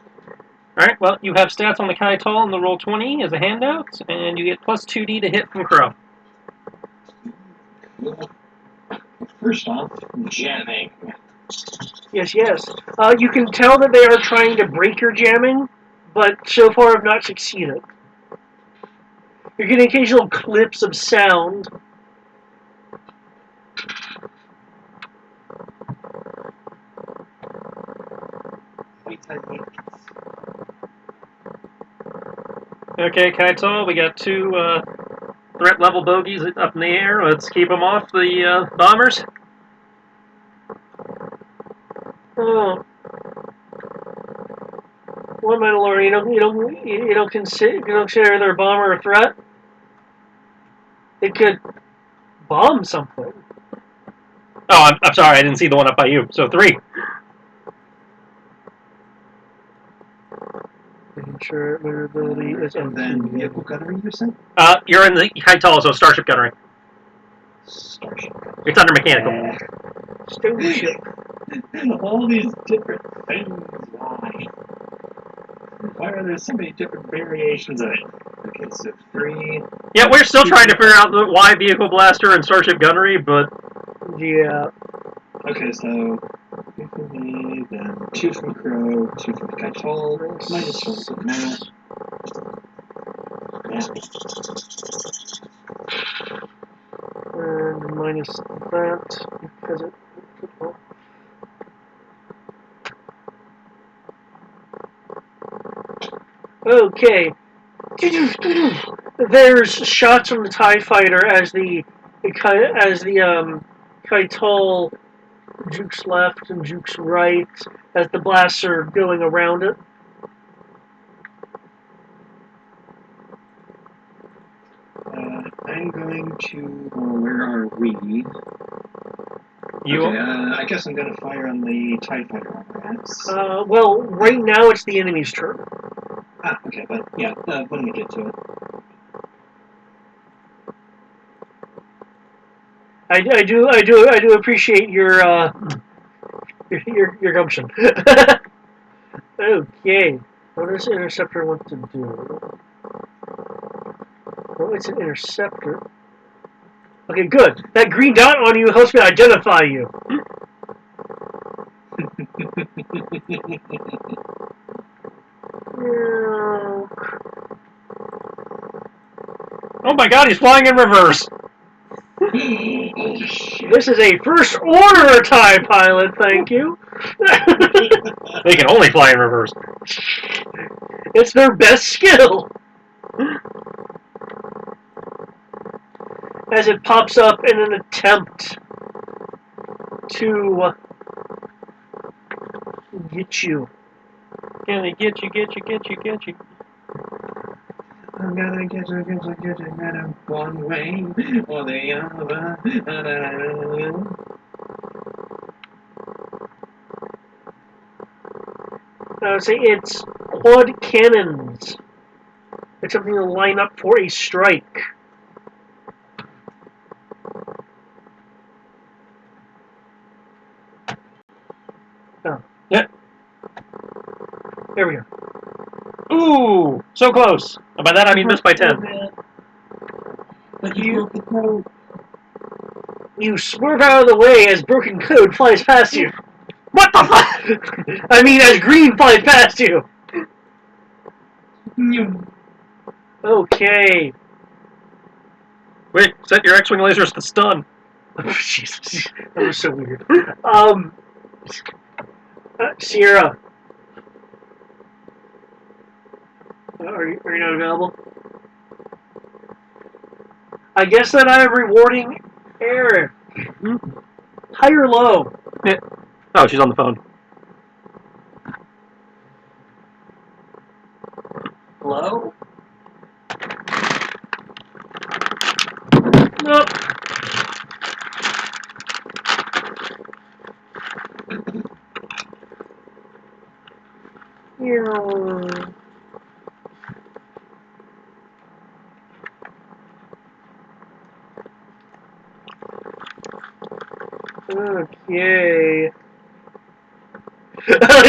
Alright, well, you have stats on the Kaital and the roll 20 as a handout, and you get plus 2d to hit from Crow. First off, jamming. Yes. You can tell that they are trying to break your jamming, but so far have not succeeded. You're getting occasional clips of sound. Okay, Kaital, we got 2 threat level bogeys up in the air. Let's keep them off the bombers. Oh. What, Mandalorian? You don't consider their bomber a threat? It could bomb something. Oh, I'm sorry, I didn't see the one up by you. So 3. Making sure maneuverability is And then on. vehicle gunnery, you said? You're in the Kaital, so Starship Gunnery. Starship. It's under mechanical. Starship. All these different things. Why are there so many different variations of it? Okay, so 3. Yeah, we're still trying to figure out why Vehicle Blaster and Starship Gunnery, but... Yeah. Okay, so 3 from me, then 2 from Crow, 2 from Kaital, minus 1 from Matt. And minus that, because it... Okay. There's shots from the TIE fighter as the Kaital jukes left and jukes right as the blasts are going around it. I'm going to. Well, where are we? You. Okay, I guess I'm going to fire on the TIE fighter on my ass. Well, right now it's the enemy's turn. Okay, but yeah, when we get to it. I do appreciate your gumption. Okay, what does interceptor want to do? Well, it's an interceptor. Okay, good. That green dot on you helps me identify you. Oh my God, he's flying in reverse. This is a first order TIE pilot, thank you. They can only fly in reverse. It's their best skill. As it pops up in an attempt to get you. Can they get you? I'm gonna get you, matter one way or the other. I would say it's quad cannons. It's something to line up for a strike. Oh. Yep. There we go. Ooh, so close. And by that I mean missed by 10. But you broke the code. You swerve out of the way as broken code flies past you. What the fuck? I mean, as green flies past you. Okay. Wait, set your X-Wing lasers to stun. Oh, Jesus. That was so weird. Sierra. Are you not available? I guess that I am rewarding Eric. High or low? Yeah. Oh, she's on the phone. Hello? Nope. Okay.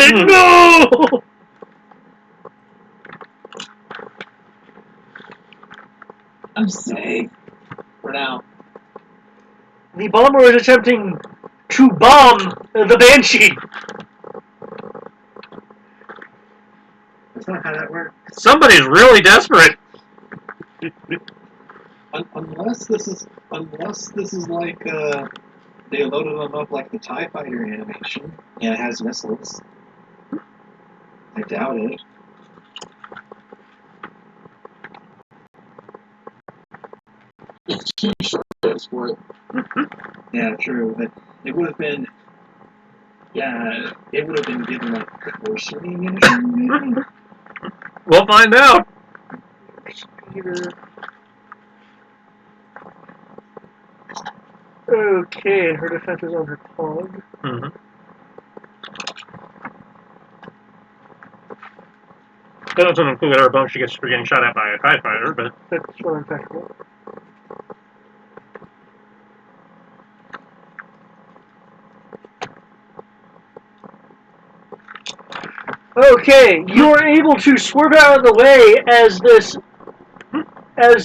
No! I'm safe. For now. The bomber is attempting to bomb the Banshee. That's not how that works. Somebody's really desperate. Unless this is like they loaded them up like the TIE fighter animation and it has missiles. I doubt it. It's too short for it. Yeah, true, but it would have been. Yeah, it would have been given like cursory ammunition, maybe. We'll find out. Okay, and her defense is on her pog. Mm-hmm. That doesn't include her bonus she gets for getting shot at by a TIE fighter, but That's what I'm talking about. Okay, you are able to swerve out of the way as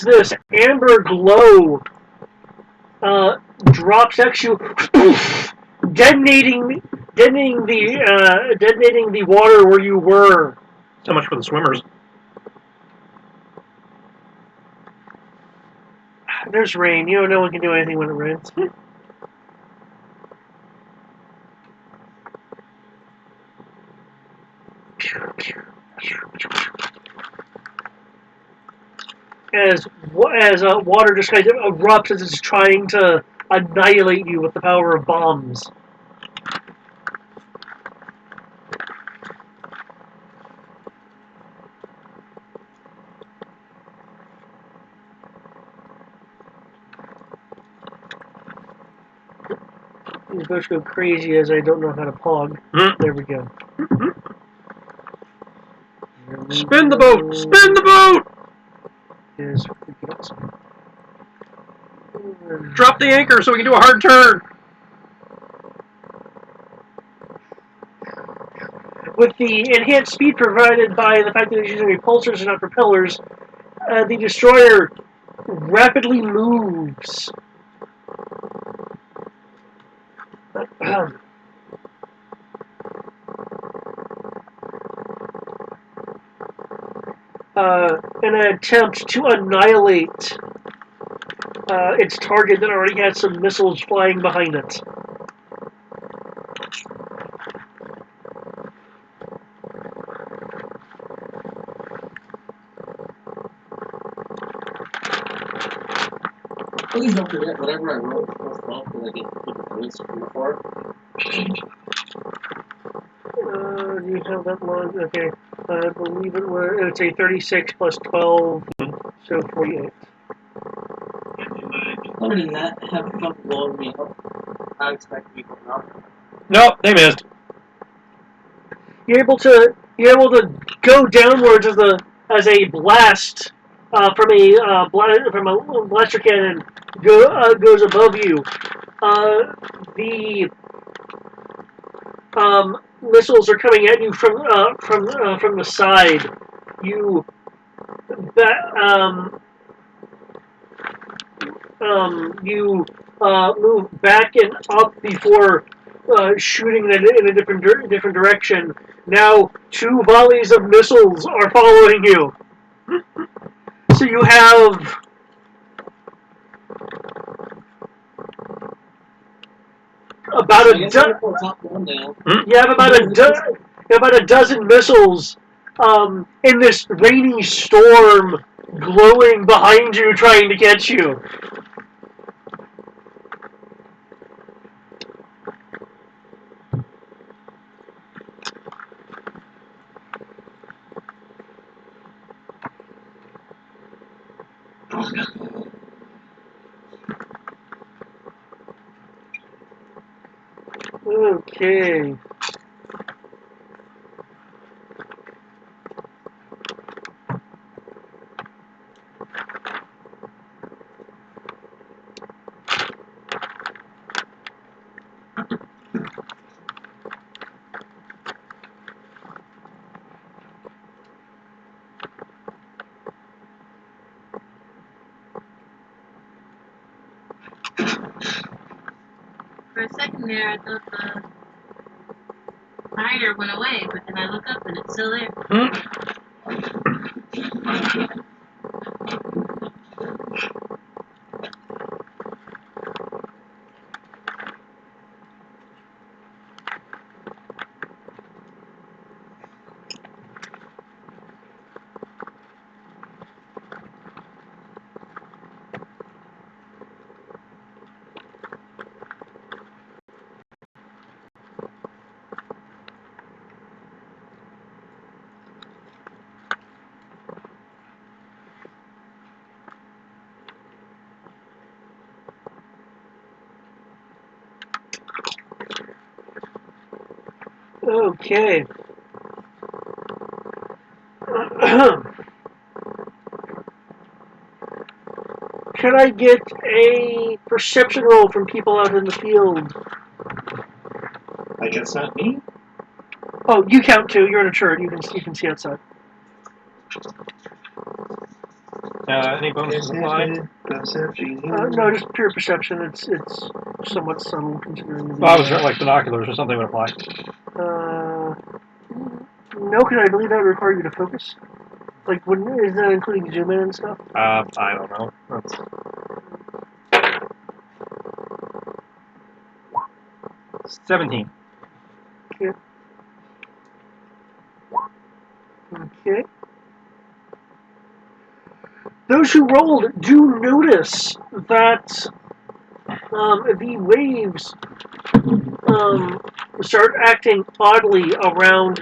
this amber glow drops at you, detonating the water where you were. so much for the swimmers. There's rain. You know, no one can do anything when it rains. As water just kind of erupts as it's trying to annihilate you with the power of bombs. These boats go crazy as I don't know how to pog. Mm. There we go. Spin the boat! Spin the boat! Is ridiculous. Drop the anchor so we can do a hard turn. With the enhanced speed provided by the fact that it's using repulsors and not propellers, the destroyer rapidly moves. In an attempt to annihilate its target that already had some missiles flying behind it. Please don't forget, whatever I wrote was well, because I didn't put the notes before. Do you have that one? Okay. I believe it's a 36 plus 12, so 48. Other than that, have fun blowing me up. I expect people not. Nope, they missed. You're able to go downwards as a blast from a blaster cannon goes above you. The missiles are coming at you from the side. You move back and up before shooting in a different direction. Now 2 volleys of missiles are following you. So you have about a dozen missiles in this rainy storm glowing behind you, trying to catch you. Okay. For a second there, I thought the miner went away, but then I look up and it's still there. Okay. Can I get a perception roll from people out in the field? I guess not me. Oh, you count too. You're in a turret. You can see outside. Any bonuses apply? No, just pure perception. It's somewhat subtle considering. Well, I was like binoculars or something would apply. No, because I believe that would require you to focus. Like, is that including zoom in and stuff? I don't know. That's 17. Okay. Okay. Those who rolled do notice that the waves start acting oddly around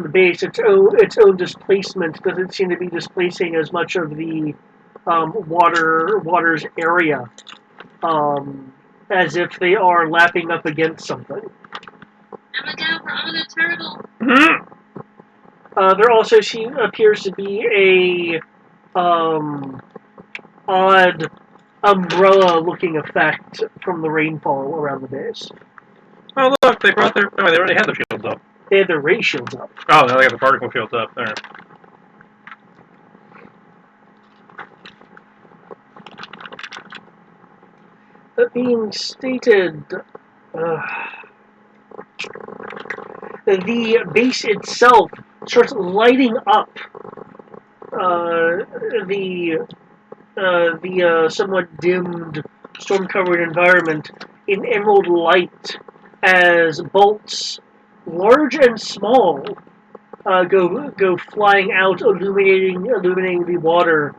the base. Its own displacement doesn't seem to be displacing as much of the water's area. as if they are lapping up against something. I'm a go for on a turtle. There also appears to be a odd umbrella-looking effect from the rainfall around the base. Oh, look, they brought their... Oh, they already had their shields up. They have their ray shields up. Oh, now they got the particle shields up there. That being stated, the base itself starts lighting up. The somewhat dimmed, storm-covered environment in emerald light as bolts, large and small, go flying out, illuminating the water,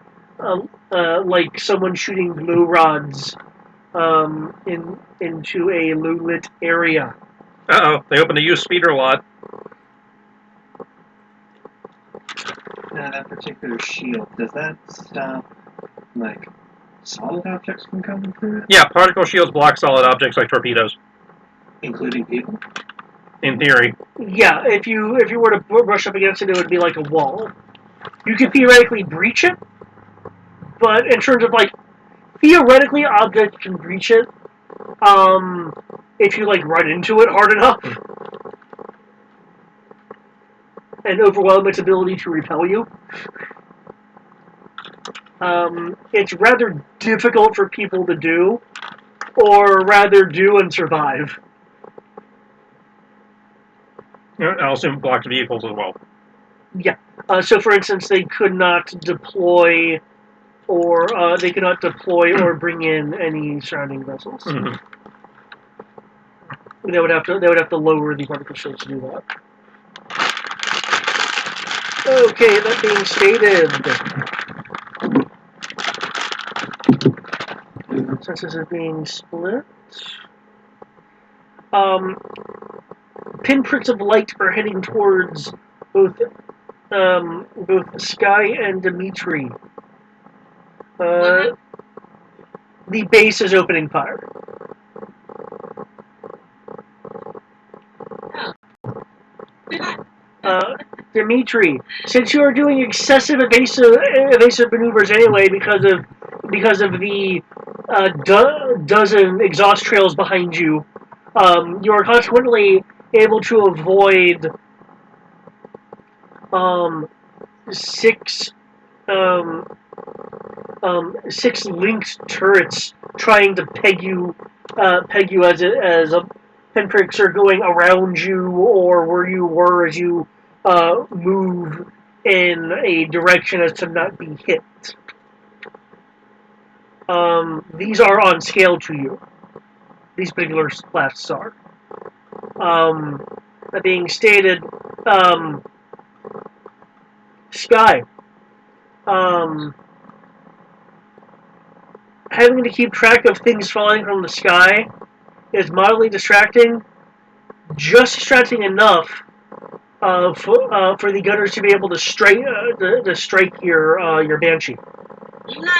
like someone shooting glow rods into a low-lit area. Uh-oh, they opened a used speeder lot. Now, that particular shield, does that stop, like, solid objects from coming through it? Yeah, particle shields block solid objects like torpedoes, Including people? in theory. Yeah, if you were to brush up against it, it would be like a wall. You could theoretically breach it, but in terms of like theoretically, objects can breach it. If you like run into it hard enough and overwhelm its ability to repel you. It's rather difficult for people to do, or rather do and survive. I'll assume blocked vehicles as well. Yeah. So, for instance, they could not deploy, or bring in any surrounding vessels. Mm-hmm. They would have to lower the particle shield to do that. Okay, that being stated, since this is being split, pinpricks of light are heading towards both Sky and Dimitri. The base is opening fire. Dimitri, since you are doing excessive evasive maneuvers anyway because of the dozen exhaust trails behind you, you are consequently able to avoid six linked turrets trying to peg you as pinpricks are going around you or where you were as you move in a direction as to not be hit. These are on scale to you. These particular blasts are. That being stated, Sky. Having to keep track of things falling from the sky is mildly distracting. Just distracting enough for the gunners to be able to strike your Banshee. No.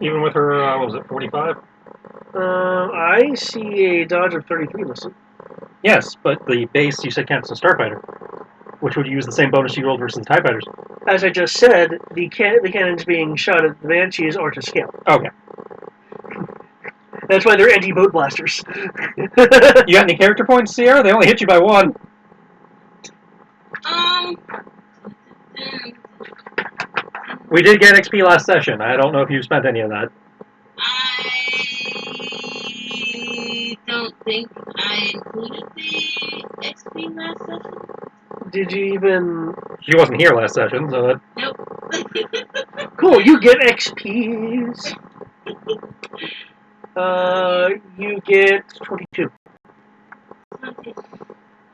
Even with her, what was it, 45? I see a dodge of 33 listed. Yes, but the base you said counts as a starfighter, which would use the same bonus you rolled versus the TIE fighters. As I just said, the cannons being shot at the Banshees are to scale. Okay. That's why they're anti-boat blasters. You got any character points, Sierra? They only hit you by one. We did get XP last session. I don't know if you spent any of that. I don't think I included the XP last session. Did you even... She wasn't here last session, so that... Nope. Cool, you get XPs. You get 22.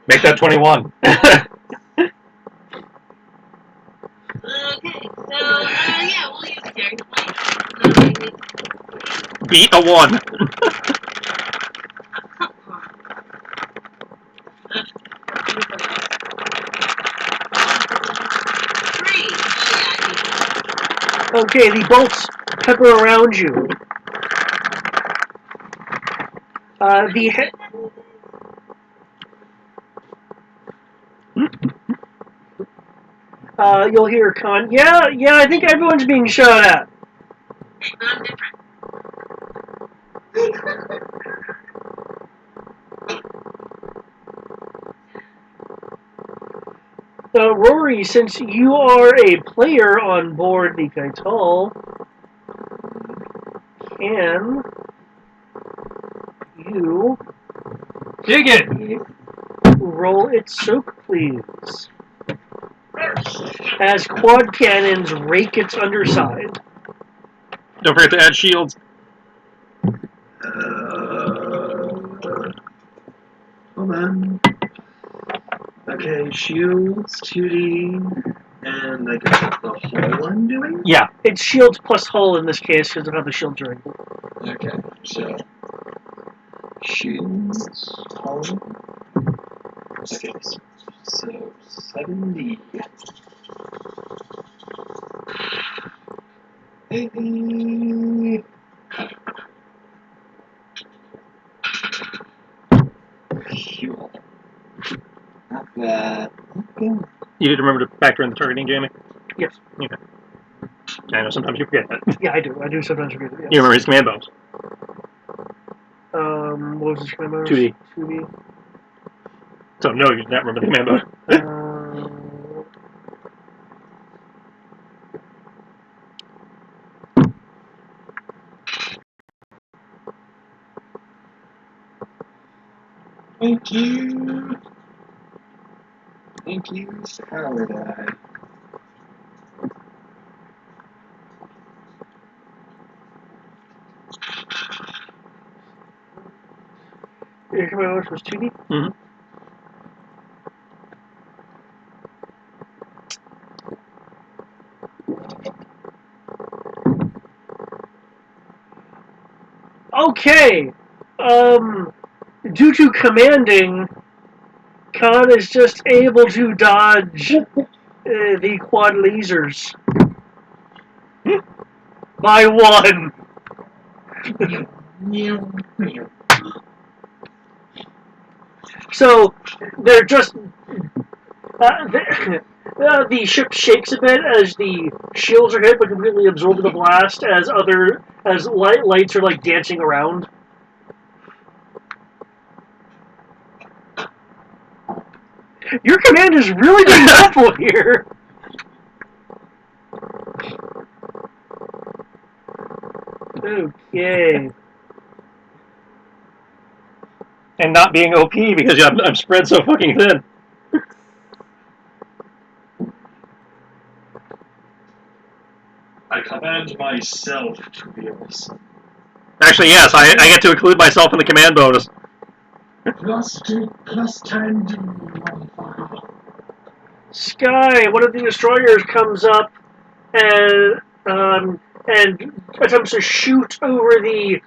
Make that 21. Okay, so, yeah, we'll use the character point. Beat a 1. Okay, the bolts pepper around you. The you'll hear Khan. Yeah, I think everyone's being shot at. Okay, but I'm different. Rory, since you are a player on board the Kaital, can you Dig it! roll its soak, please? As quad cannons rake its underside. Don't forget to add shields. Hold on. Okay, shields, 2D, and I guess that's the whole I'm doing? Yeah. It's shields plus hull in this case because of how the shields are angled. Okay, so shields, hull. Okay, so 70. 80. Fuel. Not bad. Okay. You did remember to factor in the targeting, Jamie? Yes. Okay. I know sometimes you forget that. Yeah, I do. I do sometimes forget it. Yes. You remember his command bonus. What was his command bonus? 2D. 2D. So no, you do not remember the command bonus. Thank you. Thank you, power die. Your command bonus was 2D? Mm-hmm. Okay. Due to commanding, Khan is just able to dodge the quad lasers by one. So they're just the ship shakes a bit as the shields are hit, but completely absorbing the blast as lights are like dancing around. Your command is really being helpful here. Okay. And not being OP because I'm spread so fucking thin. I command myself to be awesome. Actually, yes, I get to include myself in the command bonus. plus 10 to modify. Sky, one of the destroyers comes up and attempts to shoot over the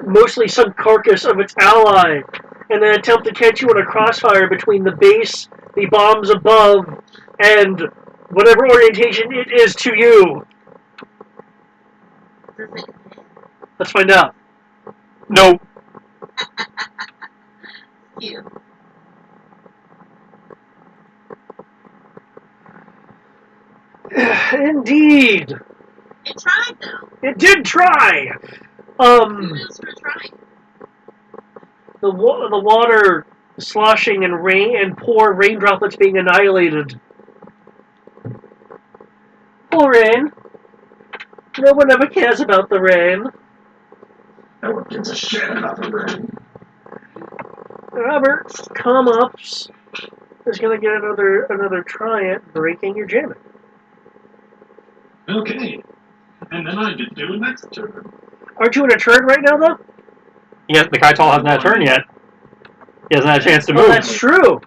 mostly sunk carcass of its ally, and then attempt to catch you in a crossfire between the base, the bombs above, and whatever orientation it is to you. Does it hit? Let's find out. No. You. Indeed, It tried though. it did try. Kudos for trying. The water sloshing and rain and poor rain droplets being annihilated. Poor rain. No one ever cares about the rain. No one gives a shit about the rain. Robert, come-ups is gonna get another try at breaking your jamming. Okay. And then I get to do next turn. Aren't you in a turn right now, though? Yeah, the Kaital hasn't had a turn yet. He hasn't had a chance to move. Oh, that's true.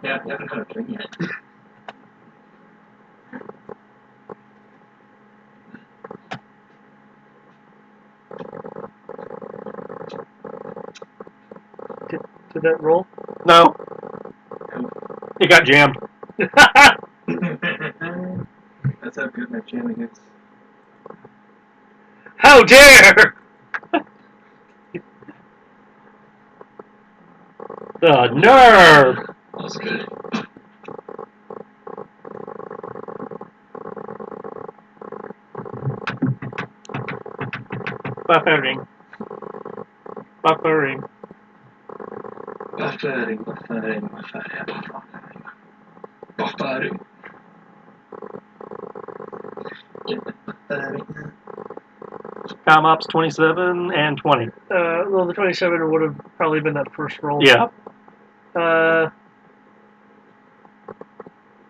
Yeah, I haven't had a turn yet. Did that roll? No. He got jammed. That's how good my jamming is. How dare! The nerve! That was good. Buffering. Buffering. Buffering. Com ops 27 and 20. Well, the 27 would have probably been that first roll. Yeah.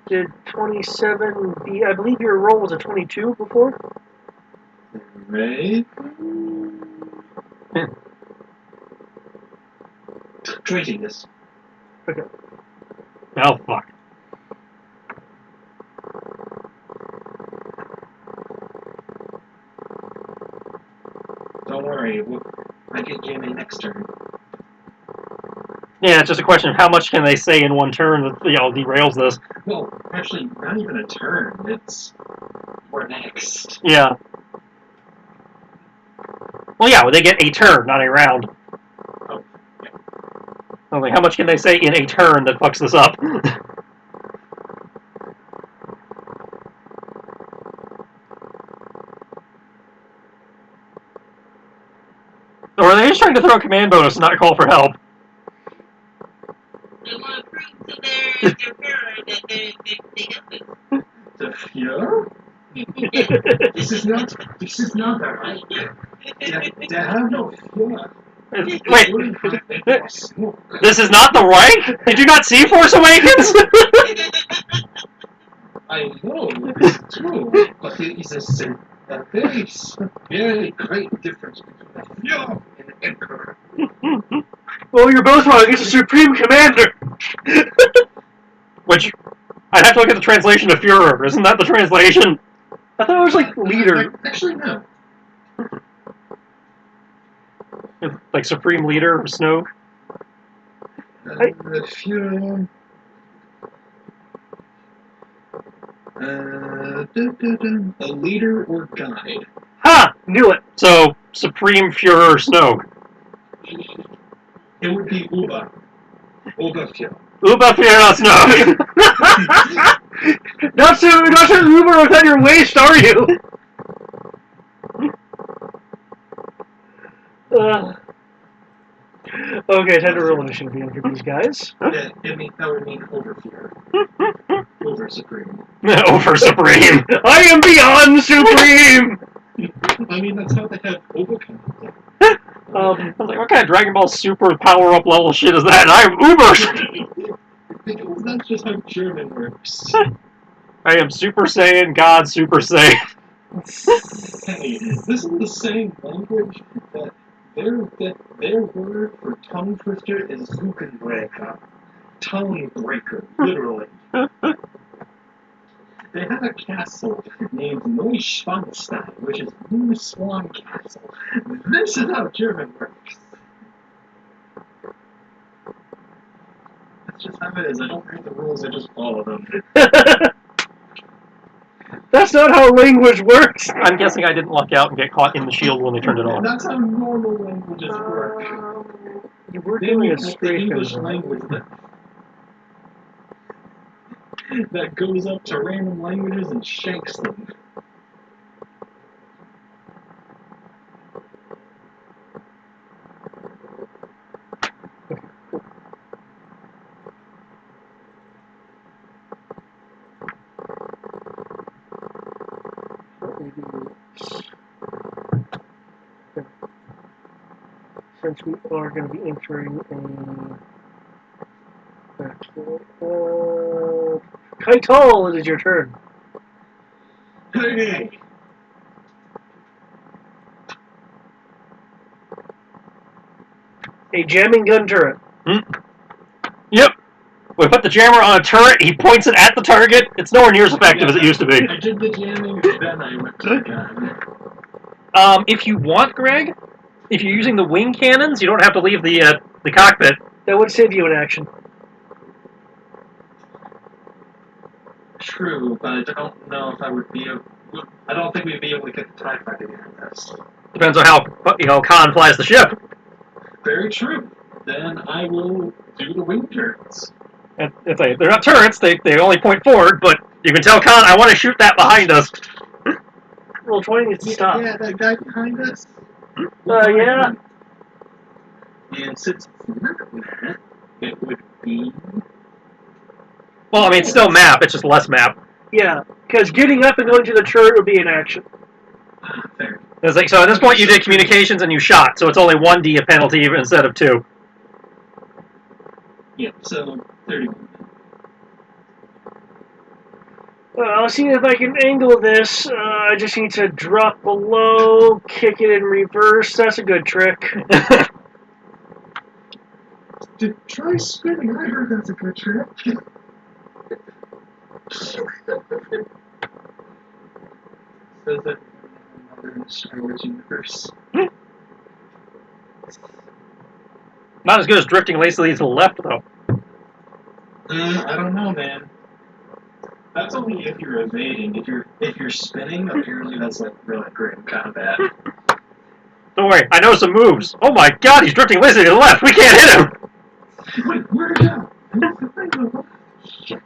Did 27 be? I believe your roll was a 22 before. Right? Trading this. Okay. Oh, fuck. Don't worry, I get Jimmy next turn. Yeah, it's just a question of how much can they say in one turn that, derails this. Well, actually, not even a turn. It's we're next. Yeah. Well, yeah, they get a turn, not a round. Oh, yeah. I was like, how much can they say in a turn that fucks this up? Or are they just trying to throw a command bonus and not call for help? They want to prove to their Führer that they got this. The Fuhrer? This is not the right. They have no Fuhrer. Wait, Wait. this is not the right? Did you not see Force Awakens? I know, it's true, but there is a very great difference between a Fuhrer and an Emperor. Well, you're both wrong. It's a Supreme Commander. Which, I'd have to look at the translation of Führer. Isn't that the translation? I thought it was like leader. Actually, no. Like Supreme Leader of Snoke? The Fuhrer. A leader or guide. Ha! Knew it. So, Supreme Führer Snoke. It would be Uba. Uba Fuhrer. Uba Führer Snoke! Not so Uber without your waist, are you? Okay, time to roll initiative again for these guys. That would mean Overfear. Over Supreme. Over Supreme. I am beyond Supreme! I mean, that's how they have overcome. I was like, what kind of Dragon Ball Super power-up level shit is that? I am Uber! Because that's just how German works. I am Super Saiyan, God Super Saiyan. Hey, this is the same language that their word for tongue twister is Zuckenbrecher. Tongue breaker, literally. They have a castle named Neuschwanstein, which is Blue Swan Castle. This is how German works. That's just how it is. I don't read the rules, I just follow them. That's not how language works. I'm guessing I didn't luck out and get caught in the shield when they turned it on. That's how normal languages work. You were They doing a use the straight English language that goes up to random languages and shanks them. Since we are going to be entering a... Kaital, it is your turn. Hey! A jamming gun turret. Yep. We put the jammer on a turret, he points it at the target. It's nowhere near as effective as it used to be. I did the jamming, then I went to the gun. If you want, Greg, if you're using the wing cannons, you don't have to leave the cockpit. That would save you an action. True, but I don't know if I would be able... I don't think we'd be able to get the TIE fighter behind us. Depends on how Khan flies the ship. Very true. Then I will Do the wing turrets. And it's like, they're not turrets, they only point forward, but you can tell Khan, I want to shoot that behind us. Roll 20 needs to stop. Yeah, that guy behind us. Yeah. And since it's not that, it would be. Well, I mean, it's still map, it's just less map. Yeah, because getting up and going to the turret would be an action. Fair. It's like, so at this point you did communications and you shot, so it's only 1D a penalty instead of 2. Yeah, so 30. I'll see if I can angle this. I just need to drop below, kick it in reverse. That's a good trick. Try spinning. I heard that's a good trick. Says that in the Star Wars universe. Not as good as drifting lazily to the left, though. I don't know, man. That's only if you're evading. If you're spinning, apparently that's like really great in combat. Don't worry, I know some moves. Oh my god, he's drifting lazily to the left. We can't hit him. Wait, where'd it go? Shit.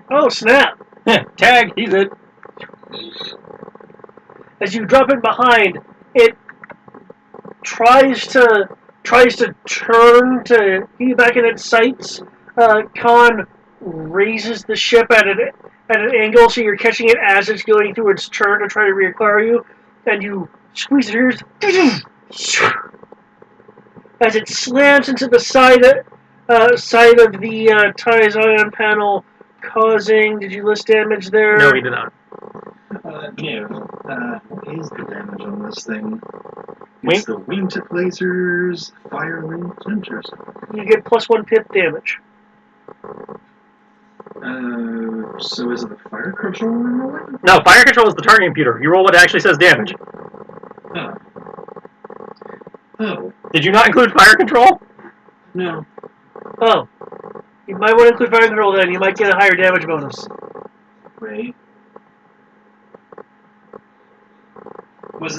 Oh, snap. Tag, he's it. As you drop it behind, it tries to turn to get back in its sights. Khan raises the ship at an angle, so you're catching it as it's going through its turn to try to reacquire you, and you squeeze it here as it slams into the side of the Ty's ion panel, causing. Did you list damage there? No, he did not. What is the damage on this thing? Wing? It's the wingtip lasers, fire link splinters. You get +1 pip damage. So is it the fire control rolling? No, fire control is the targeting computer. You roll what actually says damage. Oh. Oh. Did you not include fire control? No. Oh. You might want to include fire control then. You might get a higher damage bonus. Right. Was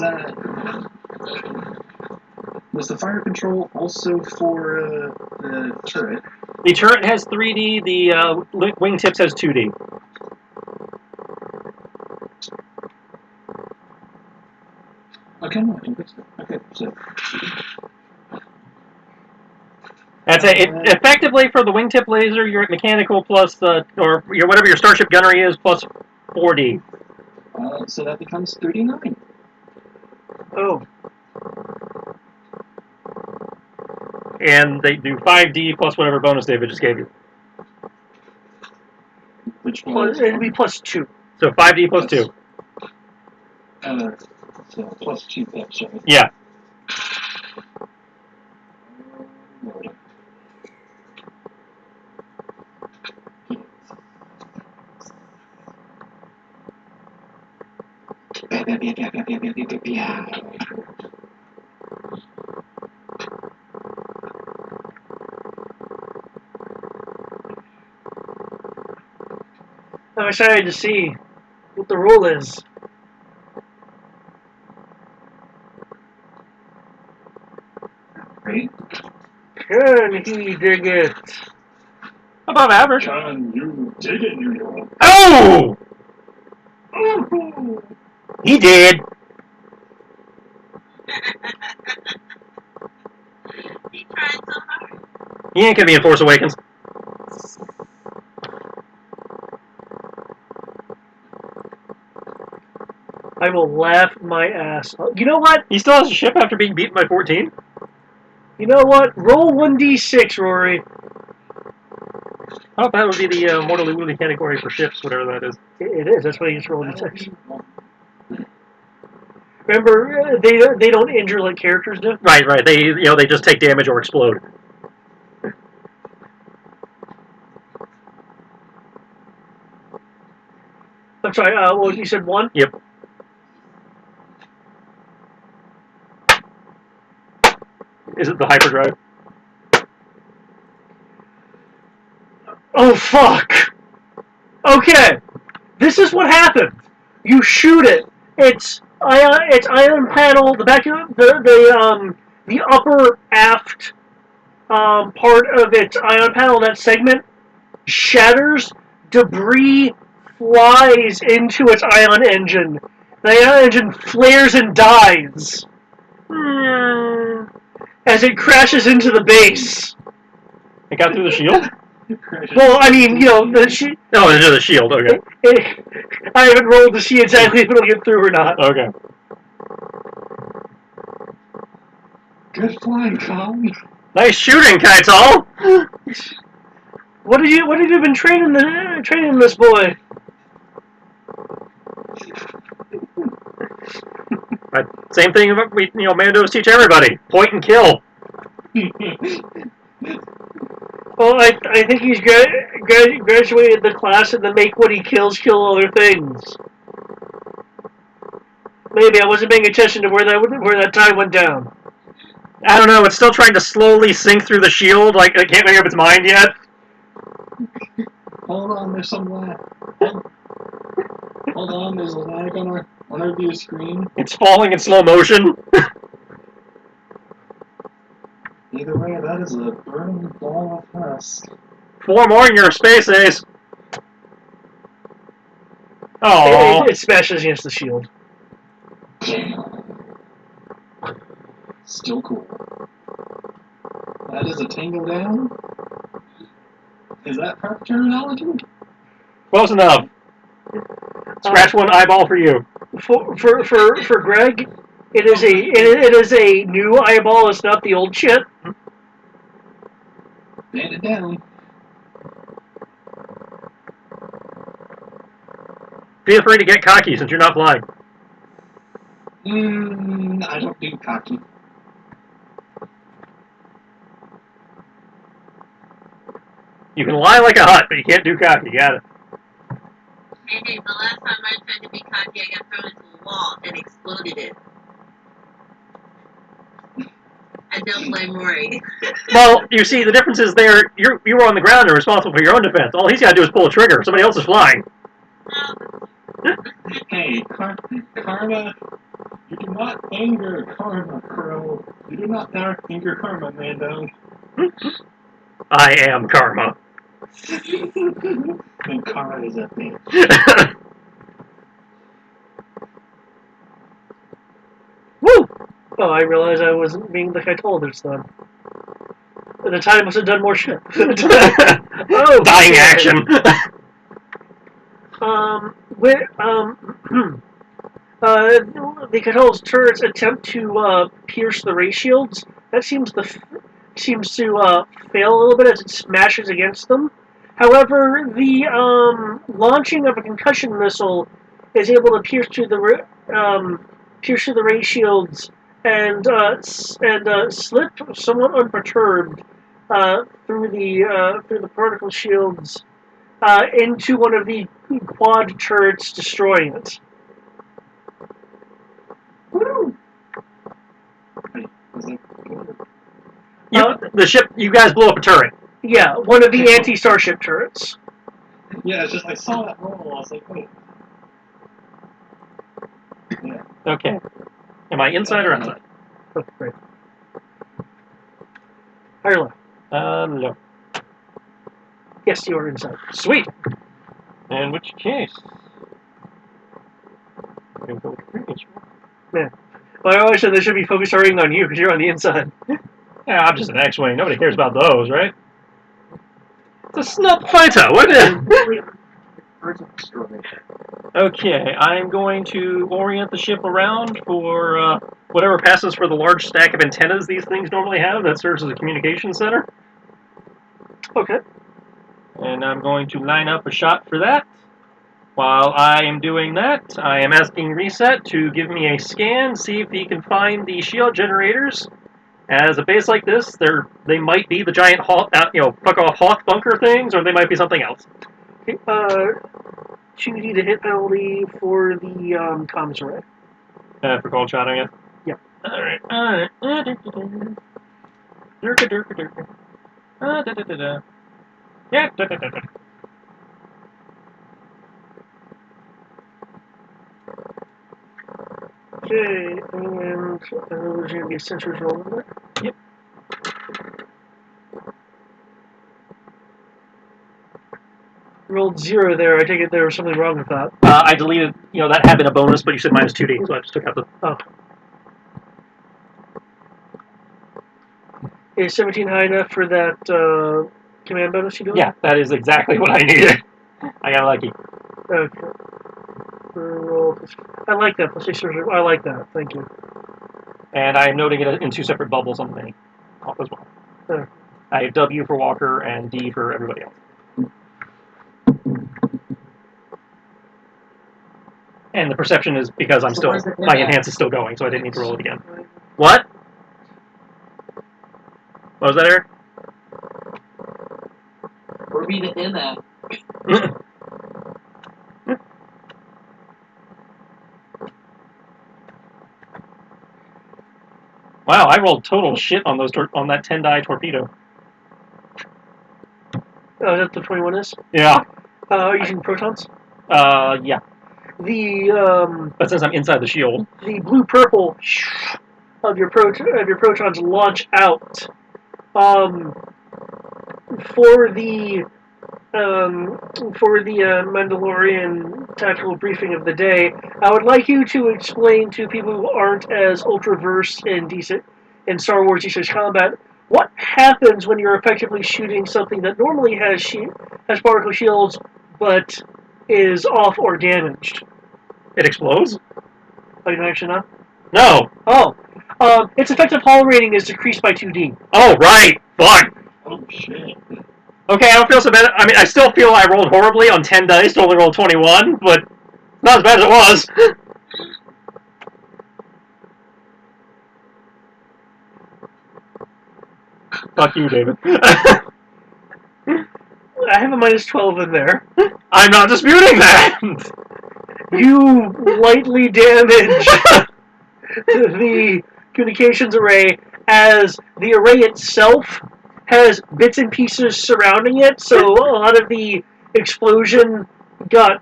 the fire control also for the turret? The turret has 3D, the wingtips has 2D. Okay, no, I can fix that. Okay, so. That's it. Effectively, for the wingtip laser, you're at mechanical plus, or whatever your starship gunnery is, plus 4D. So that becomes 39. Oh. And they do 5D plus whatever bonus David just gave you. Which was? It'd be +2. So 5D plus 2. So plus 2 pips, right? Yeah. I'm excited to see what the rule is. Right? Can he dig it? Above average. Can you dig it, New York? Oh! He did. He tried so hard. He ain't gonna be in Force Awakens. I will laugh my ass off. You know what? He still has a ship after being beaten by 14? You know what? Roll 1d6, Rory. Oh, that would be the Mortally Wounded category for ships, whatever that is. It is. That's why you just roll a d6. Remember, they don't injure like characters do. Right. They just take damage or explode. I'm sorry. Well, you said 1. Yep. Is it the hyperdrive? Oh fuck! Okay, this is what happened. You shoot it. It's ion panel. The back of the upper aft part of its ion panel. That segment shatters. Debris flies into its ion engine. The ion engine flares and dies as it crashes into the base. It got through the shield? Well, I mean, the Oh, into the shield, okay. I haven't rolled to see exactly if it'll get through or not. Okay. Good flying, Colin. Nice shooting, Kaital! What have you been training this boy? Same thing Mandos teach everybody. Point and kill. Well, I think he's graduated the class in the make what he kills kill other things. Maybe I wasn't paying attention to where that time went down. I don't know, it's still trying to slowly sink through the shield, like it can't make up its mind yet. Hold on, there's some lag. Hold on, there's a lag on our view screen. It's falling in slow motion. Either way, that is a burning ball of dust. 4 more in your space ace. Oh, It smashes against the shield. Still cool. That is a tango down? Is that proper terminology? close enough. Scratch one eyeball for you. For Greg, it is a new eyeball. It's not the old shit. Band it down. Feel free to get cocky since you're not flying. I don't do cocky. You can lie like a hut, but you can't do cocky. Got it. Hey, the last time I tried to be cocky, I got thrown into a wall and exploded it. I don't blame Rory. Well, you see, the difference is you were on the ground and responsible for your own defense. All he's got to do is pull a trigger. Somebody else is flying. Hey, Karma, you do not anger Karma, Crow. You do not anger Karma, Mando. I am Karma. And Karma is a bitch. Woo! Oh, I realized I wasn't being like I told this time. At the time, I must have done more shit. Oh, dying action. The Control's turrets attempt to pierce the ray shields. That seems to fail a little bit as it smashes against them. However, the launching of a concussion missile is able to pierce through the ray shields and slip somewhat unperturbed through the particle shields into one of the quad turrets, destroying it. Woo! The ship, you guys blew up a turret. Yeah, one of the anti-starship turrets. Yeah, it's just I saw that roll. I was like, wait. Yeah. Okay. Am I inside or outside? Oh, right. Higher left. No. Yes, you are inside. Sweet. In which case, Man. Well, I always said they should be focused on you because you're on the inside. yeah, I'm just an X-wing. Nobody cares about those, right? It's a snub fighter. What is? Okay, I'm going to orient the ship around for whatever passes for the large stack of antennas these things normally have. That serves as a communication center. Okay. And I'm going to line up a shot for that. While I am doing that, I am asking Reset to give me a scan, see if he can find the shield generators. As a base like this, they might be the giant fuck off Hawk bunker things, or they might be something else. 2D to hit penalty for the comms array. For cold shotting it? Yeah. Alright. Durka, durka, durka. Da, da, da, da. Yeah, da, da, da, da. Okay, and there's going to be a sensors roll in there. Yep. Rolled 0 there. I take it there was something wrong with that. I deleted, that had been a bonus, but you said minus 2D, so I just took out the... Oh. Is 17 high enough for that command bonus you do? Yeah, that is exactly what I needed. I got lucky. Okay. I like that. I like that. Thank you. And I am noting it in 2 separate bubbles on the mini as well. Okay. I have W for Walker and D for everybody else. And the perception is because my enhance is still going, so I didn't need to roll it again. What? What was that, Eric? Where be the in at? Wow, I rolled total shit on on that 10 die torpedo. Oh, is that the 21 is? Yeah. Using protons? Yeah. But since I'm inside the shield, the blue-purple of your protons launch out. For the Mandalorian tactical briefing of the day, I would like you to explain to people who aren't as ultra-versed in Star Wars research combat what happens when you're effectively shooting something that normally has particle shields but is off or damaged. it explodes? Oh, you don't actually know? No. Oh. Its effective hull rating is decreased by 2D. Oh, right. Fuck. Oh shit. Okay, I don't feel so bad. I mean, I still feel I rolled horribly on 10 dice to only roll 21, but not as bad as it was. Fuck you, David. I have a minus 12 in there. I'm not disputing that. You lightly damage the communications array as the array itself has bits and pieces surrounding it, so a lot of the explosion got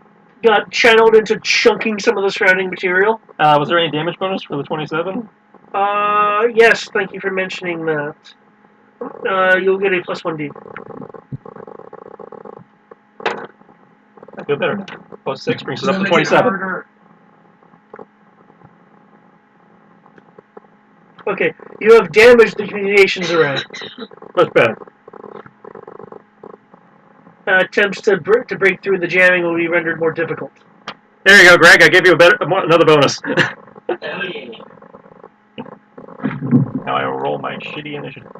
channeled into chunking some of the surrounding material. Was there any damage bonus for the 27? Yes, thank you for mentioning that. You'll get a plus 1D. I feel better now. Plus 6 brings us up to 27. Okay, you have damaged the communications array. Much better. Attempts to break through the jamming will be rendered more difficult. There you go, Greg. I give you another bonus. Hell yeah. Now I will roll my shitty initiative.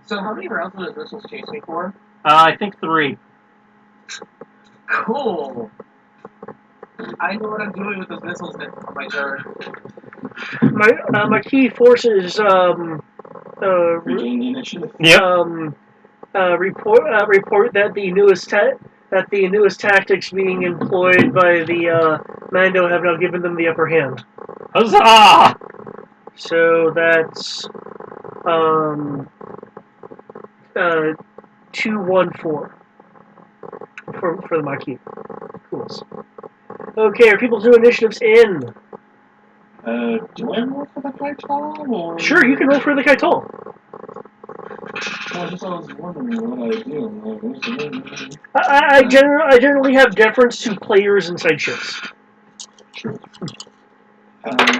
So how many rounds will this chase me for? I think 3. Cool. I know what I'm doing with those missiles on my turn. Maquis forces Regain the initiative. Yep. report that the newest tactics being employed by the Mando have now given them the upper hand. Huzzah! So that's 214 for the Maquis. Cool. Okay, are people's new initiatives in? Do I roll for the Kaitol, or? Sure, you can roll for the Kaitol. Well, I was wondering what I do. I generally have deference to players inside ships. Sure.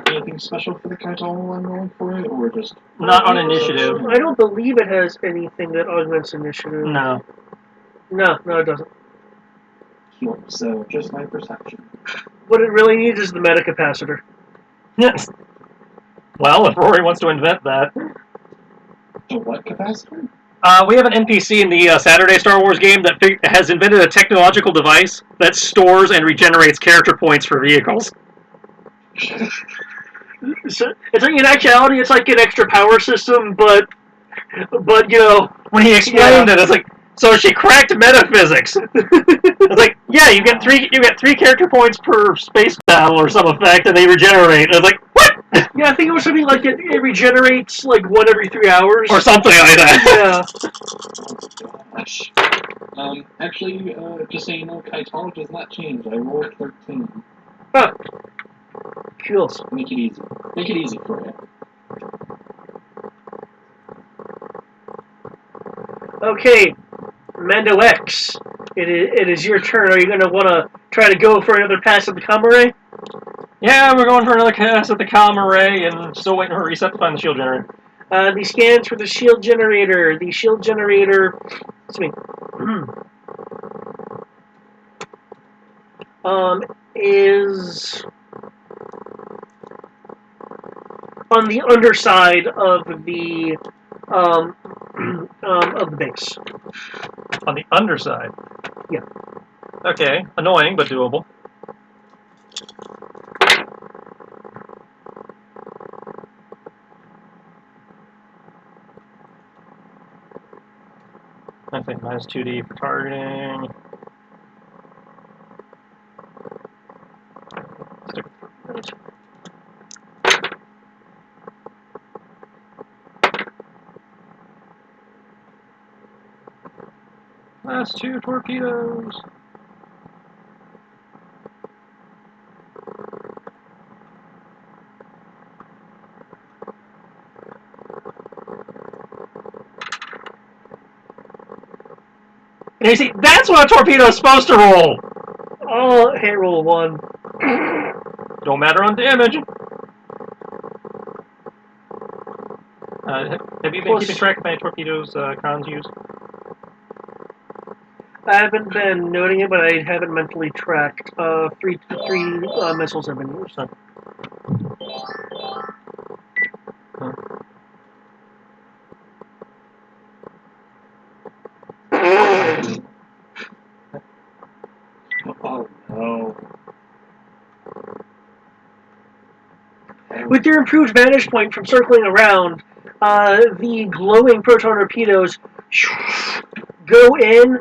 Anything special for the Kaitol I'm rolling for it, or just... Not on initiative. I don't believe it has anything that augments initiative. No. No, it doesn't. Sure, so just my perception. What it really needs is the metacapacitor. Yes. Well, if Rory wants to invent that. The what capacitor? We have an NPC in the Saturday Star Wars game that has invented a technological device that stores and regenerates character points for vehicles. So it's like, in actuality, it's like an extra power system, but When he explained it, it's like, so she cracked metaphysics. It's like, yeah, you get three character points per space battle or some effect, and they regenerate. And it's like, what? Yeah, I think it was something like it regenerates like one every 3 hours or something like that. Yeah. Gosh. Actually, just so you know, Kaital does not change. I rolled 13. Huh. Cool. Make it easy. Make it easy for you. Okay, Mando X. It is your turn. Are you going to want to try to go for another pass at the comma ray? Yeah, we're going for another cast at the comm array and still waiting for a reset to find the shield generator. The scans for the shield generator. The shield generator. Excuse me. Is on the underside of the of the base. On the underside? Yeah. Okay, annoying, but doable. I think minus 2D for targeting. Stick with it. Last 2 torpedoes. And you see, that's what a torpedo is supposed to roll. Oh, hit roll 1. Don't matter on damage. Have you been keeping track of how many torpedoes cons use? I haven't been noting it, but I haven't mentally tracked. Three missiles have been used. Huh. Oh no. With your improved vantage point from circling around, the glowing proton torpedoes go in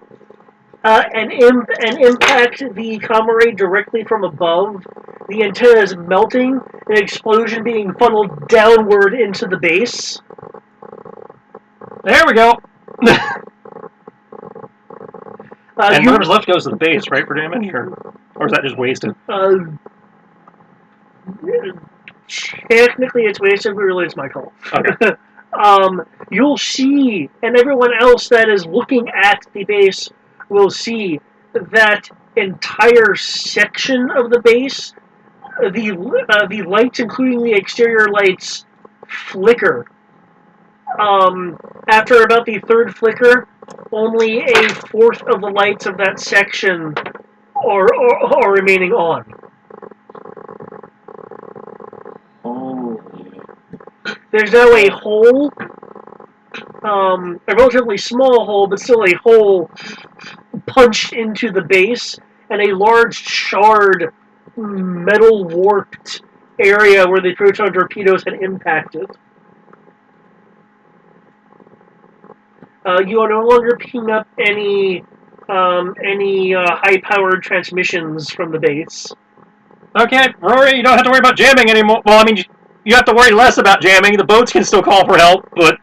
and impact the comm array directly from above. The antenna is melting, an explosion being funneled downward into the base. There we go. And You- whatever's left goes to the base, right, for damage? Or is that just wasted? Technically, it's wasted, but really, it's my call. Okay. You'll see, and everyone else that is looking at the base will see that entire section of the base, the lights, including the exterior lights, flicker. After about the third flicker, only a fourth of the lights of that section are remaining on. Holy. There's now a hole, a relatively small hole, but still a hole punched into the base, and a large charred, metal warped area where the proton torpedoes had impacted. You are no longer picking up any high-powered transmissions from the base. Okay, Rory, you don't have to worry about jamming anymore. Well, I mean, you have to worry less about jamming. The boats can still call for help, but...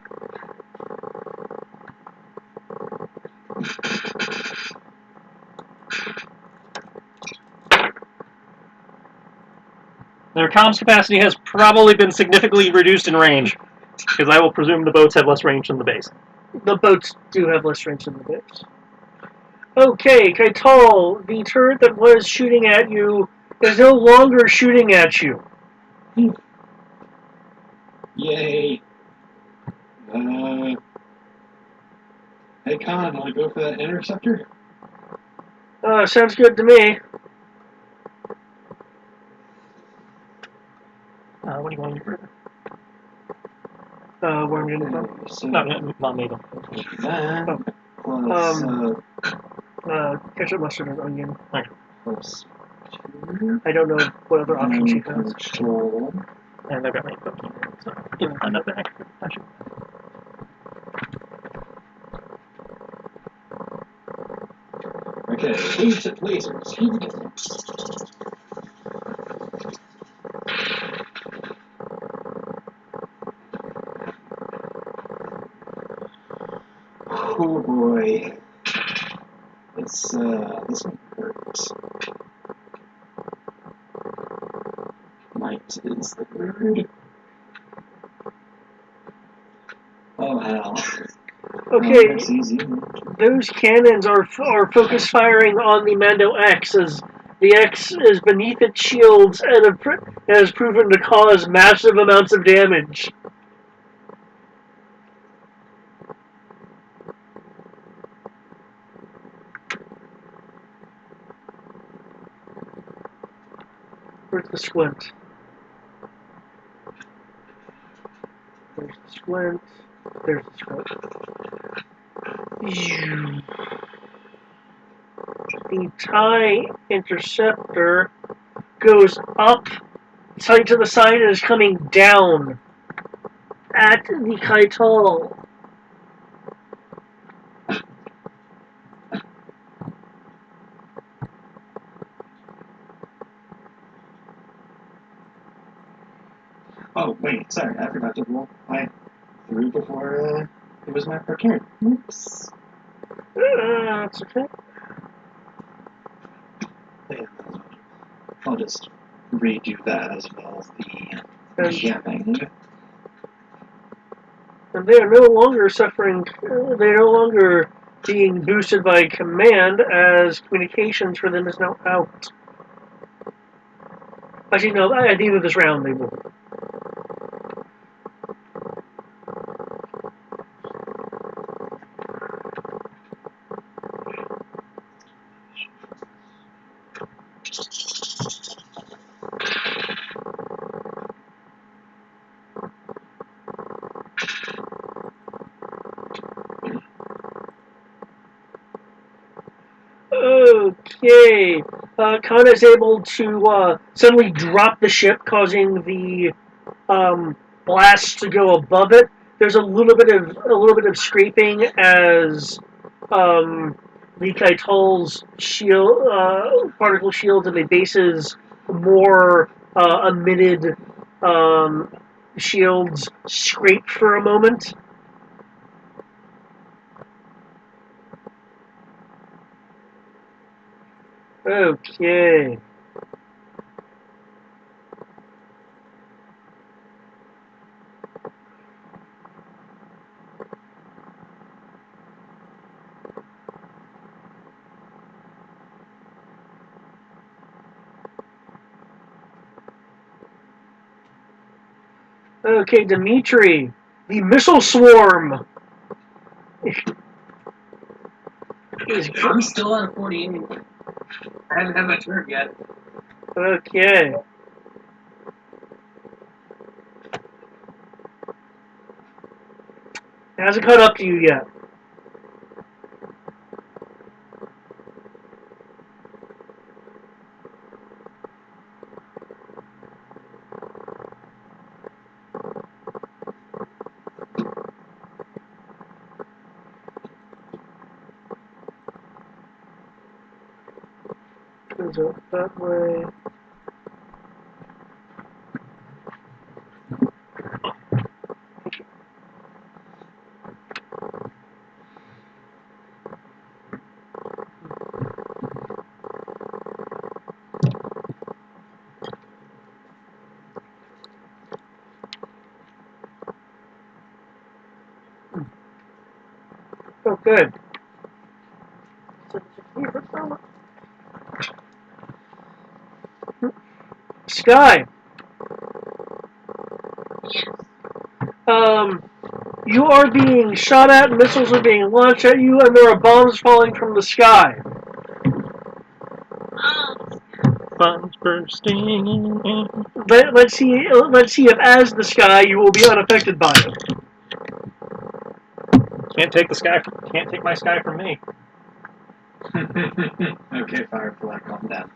Their comms capacity has probably been significantly reduced in range, because I will presume the boats have less range than the base. The boats do have less range than the base. Okay, Kaital, the turret that was shooting at you is no longer shooting at you. Yay. Hey, Con, want to go for that interceptor? Sounds good to me. What do you want to do? where I'm getting from. Okay, so Not Maple. that plus, Ketchup, mustard, and onion. plus 2. I don't know what other options she has. Control. And I've got my cookie. So even on the back. Okay, lasers. Here we go. Oh boy. This one hurts. Might is the word. Oh hell. Okay, That's easy. those cannons are focus firing on the Mando X, as the X is beneath its shields and has proven to cause massive amounts of damage. Where's the squint? There's the squint. There's the squint. The TIE interceptor goes up, side to the side, and is coming down at the Kaital. Oh wait, sorry, I forgot to roll. I threw before it was my turn. Oops. That's okay. Yeah, I'll just redo that as well as the jamming. And they are no longer suffering, they are no longer being boosted by command, as communications for them is now out. Actually, no, at the end of this round they will. Okay. Khan is able to suddenly drop the ship, causing the blast to go above it. There's a little bit of scraping as the Kaital's shield, particle shields and the base's more emitted shields scrape for a moment. Okay. Okay, Dimitri, the missile swarm is I'm still on 48. I haven't had my turn yet. okay. It hasn't caught up to you yet. Goes up that way. Oh, good. Sky. Yes. You are being shot at, missiles are being launched at you, and there are bombs falling from the sky. Oh, Bombs bursting. Let's see if, as the sky, you will be unaffected by it. Can't take the sky. Can't take my sky from me. Okay, Firefly, calm down.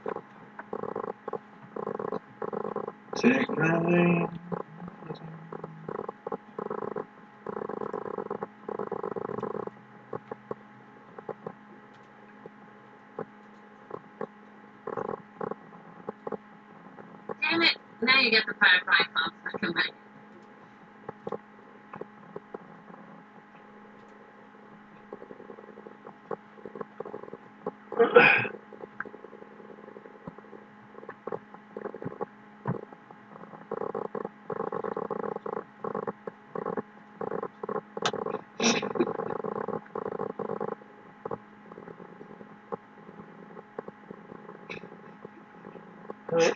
Take my lane. Damn it! Now you get the Firefly comp stuck in my head.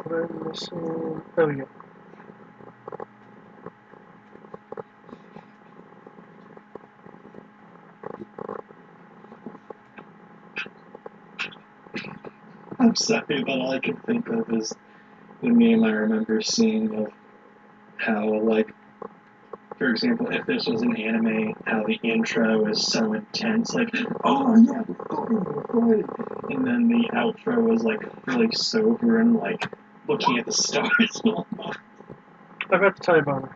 We're missing. There we go. I'm sorry, but all I can think of is the meme I remember seeing of how, like, for example, if this was an anime, how the intro is so intense, like, oh yeah, we're going, and then the outro was like really sober and like looking at the stars almost. I've got the time bomber.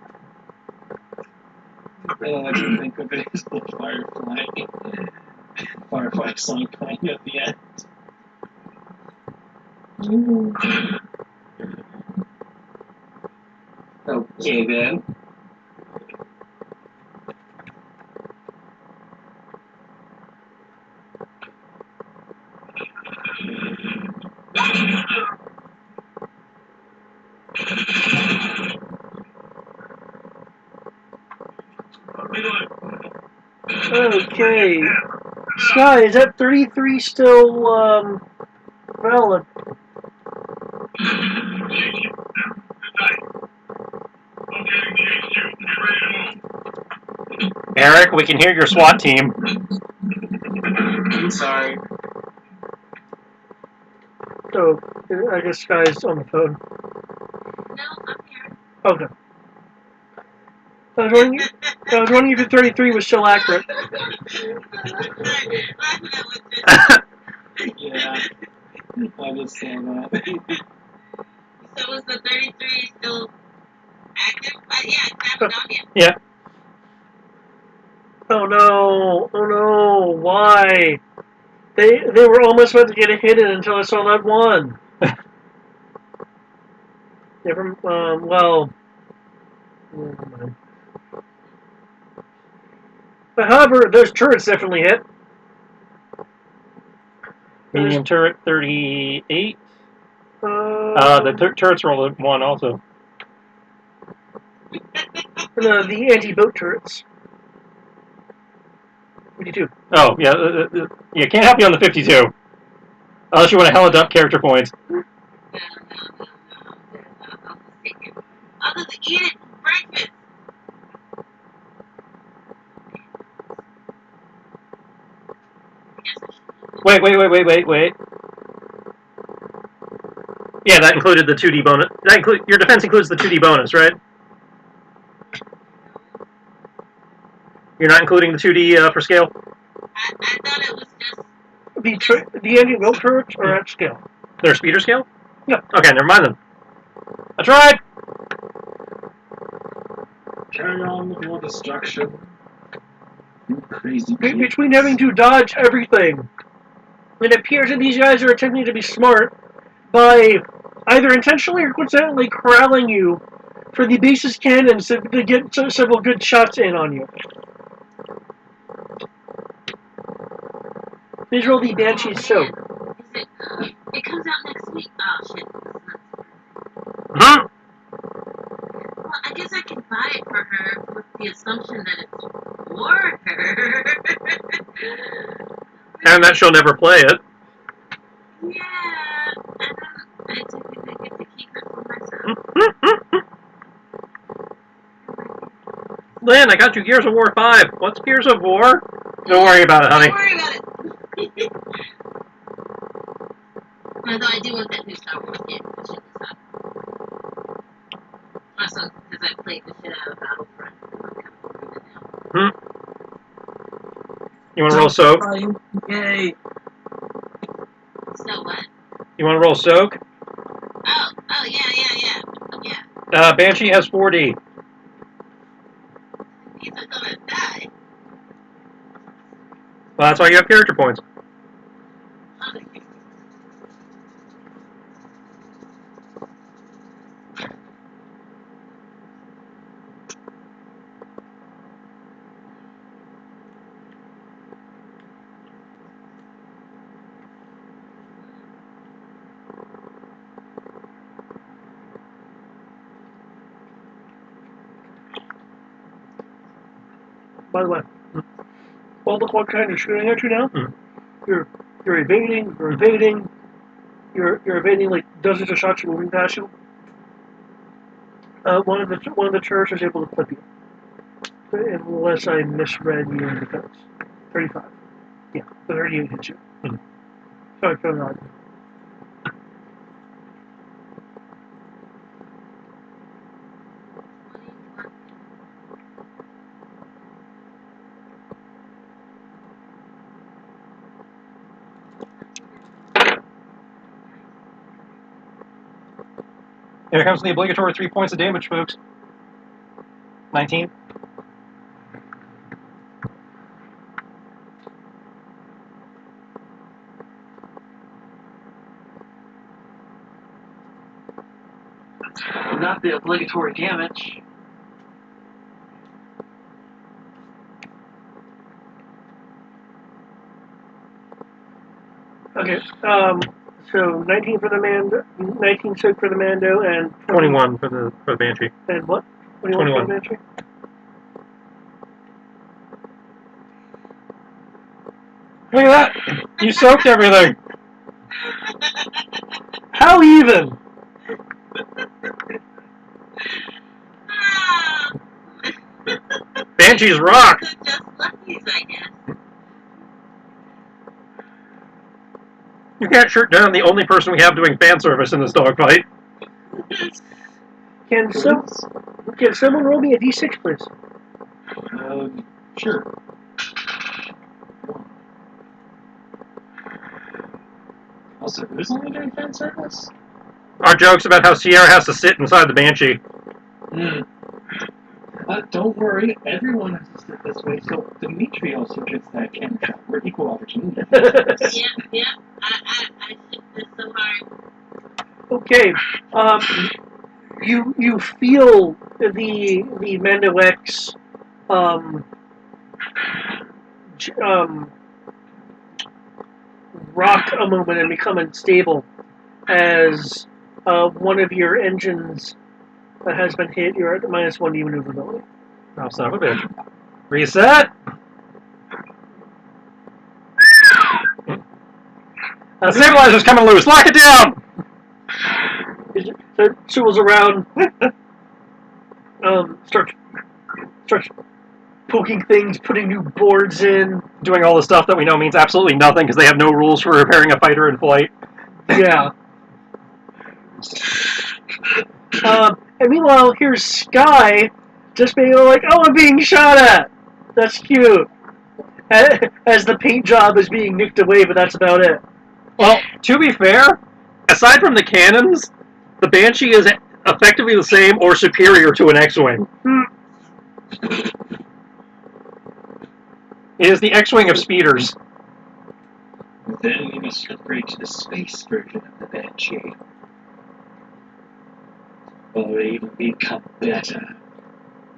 All I can think of is the Firefly song playing at the end. Okay then. Okay. Sky, is that 33 still valid? Eric, we can hear your SWAT team. I'm sorry. So, I guess Sky's on the phone. No, I'm here. Okay. I was wondering if the 33 was still accurate. Laughing at what Yeah, I just saw that. So was the 33 still active? Yeah, I have it on yet. Yeah. Oh no, why? They were almost about to get a hit in until I saw that one. Never, well, never mind. But however, those turrets definitely hit. Medium turret 38. The turrets roll at 1 also. No, the anti-boat turrets. 52. Oh, yeah. Yeah, can't help you on the 52. Unless you want to hell it up character points. No. I'll just take it. I'll just eat it for breakfast. Wait. Yeah, that included the 2D bonus. Your defense includes the 2D bonus, right? You're not including the 2D for scale? I thought it was just... The anti-boat turrets are at scale. They're speeder scale? Yeah. Okay, never mind then. I tried! Carry on with your destruction. You crazy kids. Between having to dodge everything, it appears that these guys are attempting to be smart by either intentionally or coincidentally corralling you for the base's cannons to get several good shots in on you. These are all the Banshee soap. Is it... it comes out next week. Oh, shit. Huh? Well, I guess I can buy it for her with the assumption that it's for her. And that she'll never play it. Yeah, and then I technically get to keep it for myself. Lynn, I got you Gears of War 5. What's Gears of War? Don't worry about it, honey. Don't worry about it. Although I do want that new Star Wars game. I should just have it. Also, because I played the shit out of Battlefront. I'm kind of bored of it now. You want to roll soak? Yay! So what? You want to roll soak? Oh, yeah. Banshee has 4D. He's not gonna die. Well, that's why you have character points. By the way, well, look what kind of shooting at you now. You're evading. You're evading like dozens of shots are moving past you. One of the turrets is able to clip you, unless I misread you in defense. 35. Yeah, the 38 hits you. Sorry for that. Here comes the obligatory 3 points of damage, folks. 19. Not the obligatory damage. Okay. So 19 for the Mando, 19 soak for the Mando, and 21 for the Banshee. And what? 21 for the Banshee. Look at that! You soaked everything! How even? Banshees rock! Just luckies, I guess. You can't shoot down the only person we have doing fan service in this dogfight. Can someone roll me a d6, please? Sure. Also, who's only doing fan service? Our jokes about how Sierra has to sit inside the Banshee. Don't worry, everyone has to sit this way, so Dimitri also gets that camera shot. We're equal opportunity. Yeah. I shipped this so hard. Okay. You feel the Mando X rock a moment and become unstable as one of your engines has been hit. You're at -1 maneuverability. Oh, son of a bitch. Reset! The stabilizer's coming loose! Lock it down! So it swivels around, starts poking things, putting new boards in. Doing all the stuff that we know means absolutely nothing because they have no rules for repairing a fighter in flight. Yeah. And meanwhile, here's Sky just being like, "Oh, I'm being shot at. That's cute." As the paint job is being nicked away, but that's about it. Well, to be fair, aside from the cannons, the Banshee is effectively the same or superior to an X-Wing. It is the X-Wing of speeders. Then we must upgrade to the space version of the Banshee. Or even become better.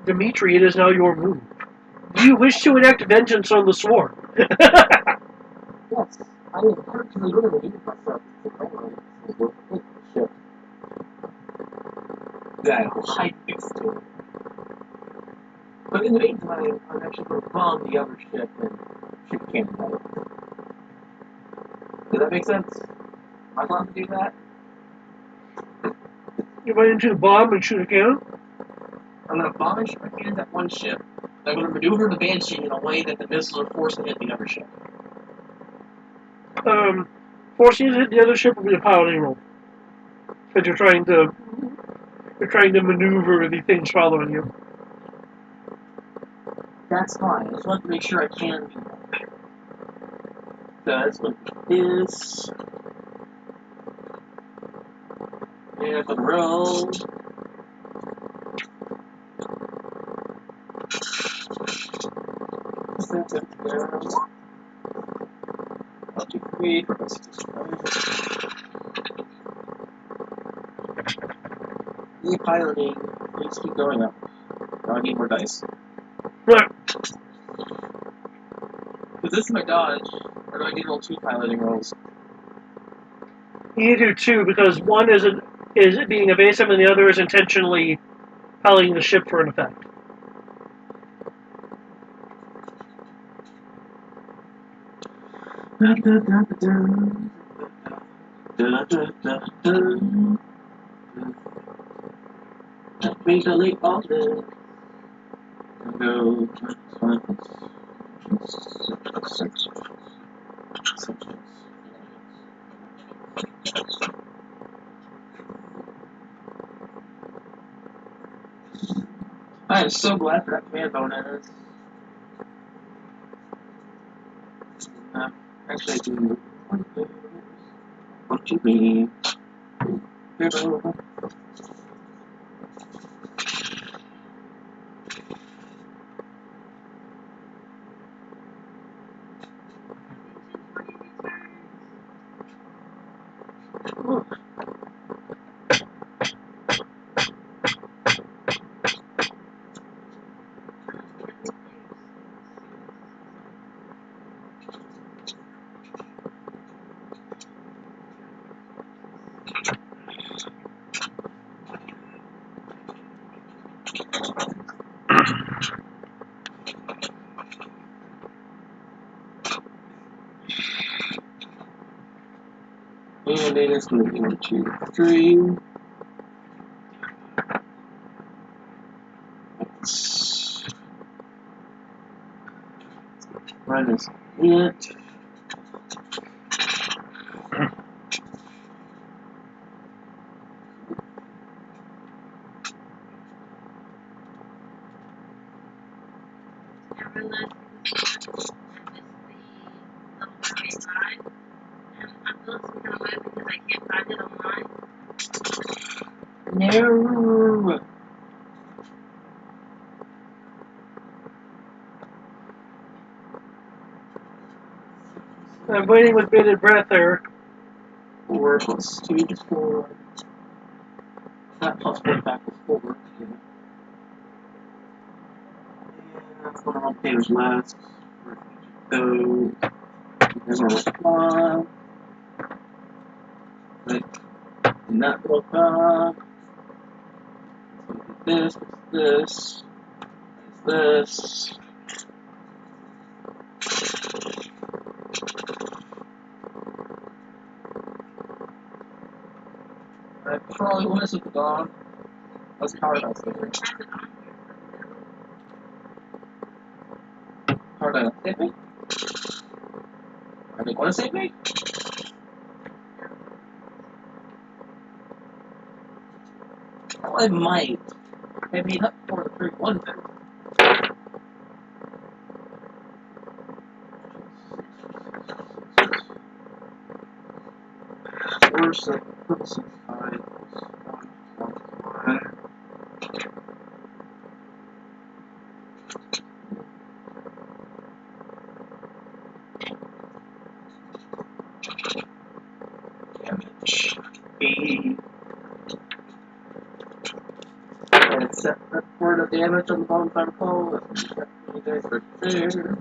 Dimitri, it is now your move. Do you wish to enact vengeance on the swarm? Yes, I am actually going to redeem myself to work with the ship. That will hide next to it. But in the meantime, I'm actually going to bomb the other ship and shoot cannon at it. Does that make sense? Am I allowed to do that? You went into the bomb and shoot a cannon? I'm going to bomb and shoot my cannons at one ship. I'm going to maneuver the Banshee in a way that the missiles are forced to hit the other ship. Forcing you to hit the other ship will be a piloting roll. Because you're trying to maneuver the things following you. That's fine. I just want to make sure I can do that. That's what it is. And for the roll. Up to 3 for us. The piloting. Please keep going up. I need more dice. Right. Is this my dodge? Or do I need to roll 2 piloting rolls? You do 2 because one is being evasive and the other is intentionally piloting the ship for an effect. We delete all this. Go. I am so glad for that command bonus. Actually, I do. What you mean? And then it's going to be 1, 2, 3. Minus it. I realized because I missed the level 35, and I feel some kind of way because I can't find it online. No. I'm waiting with bated breath, Eric. 4 plus 2 is 4. Not plus 4 back with 4. Yeah. And 1 on page last. So, there's our reply. Right. Not go up. This, this, this. Alright, Charlie, what is it, the dog? Let's powerhouse It there. has it on here. Powerhouse, save me? Are they going to save me? Oh, I might. Maybe not for the 3-1 thing. Or 6, 5, 1. Damage. B. And set for the damage on the bonfire pole. That's you guys right there.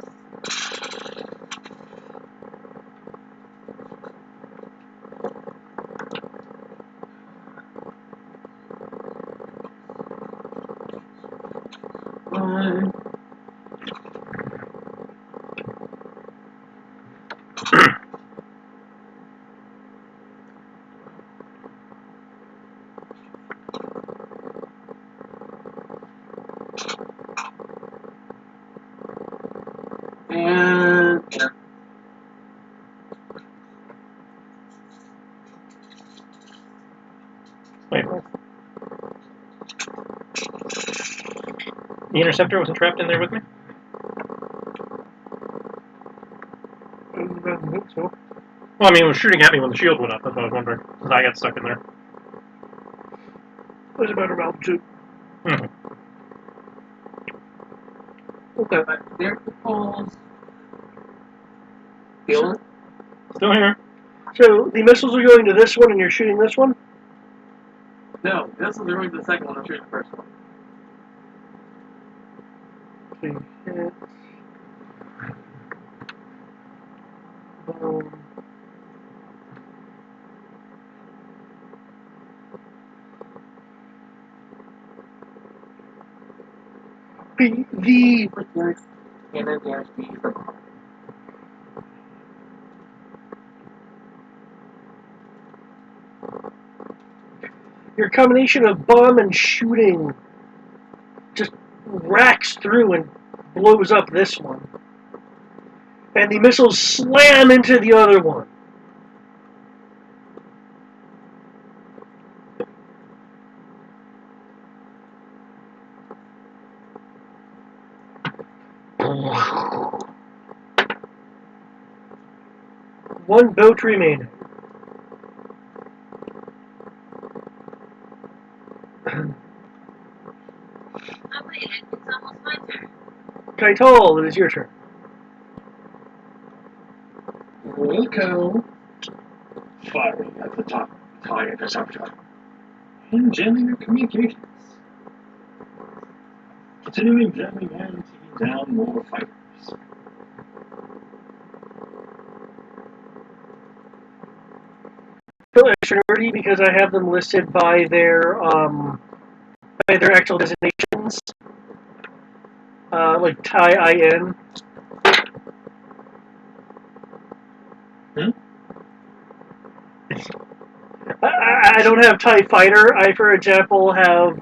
One. And yeah. Wait. The interceptor wasn't trapped in there with me? I don't think so. Well, I mean, it was shooting at me when the shield went up. That's what I was wondering. Because I got stuck in there. What's about round 2? Hmm. Okay. But there's the poles. Feel it? Still here. So the missiles are going to this one, and you're shooting this one. No, this is going to the second one. I'm shooting the first one. Okay. The Cannon guarantees the bomb. your combination of bomb and shooting just racks through and blows up this one, and the missiles slam into the other one. One boat remaining. Oh wait, it's almost my turn. Kaital, it is your turn. Wilco firing at the top TIE interceptor and jamming their communications. Continuing jamming and taking down more fighters. Feel extroverted because I have them listed by their actual designations, like TIE IN. I don't have TIE Fighter. I, for example, have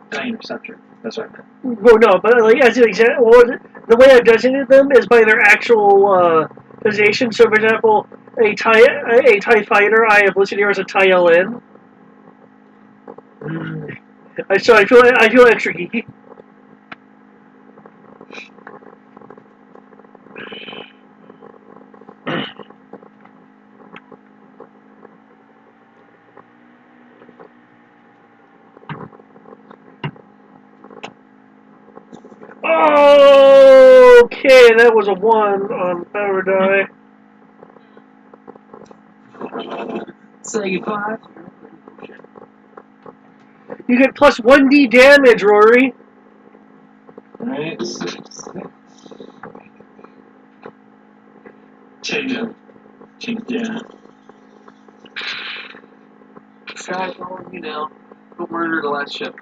TIE interceptor. That's what I meant. well, no, but like as an example, the way I've designated them is by their actual designation. So, for example, a TIE Fighter I have listed here as a TIE LN. So I feel extra geeky. Okay, that was a 1 on power die. Say goodbye. You get plus 1d damage, Rory. Alright, change it. Yeah. Sky's on you now. Go murder the last ship.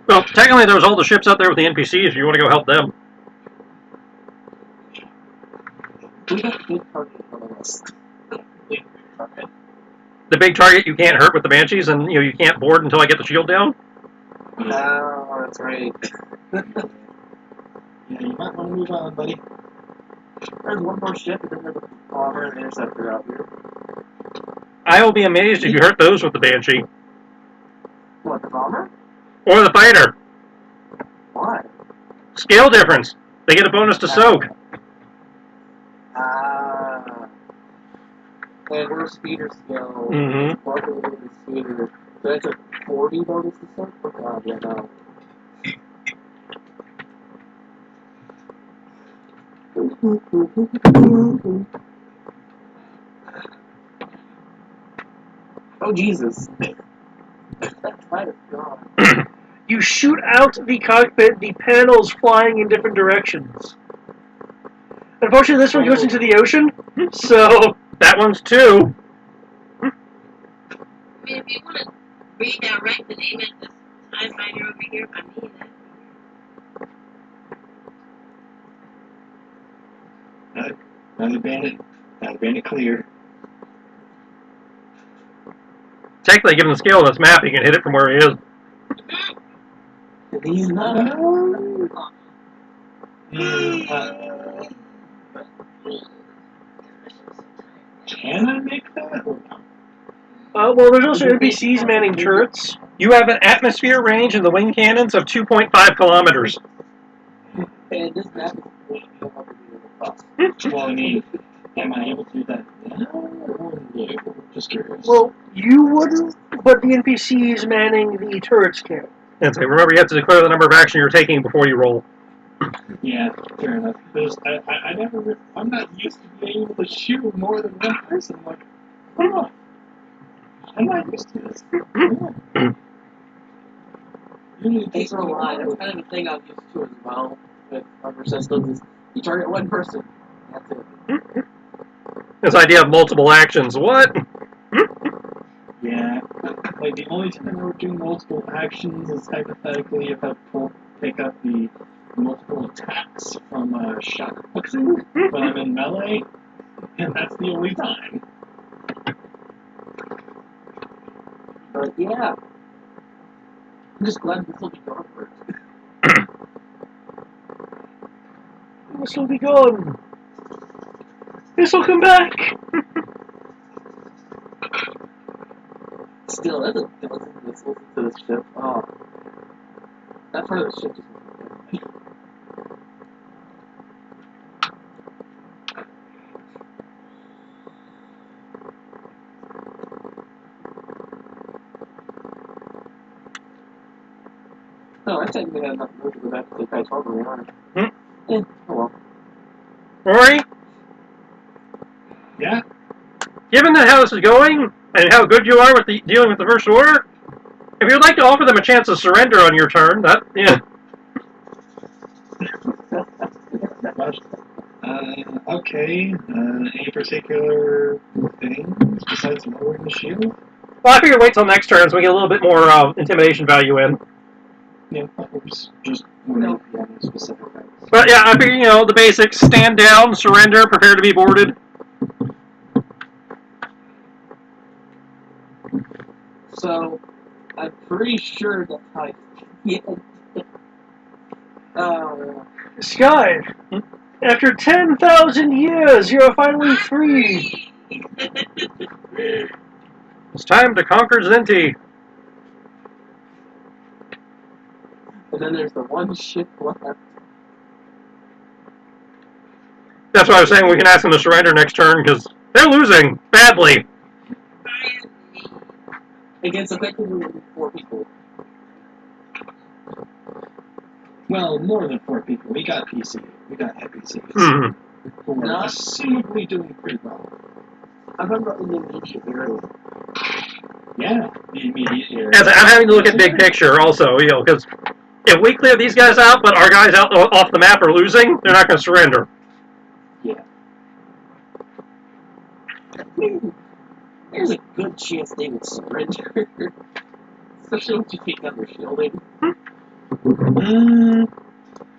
Well, technically, there's all the ships out there with the NPCs if you want to go help them. We got the big target on the list. Big target. The big target you can't hurt with the Banshees, and you can't board until I get the shield down. Oh, that's right. Yeah, you might want to move on, buddy. There's one more ship, and then there's a bomber and interceptor out here. I will be amazed if you hurt those with the Banshee. What, the bomber? Or the fighter. Why? Scale difference. They get a bonus to soak. And we're speeder skill. Mm-hmm. Welcome to the speeder. So that's a 40 bonus to soak? Oh god, yeah, no. Oh Jesus. That fighter's gone. You shoot out the cockpit, the panels flying in different directions. Unfortunately, this one goes into the ocean, so... That one's 2. I mean, if you want to redirect and aim at this TIE fighter over here by me, then. Another bandit clear. Technically, given the scale of this map, you can hit it from where he is. He's not. Can I make that? Well, there's also NPCs manning turrets. You have an atmosphere range in the wing cannons of 2.5 kilometers. And this map is way too hard to do. Well, I mean, Am I able to do that now or later? Just curious. Well, you wouldn't, but the NPCs manning the turrets can. And say, remember, you have to declare the number of action you're taking before you roll. Yeah, fair enough. I'm not used to being able to shoot more than one person. Like, oh, I'm not used to this. Usually it takes Thanks for a me lie. a That's while. kind of a thing I'm used to as well with other systems. Is you target one person. That's it. This idea of multiple actions. What? Yeah, like the only time I would do multiple actions is hypothetically if I pick up the multiple attacks from shotboxing when I'm in melee, and that's the only time. But yeah, I'm just glad this will be gone for it. This will be gone. This will come back. Still, that's a listen to this ship. Oh, that part of the ship is. No, I technically had enough room to go back to the Kai Harbor Yarn. Oh well. Rory, Yeah, given how this is going and how good you are with dealing with the First Order, if you'd like to offer them a chance to surrender on your turn, that yeah. okay. Any particular things besides lowering the shield? Well, I figure wait till next turn so we get a little bit more intimidation value in. Yeah, just more specific things. But yeah, I figure the basics: stand down, surrender, prepare to be boarded. So, I'm pretty sure that I. Yeah. Sky, after 10,000 years, you are finally free. It's time to conquer Zinti. And then there's the one ship left. That's why I was saying we can ask them to surrender next turn because they're losing badly. Against effectively 4 people. Well, more than 4 people. We got PC. We got NPCs. Mm-hmm. Who are Not- assumably doing pretty well. I'm talking about in the immediate area. Yeah, the immediate area. I'm having to look at big picture also, because if we clear these guys out, but our guys out off the map are losing, they're not going to surrender. Yeah. There's a good chance they would surrender. Especially once you take down their shielding.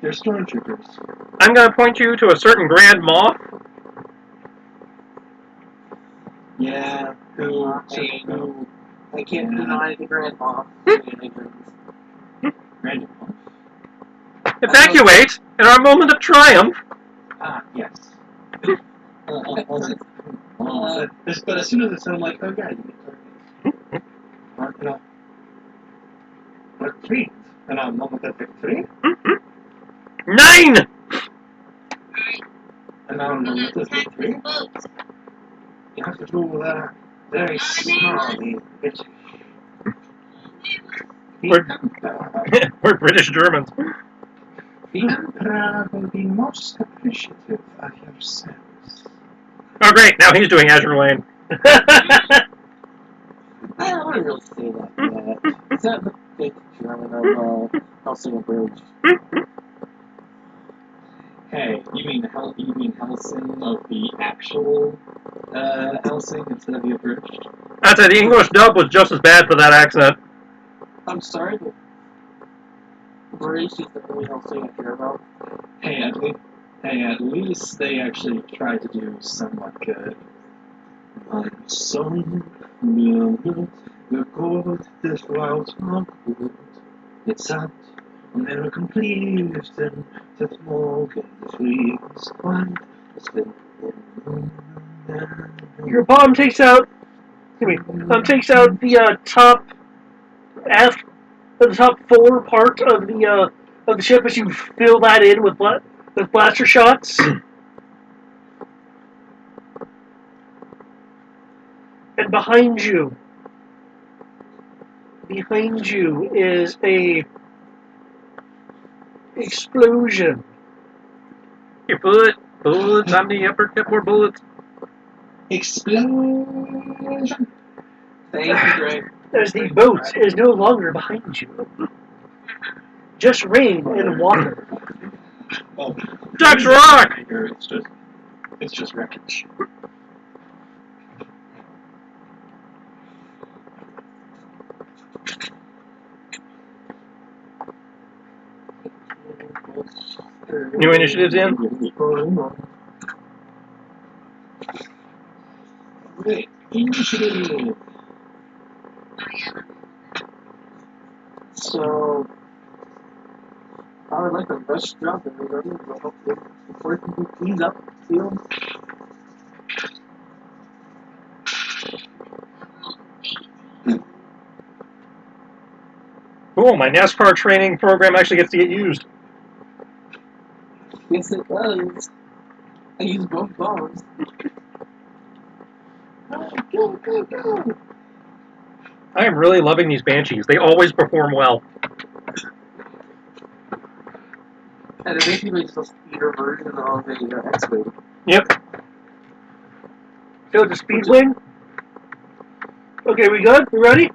They're stormtroopers. I'm going to point you to a certain Grand Moff. Yeah, who I can't deny the grandma. Random. Evacuate in our moment of triumph. Ah, yes. But as soon as it sounded like, oh yeah, you can start retreat. And a moment of victory. 9! And now a moment of victory. You have to do very smartly, British. We're British Germans. The Emperor will be most appreciative of your service. Oh great, now he's doing Azure Lane. I don't want to really say that yet. Is that the fake German of Helsing Bridge? Hey, you mean Helsing of the actual Helsing instead of the abridged? I'd say the English dub was just as bad for that accent. I'm sorry, but Bridge is the only Helsing I care about. Hey, at least they actually tried to do somewhat good. My son, the God this route upward. It's out, American pleased, and the morgan freeze quiet. It's been Your bomb takes out. Takes out the top aft, the top 4 part of the ship as you fill that in with blaster shots. And behind you is a explosion. Your foot, bullets. I'm the upper. Get more bullets. Explosion. Thank you, Greg. As the boat is no longer behind you. Just rain and water. Oh, Ducks rock! It's just wreckage. New initiatives in? Right. Initiative. Oh, yeah. So, I would like to rush drop everybody before people clean up the field. Cool, my NASCAR training program actually gets to get used. Yes, it does. I use both bombs. Go, go, go! I am really loving these Banshees. They always perform well. And it basically just a speeder version of a X-Wing. Yep. So the speed wing. Okay, we good? We ready?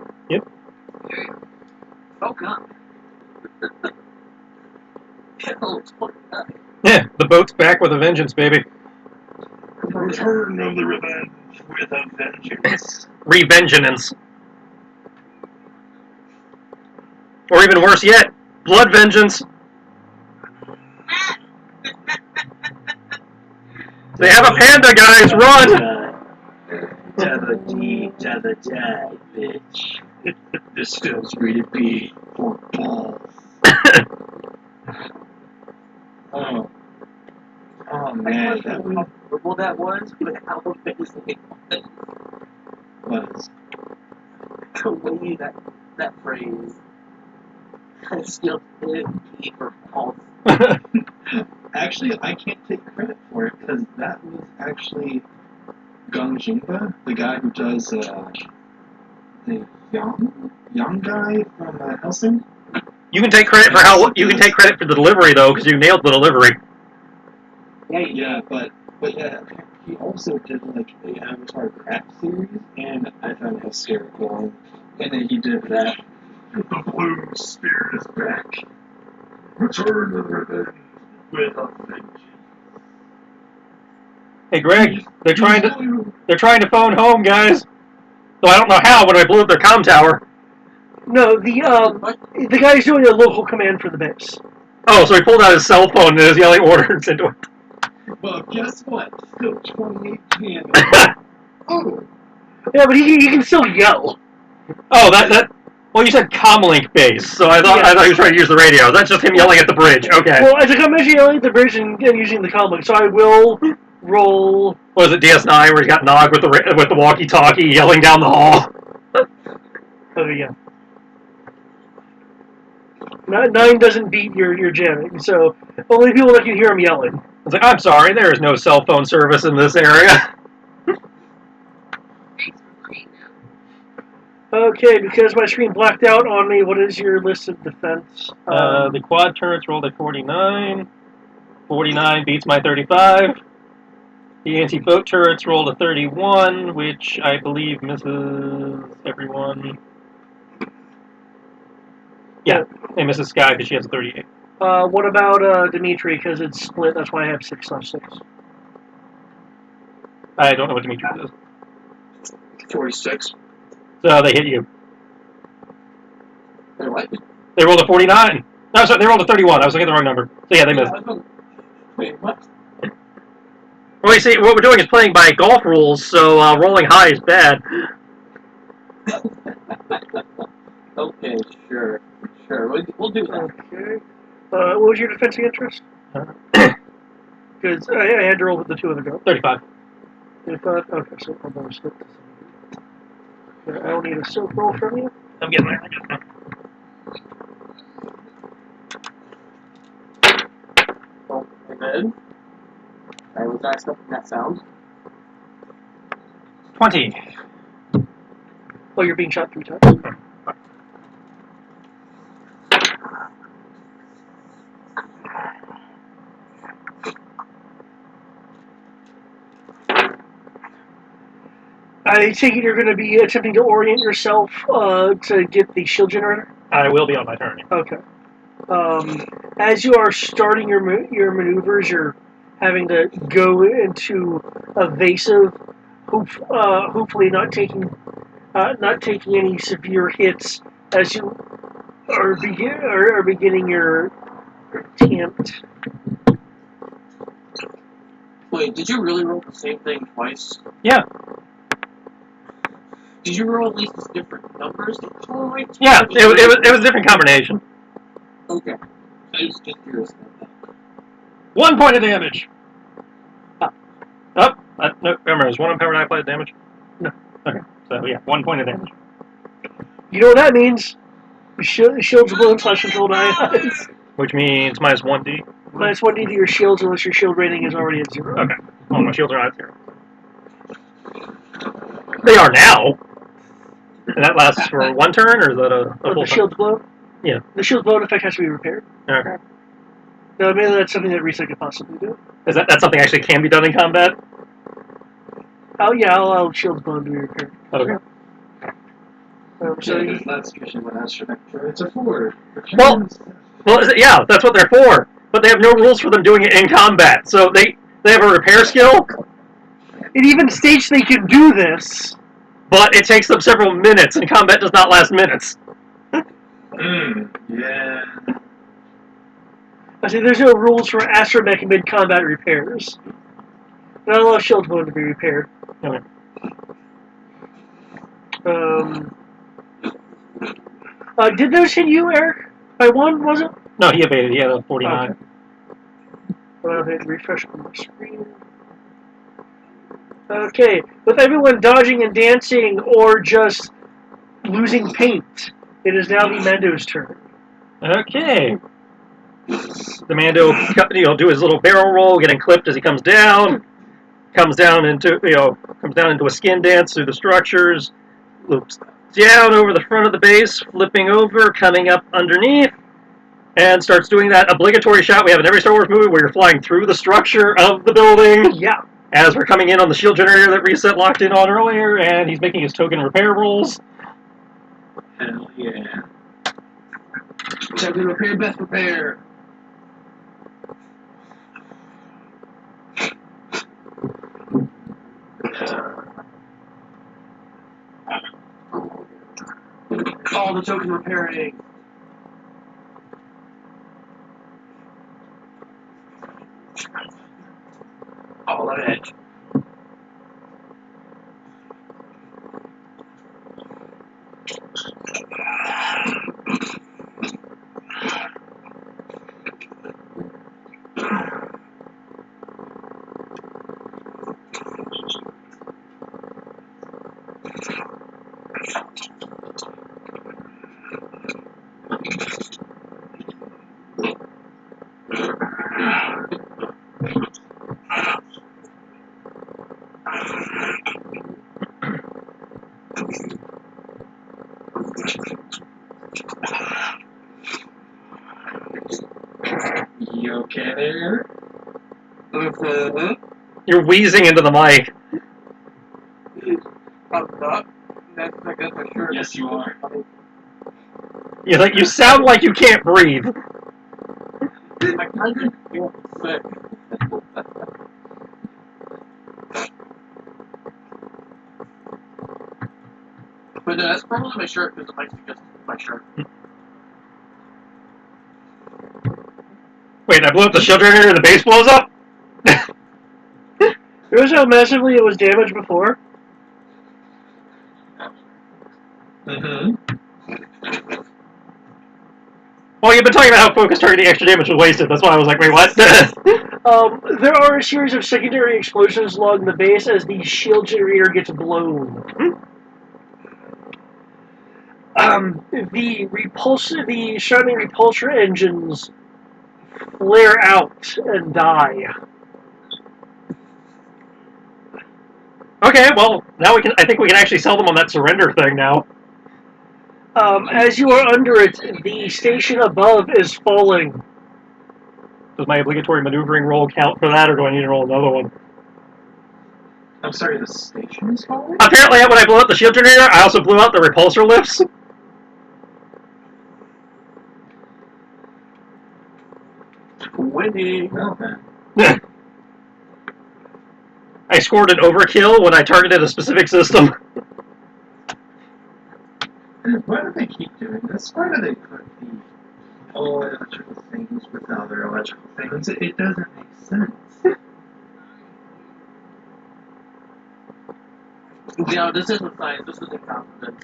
Oh, God. Oh, Yeah, the boat's back with a vengeance, baby. Return of the Revenge with a Vengeance. Revengeance. Or even worse yet, blood vengeance. They have a panda, guys. Run! Jabba dee, jabba die, bitch. This feels rated B for balls. Oh. Oh man, that how horrible that was, but how amazing it was. the way that phrase has still hit me for balls. Actually, I can't take credit for it because that was actually Gung Jinba, the guy who does the young guy from Helsing. You can take credit for you can take credit for the delivery though, because you nailed the delivery. Yeah, but yeah, he also did like the Avatar crap series, and I found it hysterical. And then he did that. The blue spirit is back. Return of revenge with a vengeance. Hey Greg, they're trying to phone home, guys. So I don't know how, but I blew up their comm tower. No, the guy's doing a local command for the base. Oh, so he pulled out his cell phone and is yelling orders into it. Well, guess what? Still 28 candles. Oh, Yeah, but he can still yell. Oh, that. Well, you said comlink base, so I thought he was trying to use the radio. That's just him yelling at the bridge. Okay. Well, as I'm actually yelling at the bridge and using the comlink, so I will roll. Was it DS9 where he got Nog with the walkie-talkie yelling down the hall? Oh yeah. 9 doesn't beat your jamming, so only people that can hear him yelling. I was like, I'm sorry, there is no cell phone service in this area. Thanks for playing now. Okay, because my screen blacked out on me, what is your list of defense? The quad turrets rolled at 49. 49 beats my 35. The anti-boat turrets rolled a 31, which I believe misses everyone. Yeah, it misses Sky because she has a 38. What about Dimitri? Because it's split, that's why I have 6/6. I don't know what Dimitri is. 46. So they hit you. Wait, what? They rolled a 49. No, sorry, they rolled a 31. I was looking at the wrong number. So yeah, they missed. Wait, what? Well, you see, what we're doing is playing by golf rules, so rolling high is bad. Okay, sure. We'll do that. Okay. What was your defensive interest? Because I had to roll with the 2 other go. 35. 35? Okay, so I'm going to split this. I don't need a silk roll from you. I'm getting there. Oh, good. I was not expecting that sound. 20. Oh, you're being shot 3 times. I take it you're going to be attempting to orient yourself to get the shield generator? I will be on my turn. Okay. As you are starting your maneuvers, you're having to go into evasive, hopefully not taking any severe hits as you are beginning your attempt. Wait, did you really roll the same thing twice? Yeah. Did you roll at least different numbers? Yeah, it was a different combination. Okay. I was just curious about that. 1 point of damage. No, remember, is 1 unpowered eye applied damage? No. Okay, so yeah, 1 point of damage. You know what that means? Shields blown / controlled eye. Which means minus 1d. Minus 1d to your shields unless your shield rating is already at 0. Okay. Well, my shields are not at 0. They are now. And that lasts for 1 turn, or is that a full The turn? shield's blown? Yeah. The shield's blown effect has to be repaired. Okay. No, maybe that's something that Reset could possibly do. Is that's something actually can be done in combat? Oh, yeah, I'll allow shield's blown to be repaired. Okay. So Yeah, that's usually what astromech droids are for. Well, yeah, that's what they're for. But they have no rules for them doing it in combat. So they have a repair skill, it even states they can do this. but it takes them several minutes, and combat does not last minutes. Yeah. I say there's no rules for astromech mid-combat repairs. Not allow shield's blown to be repaired. Okay. Did those hit you, Eric? By 1, was it? No, he evaded. He had a 49. Okay. Well, I have to refresh on my screen. Okay, with everyone dodging and dancing or just losing paint, it is now the Mando's turn. Okay. The Mando, do his little barrel roll, getting clipped as he comes down. Comes down into a skin dance through the structures. Loops down over the front of the base, flipping over, coming up underneath, and starts doing that obligatory shot we have in every Star Wars movie where you're flying through the structure of the building. Yeah. As we're coming in on the shield generator that Reset locked in on earlier, and he's making his token repair rolls. Hell yeah. Token repair, best repair. All the token repairing. All of it. You okay there? You're wheezing into the mic. I'm not. I guess I sure. Yes, you are. You sound like you can't breathe. I kind of feel sick. But no, that's probably my shirt because the mic's against my shirt. Wait, I blew up the shield generator and the base blows up? Notice how massively it was damaged before? Mm-hmm. Well, you've been talking about how focus targeting extra damage was wasted. That's why I was like, wait, what? There are a series of secondary explosions along the base as the shield generator gets blown. The surrounding repulsor engines flare out and die. Okay, well, now we can. I think we can actually sell them on that surrender thing now. As you are under it, the station above is falling. Does my obligatory maneuvering roll count for that, or do I need to roll another one? I'm sorry, the station is falling? Apparently, when I blew up the shield generator, I also blew out the repulsor lifts. Winning. Well then. I scored an overkill when I targeted a specific system. Why do they keep doing this? Why do they put the all electrical things with other electrical things? It doesn't make sense. No, this isn't science. This is incompetence.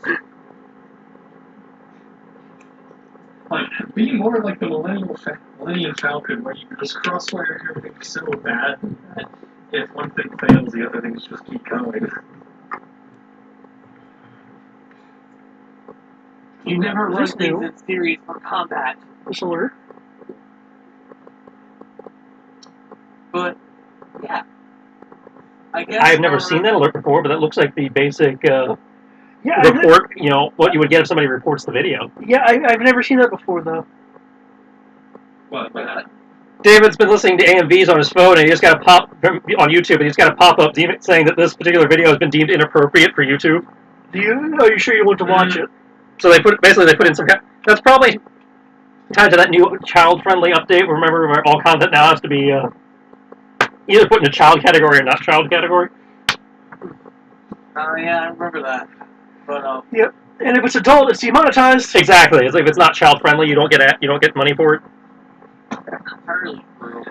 Like, be more like the Millennium Falcon, where you can just crossfire everything so bad that if one thing fails, the other things just keep going. You never run This things new. in series for combat. This alert. But, yeah. I guess I've never seen that alert before, but that looks like the basic Yeah, report. You know what you would get if somebody reports the video. I've never seen that before though. What? David's been listening to AMVs on his phone, and he just got a pop on YouTube, and he's got a pop up saying that this particular video has been deemed inappropriate for YouTube. Are you sure you want to watch it? So they put in some. That's probably tied to that new child friendly update. Remember, where all content now has to be either put in a child category or not child category. Oh, yeah, I remember that. But, Yep. And if it's adult, it's demonetized. Exactly. It's like if it's not child friendly, you don't get money for it. that's entirely true.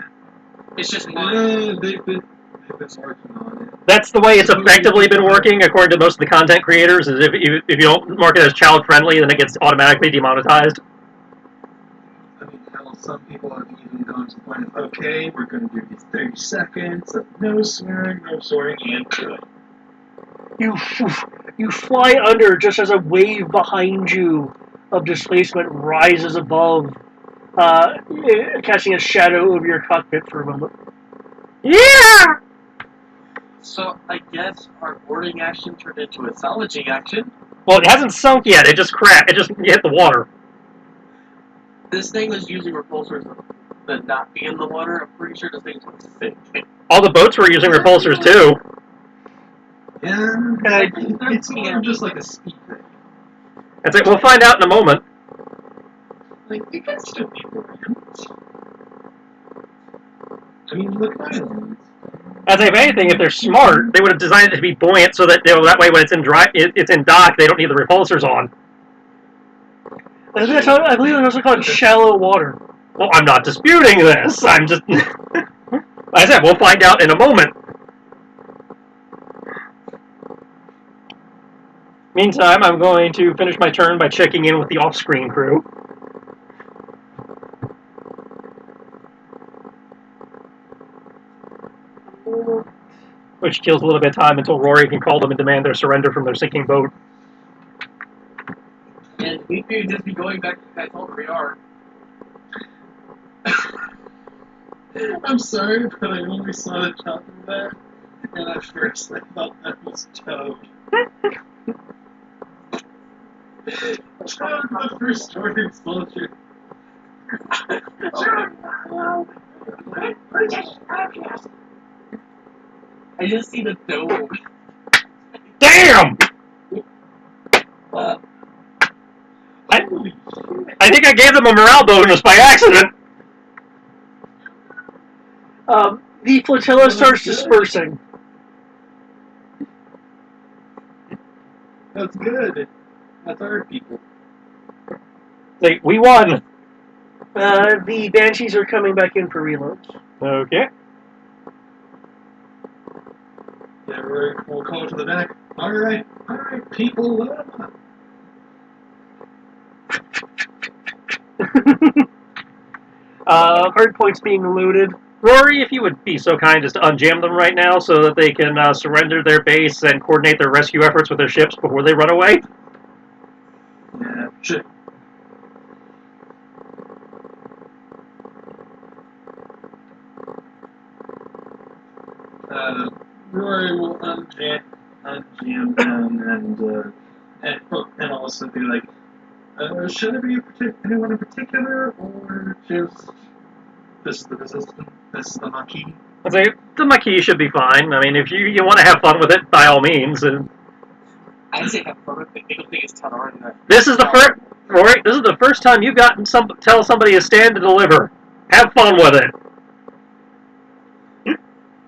It's just They've money. been working on it. That's the way it's effectively been working, according to most of the content creators. Is if you don't mark it as child friendly, then it gets automatically demonetized. I mean, hell, some people have even gone to the point of, okay, we're going to do these 30 seconds of no swearing, and good. You fly under just as a wave behind you of displacement rises above, casting a shadow over your cockpit for a moment. Yeah. So, I guess our boarding action turned into a salvaging action. Well, it hasn't sunk yet. It just cracked. It just hit the water. This thing was using repulsors that not be in the water. I'm pretty sure this thing's going to sink. All the boats were using repulsors too. Yeah, it's more just like a speed thing. It's like we'll find out in a moment. Like, it can still be buoyant. I mean, look at islands. As if anything, if they're smart, they would have designed it to be buoyant so that that way when it's in dock, they don't need the repulsors on. I believe it's also called shallow water. Well, I'm not disputing this. I'm just. Like I said, we'll find out in a moment. Meantime, I'm going to finish my turn by checking in with the off-screen crew. Which kills a little bit of time until Rory can call them and demand their surrender from their sinking boat. And we could just be going back to that where we are. I'm sorry, but I only saw the top of that, and at first I thought that was Toad. Toad, the first order soldier. I just see the dome. Damn! Holy shit. I think I gave them a morale bonus by accident. The flotilla starts dispersing. That's good. That's our people. Like, we won. The Banshees are coming back in for reloads. Okay. Yeah, we'll call to the back. Alright, people. Hard points being loaded. Rory, if you would be so kind as to unjam them right now so that they can surrender their base and coordinate their rescue efforts with their ships before they run away. Yeah, shit. Rory will unjam them and also be like, should it be anyone in particular, or just this is the resistance, this is the Maquis? I'd say the Maquis should be fine. I mean, if you want to have fun with it, by all means. And I say have fun with it. They don't think it's ton hard enough. this is the first, Rory. This is the first time you've gotten tell somebody to stand to deliver. Have fun with it.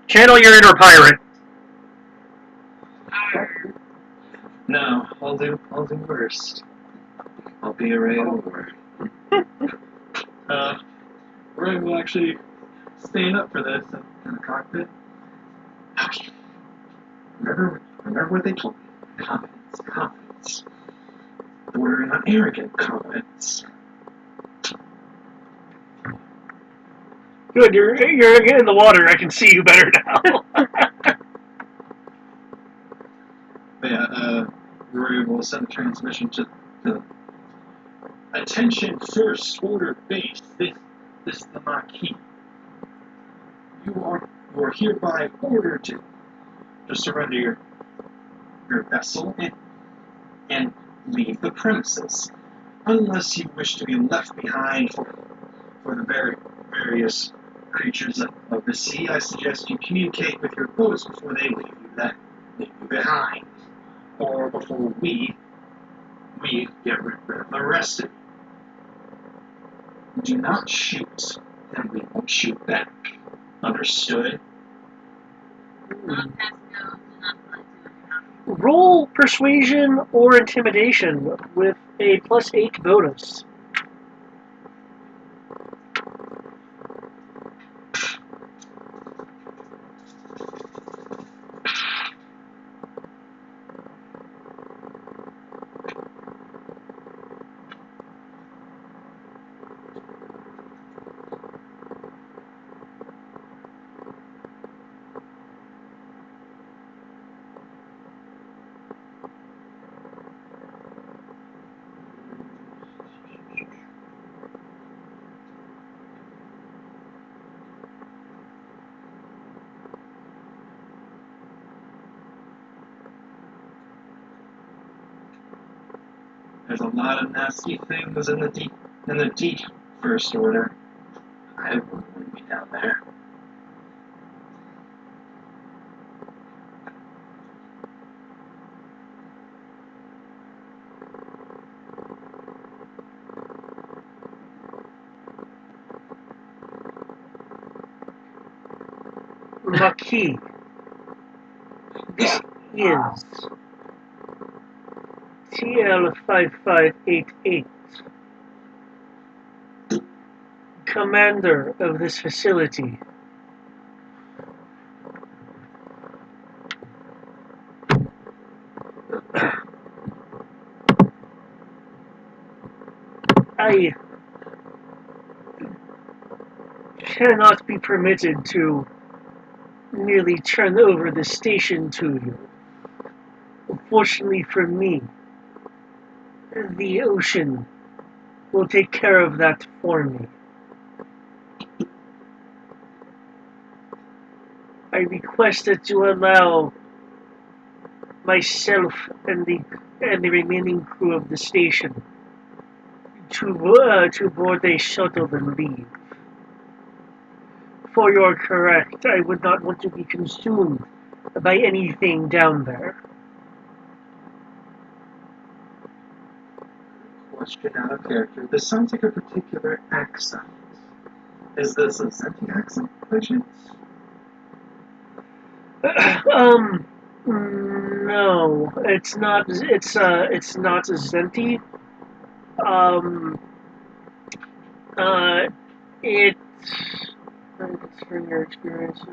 Channel your inner pirate. No, I'll do worst. I'll be a railroad. Roy will actually stand up for this in the cockpit. Okay. Remember what they told me. Confidence. Bordering on arrogant confidence. Good, you're in the water. I can see you better now. But yeah, Rory will send a transmission to the attention first order base. This is the Maquis. You are hereby ordered to surrender your vessel and leave the premises, unless you wish to be left behind for the various creatures of the sea. I suggest you communicate with your boats before they leave you behind, or before we get rid of the rest of you. Do not shoot, and we won't shoot back. Understood? Roll persuasion or intimidation with a +8 bonus. There's a lot of nasty things in the deep first order. I wouldn't want to be down there. Maquis. This is TL5588, commander of this facility. I cannot be permitted to merely turn over the station to you. Fortunately for me, the ocean will take care of that for me. I request that you allow myself and the remaining crew of the station to board a shuttle and leave. For you're correct, I would not want to be consumed by anything down there. Question out of character. This sounds like a particular accent. Is this a Zenti accent, by chance? No, it's not. It's not a Zenti. It. From your experiences.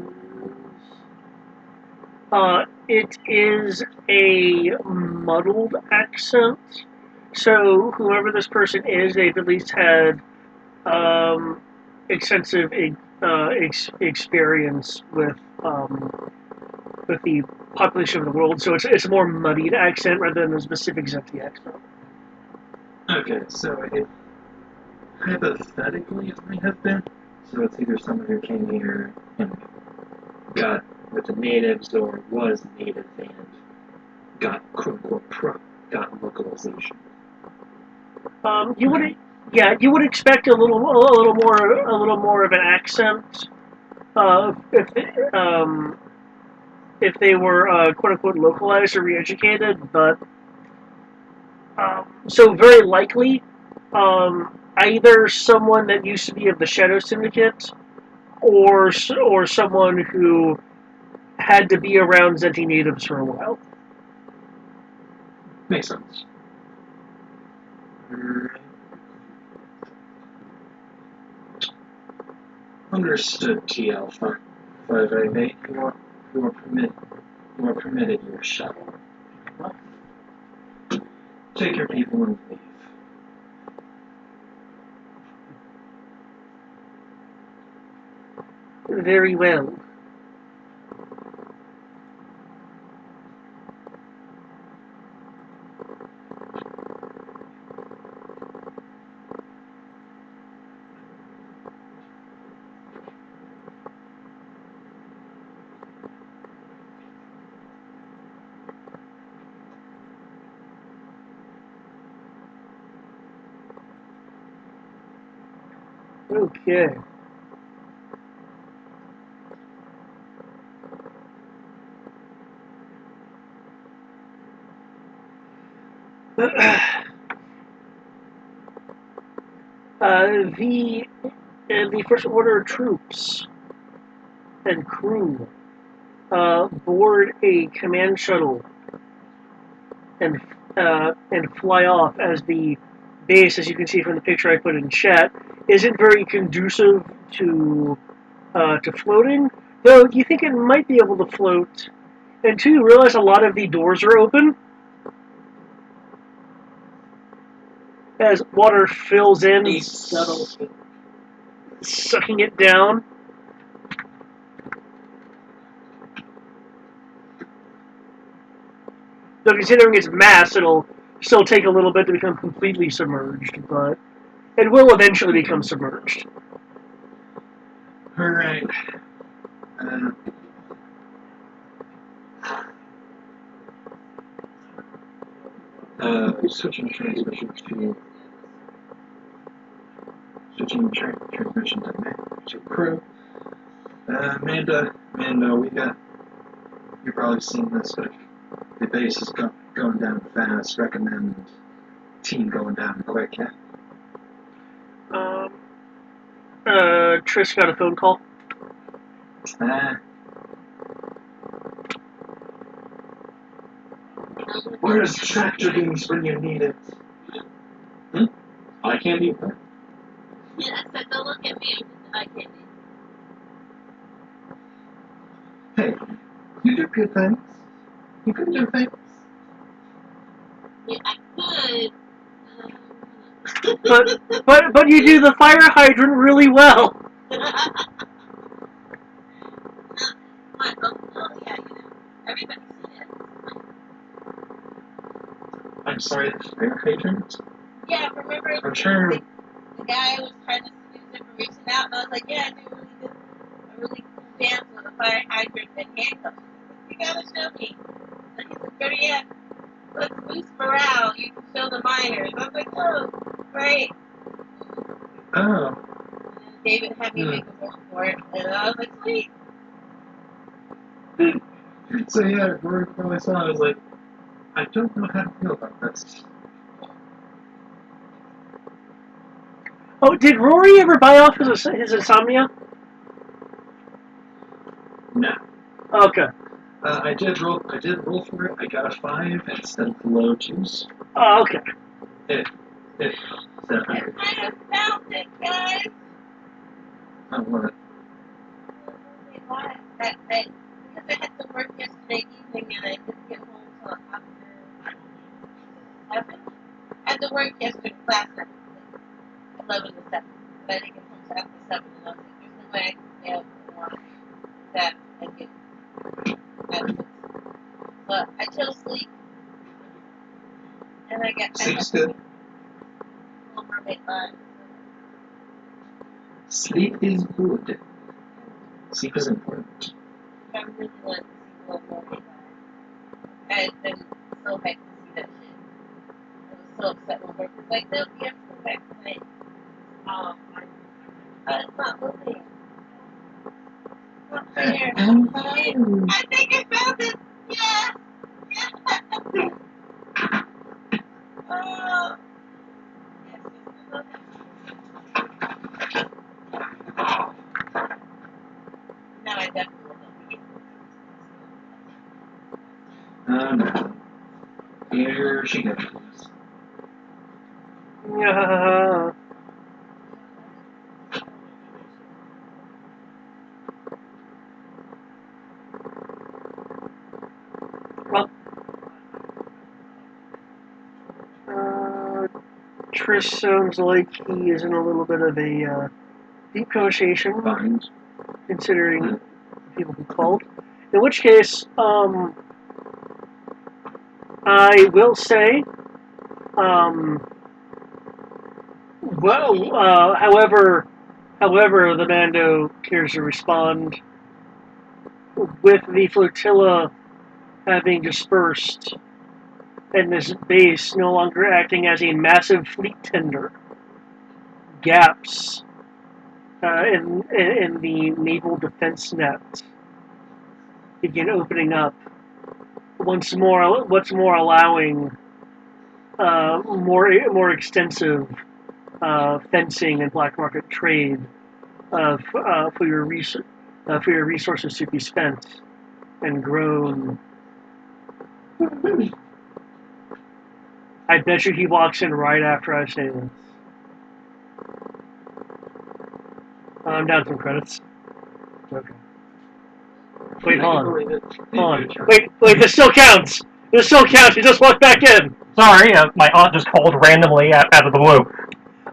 It is a muddled accent. So whoever this person is, they've at least had extensive experience with the population of the world. So it's a more muddied accent rather than a specific Zenti accent. Okay, so hypothetically it might have been. So it's either someone who came here and got with the natives or was native and got got localization. You would, yeah, you would expect a little more of an accent if they were quote unquote localized or re-educated, but so very likely either someone that used to be of the Shadow Syndicate or someone who had to be around Zenti natives for a while. Makes sense. Understood, TL 588. You are permitted your shuttle. Take your people and leave. Very well. Okay. The First Order troops and crew board a command shuttle and fly off as the base, as you can see from the picture I put in chat, isn't very conducive to floating. Though you think it might be able to float, and two, you realize a lot of the doors are open as water fills in, sucking it down. So considering its mass, it'll still take a little bit to become completely submerged, but it will eventually become submerged. Alright. Switching transmission to crew. Amanda, you've probably seen this, but the base is going down fast. Recommend team going down quick, yeah? Trish got a phone call. Where's tractor beams when you need it? I can't eat that. Yeah, I said, don't look at me. I can't eat. Hey, you do good things. You can do things. Yeah, I could. But you do the fire hydrant really well. My uncle, yeah, everybody's seen it. I'm sorry, the fire hydrant? Yeah, remember? I'm sure. The guy was trying to squeeze information out, and I was like, yeah, I do a really cool dance with a fire hydrant and handcuffs. You gotta show me. And he's like, better yet, let's boost morale. You can show the miners. I was like, oh, great. Oh. And then David had me make a vote for it, and I was like, sweet. So yeah, when I saw it, I was like, I don't know how to feel about this. Oh, did Rory ever buy off his insomnia? No. Okay. I did roll for it. I got a 5 instead of the low 2s. Oh, okay. I have found it, guys. I want it. Because I had to work yesterday evening and I didn't get home until after 7. I had to work yesterday class at 11 to 7. But I didn't get home until after 7. And I was like, there's no way I can stay up and watch that and get at 6. But I chose sleep. And I got Sleep's good. Little Mermaid vibe. Sleep is good. Sleep is important. I I really wanted to see one more die. I had been so hyped to see that shit. I was so upset when work was like, no, we have to go back tonight. It's not moving. It's not there. I think I found it. Yeah. Oh. Yes, it's still now I definitely will not be Here she goes. Yeah. Well, Trish sounds like he is in a little bit of a deep conversation, Fine. considering people who called. In which case, I will say, however, the Mando cares to respond with the flotilla having dispersed and this base no longer acting as a massive fleet tender. Gaps in the naval defense net begin opening up once more, allowing more extensive fencing and black market trade for your resources to be spent and grown. I bet you he walks in right after I say this. I'm down some credits. Okay. Wait, hold on. Wait, this still counts! This still counts, he just walked back in! Sorry, my aunt just called randomly out of the blue.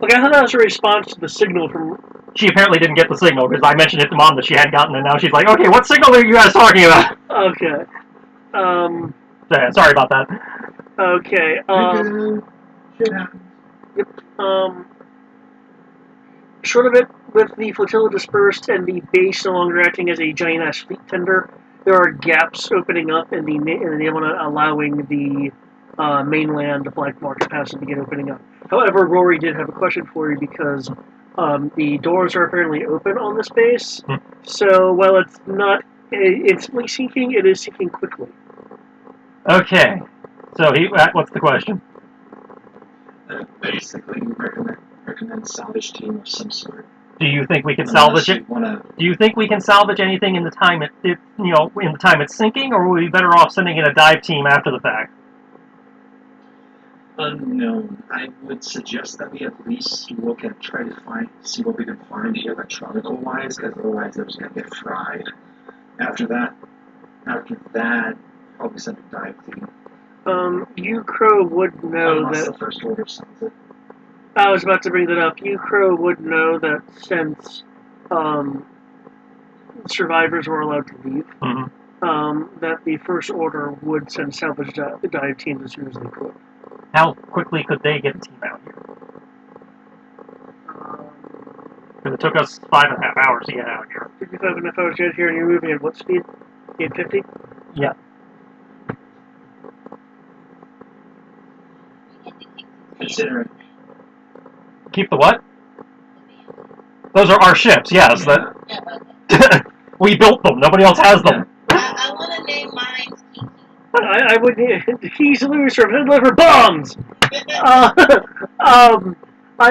Okay, I thought that was a response to the signal from... She apparently didn't get the signal, because I mentioned it to Mom that she hadn't gotten it, and now she's like, okay, what signal are you guys talking about? Okay. Yeah, sorry about that. Okay, Shit happens. short of it, with the flotilla dispersed and the base no longer acting as a giant-ass fleet tender, there are gaps opening up in the naval, allowing the mainland black market pass to begin opening up. However, Rory did have a question for you because the doors are apparently open on this base. So while it's not instantly sinking, it is sinking quickly. Okay. So, what's the question? Basically, recommend salvage team of some sort. Do you think we can salvage it? Do you think we can salvage anything in the time in the time it's sinking, or would we be better off sending in a dive team after the fact? Unknown. I would suggest that we at least look and try to see what we can find electronical wise, because otherwise they're just gonna get fried. After that, probably send a dive team. You Crow would know Unless that. the first order sends it. I was about to bring that up. You Crow would know that since survivors were allowed to leave, that the First Order would send salvage dive teams as soon as they could. How quickly could they get a team out here? Because it took us 5.5 hours to get out here. 5.5 hours to get here, and you're moving at what speed? 850? Yeah. Considering. Keep the what? Those are our ships, yes. Yeah. We built them. Nobody else has them. I want to name mine Kiki. I would need keys to lose from deliver bombs. I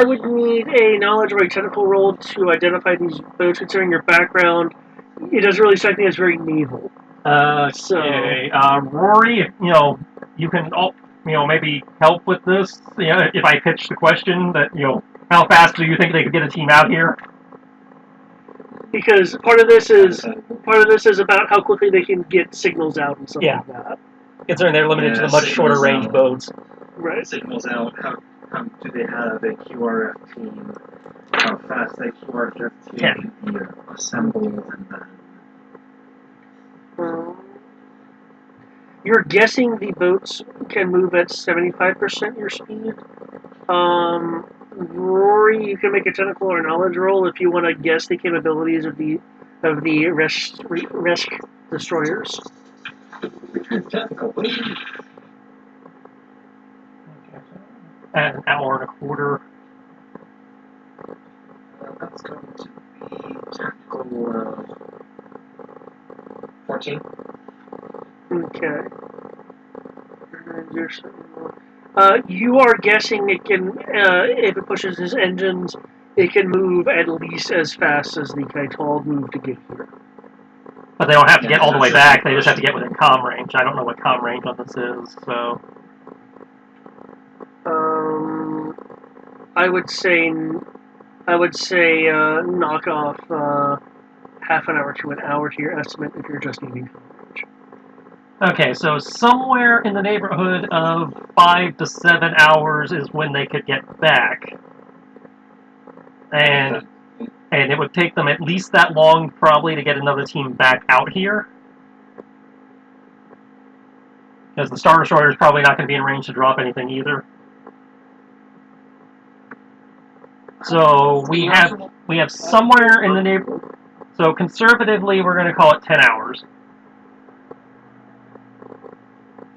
would need a knowledge or a technical roll to identify these boats. Considering your background, it doesn't really strike me as very naval. Okay. Rory, if, you can, maybe help with this. If I pitch the question that, how fast do you think they could get a team out here? Because part of this is about how quickly they can get signals out and stuff like that. Considering they're limited to the much shorter range boats. Right. Signals out. How do they have a QRF team? How fast that QRF team can be assembled and then. You're guessing the boats can move at 75% your speed. Rory, you can make a technical or knowledge roll if you want to guess the capabilities of the of the risk destroyers. Technical, please. At an hour and a quarter. That's going to be tactical 14. Okay. You are guessing it can, if it pushes its engines, it can move at least as fast as the Kaital moved to get here. But they don't have to get all the way back, they just have to get within comm range. I don't know what comm range on this is, so... I would say knock off half an hour to an hour to your estimate if you're just needing coverage. Okay, so somewhere in the neighborhood of 5 to 7 hours is when they could get back. And it would take them at least that long, probably, to get another team back out here. Because the Star Destroyer is probably not going to be in range to drop anything either. So we have somewhere in the neighborhood. So conservatively, we're going to call it 10 hours.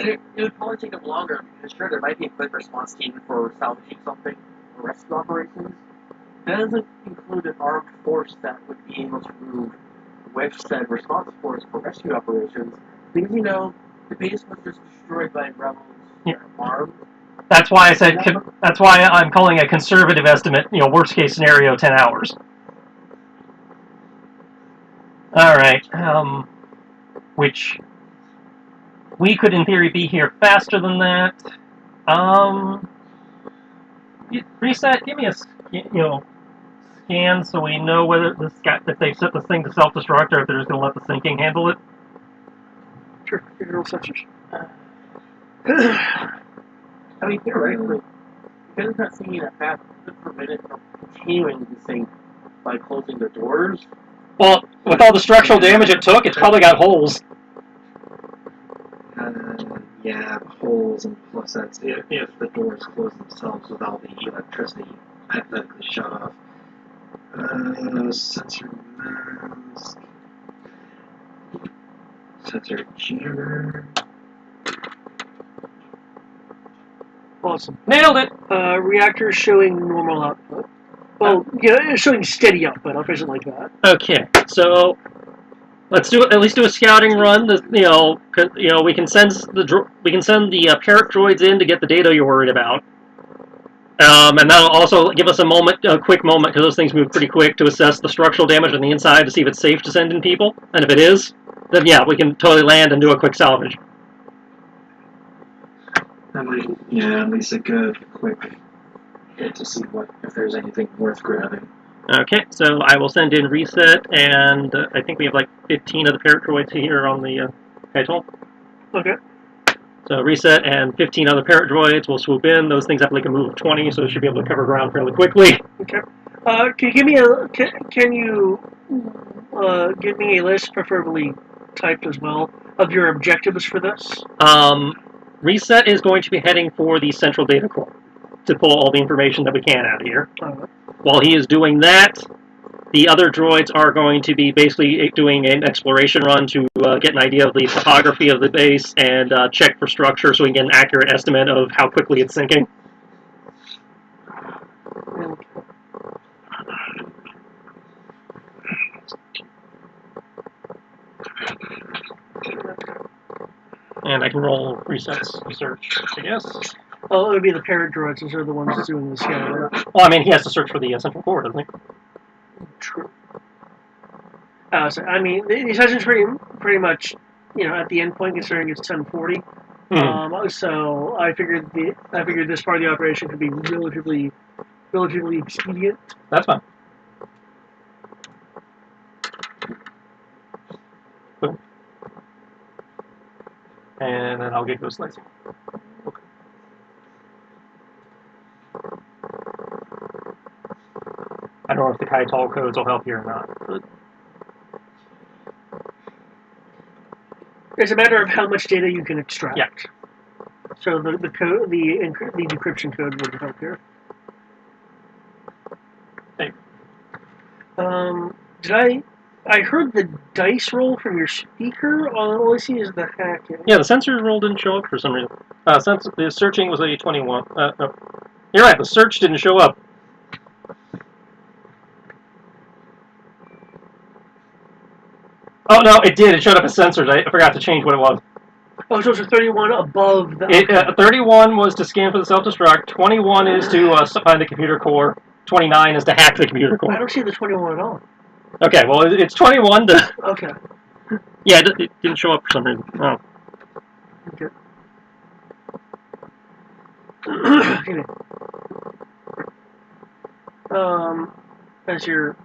It would probably take them longer. I'm sure there might be a quick response team for salvaging something or rescue operations. That doesn't include an armed force that would be able to move with said response force for rescue operations. Because, the base was just destroyed by rebels that are armed. That's why I said, that's why I'm calling a conservative estimate, worst case scenario, 10 hours. Alright, which we could in theory be here faster than that. Reset, give me a, scan so we know whether if they've set this thing to self-destruct or if they're just going to let the sinking handle it. Sure, your sensors. I mean, theoretically, because it's not seeing a path to prevent it from continuing to sink by closing the doors. Well, with all the structural damage it took, it's probably got holes. Yeah, holes, and plus that's if the doors close themselves with all the electricity hypothetically shut off. Sensor mask. Sensor jammer. Awesome. Nailed it! Reactor showing normal output. Well, it's showing steady output. I'll phrase it like that. Okay, so let's at least do a scouting run. We can send the parrot droids in to get the data you're worried about. And that'll also give us a quick moment, because those things move pretty quick, to assess the structural damage on the inside to see if it's safe to send in people. And if it is, then yeah, we can totally land and do a quick salvage. At least a good quick hit to see if there's anything worth grabbing. Okay, so I will send in reset, and I think we have like 15 of the parrot droids here on the Kaital. Okay. So reset and 15 other parrot droids will swoop in. Those things have like a move of 20, so they should be able to cover ground fairly quickly. Okay. Can you give me give me a list, preferably typed as well, of your objectives for this? Reset is going to be heading for the central data core to pull all the information that we can out of here. While he is doing that, the other droids are going to be basically doing an exploration run to get an idea of the topography of the base and check for structure so we can get an accurate estimate of how quickly it's sinking. And I can roll resets research, I guess. Oh, it would be the parrot droids. Those are the ones doing the scanning. Well, I mean, he has to search for the central core, doesn't he? True. So, I mean, the session's pretty much, at the end point, considering it's 10:40. So I figured this part of the operation could be relatively expedient. That's fine. Boom. And then I'll get go slicing. Okay. I don't know if the Kaital codes will help here or not, but it's a matter of how much data you can extract. Yeah. So the decryption code would help here. Hey. Did I I heard the dice roll from your speaker. All I see is the hacking. Yeah, the sensors roll didn't show up for some reason. The searching was a 21. No. You're right, the search didn't show up. Oh, no, it did. It showed up as sensors. I forgot to change what it was. Oh, so it's a 31 above the... 31 was to scan for the self-destruct. 21 is to find the computer core. 29 is to hack the computer I core. don't see the 21 at all. Okay, well, it's 21 to... Okay. Yeah, it didn't show up for some reason. Oh. Okay. As your...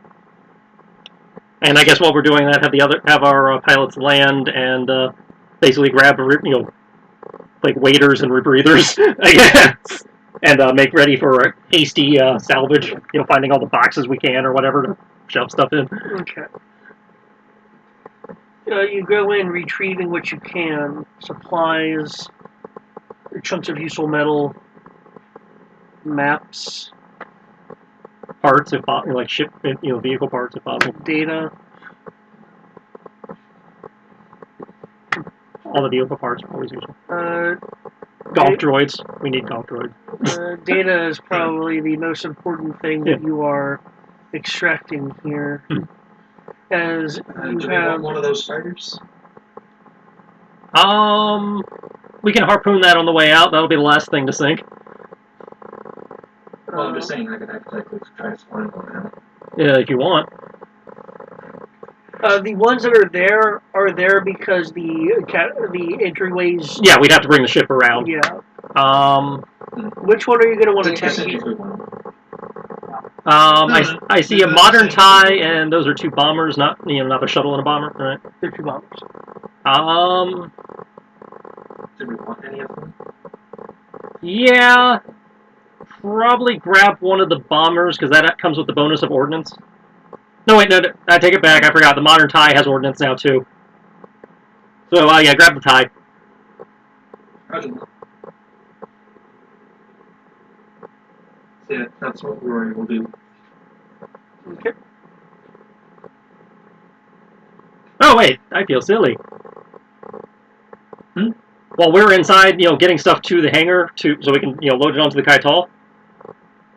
And I guess while we're doing that, have our pilots land and basically grab like waders and rebreathers, I guess, and make ready for a hasty salvage. Finding all the boxes we can or whatever to shove stuff in. Okay. You go in retrieving what you can: supplies, chunks of useful metal, maps, Parts, if like ship, vehicle parts, if possible. data. All the vehicle parts are always useful. Golf droids. We need golf droids. Data is probably the most important thing that you are extracting here. As you do we have want one of those fighters? We can harpoon that on the way out. That'll be the last thing to sink. Well, I'm just saying I could hypothetically try flying one out. Yeah, if you want. The ones that are there because the entryways. Yeah, we'd have to bring the ship around. Yeah. Which one are you going to want to test? I see a modern TIE, and those are two bombers, not a shuttle and a bomber, right? They're two bombers. Did we want any of them? Yeah, probably grab one of the bombers because that comes with the bonus of ordnance. No, wait, no, I take it back. I forgot. The modern TIE has ordnance now too. So yeah, grab the TIE. Yeah, that's what Rory will do. Okay. Oh wait, I feel silly. While we're inside, getting stuff to the hangar so we can, load it onto the Kaital.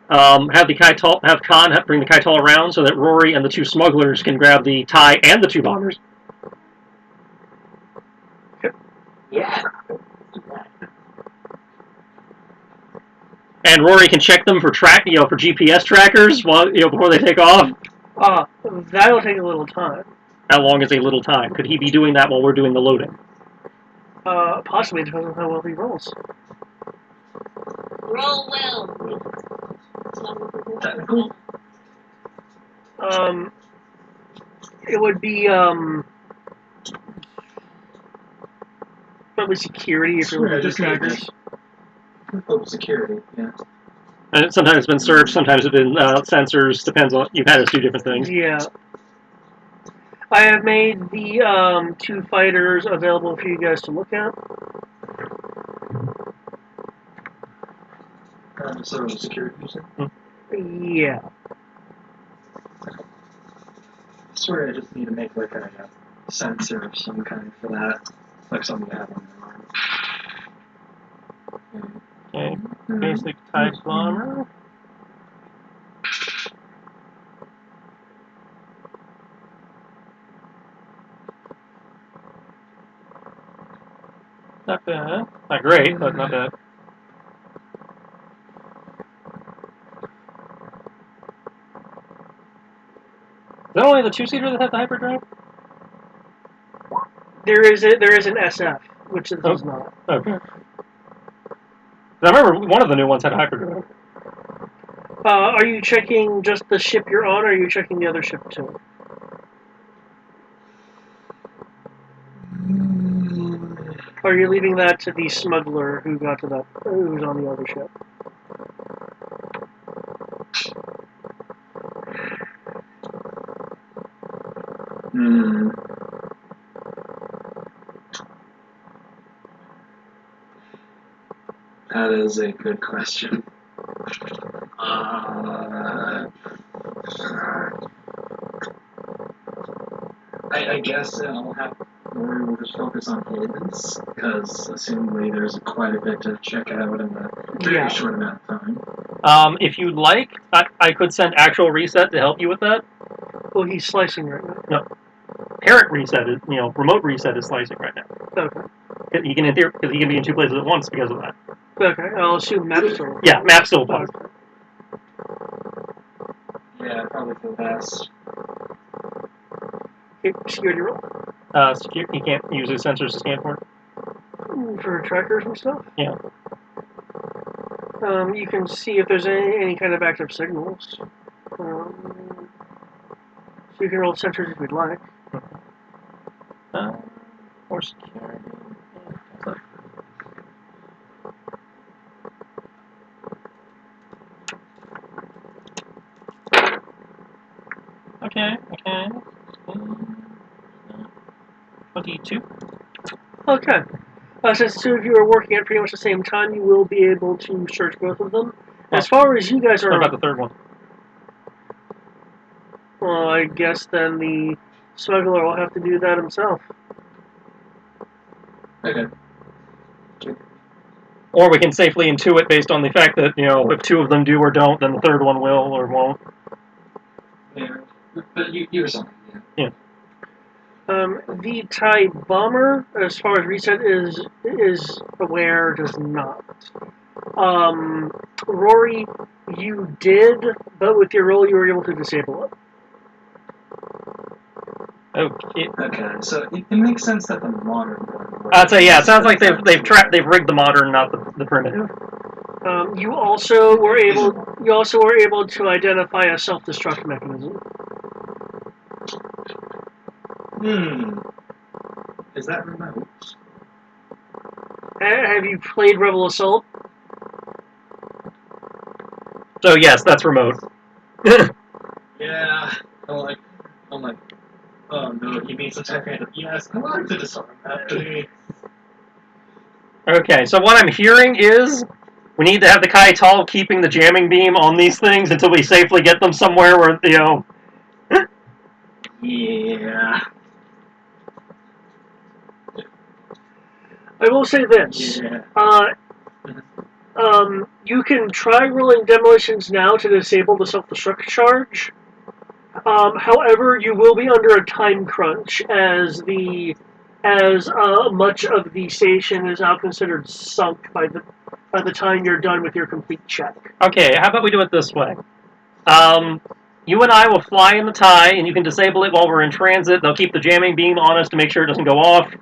Have Khan bring the Kaital around so that Rory and the two smugglers can grab the TIE and the two bombers. Yeah. And Rory can check them for for GPS trackers before they take off. That'll take a little time. How long is a little time? Could he be doing that while we're doing the loading? Possibly, depends on how well he rolls. Roll well. It would be probably security if you're looking for trackers. Oh, security, yeah. And sometimes it's been search, sometimes it's been sensors. Depends on you've had us do different things. Yeah. I have made the two fighters available for you guys to look at. So security user? Yeah. Sorry, I just need to make like a sensor of some kind for that, like something you have on your arm. Okay. Basic TIE bomber. Not bad. Not great, but not bad. Is that only the two-seater that has the hyperdrive? There is an SF, which it does not. Okay. I remember one of the new ones had a hyperdrive. Are you checking just the ship you're on, or are you checking the other ship too? Or are you leaving that to the smuggler who's on the other ship? That is a good question. I guess I'll have Rory will just focus on his, because assumably there's quite a bit to check out in a very Yeah. short amount of time. If you'd like, I could send actual reset to help you with that. Well, he's slicing right now. Parent reset is, remote reset is slicing right now. Okay. He can because he can be in two places at once because of that. Okay, I'll assume map still. Yeah, map still does. Okay. Yeah, probably for the best. Okay, security roll. He can't use his sensors to scan for it. For trackers and stuff? Yeah. You can see if there's any kind of active signals. So you can roll sensors if you'd like. Or security. Okay. 22. Okay. Since the two of you are working at pretty much the same time, you will be able to search both of them. As far as you guys What are, about the third one? well, I guess then the smuggler will have to do that himself. Okay. Or we can safely intuit based on the fact that, if two of them do or don't, then the third one will or won't. Yeah. But you were saying, yeah. The TIE bomber, as far as reset is aware, does not. Rory, you did, but with your roll, you were able to disable it. Okay. Okay, so it makes sense that the modern one. I'd say yeah. It sounds like they've rigged the modern, not the primitive. You also were able to identify a self-destruct mechanism. Is that remote? Have you played Rebel Assault? So yes, that's remote. Yeah. I'm like, oh no, he means the type-random. Yes, I want to disarm that, please. Okay, so what I'm hearing is we need to have the Kaital keeping the jamming beam on these things until we safely get them somewhere where, Yeah. I will say this. Yeah. You can try rolling demolitions now to disable the self-destruct charge. However, you will be under a time crunch as much of the station is now considered sunk by the time you're done with your complete check. Okay, how about we do it this way? You and I will fly in the TIE, and you can disable it while we're in transit. They'll keep the jamming beam on us to make sure it doesn't go off.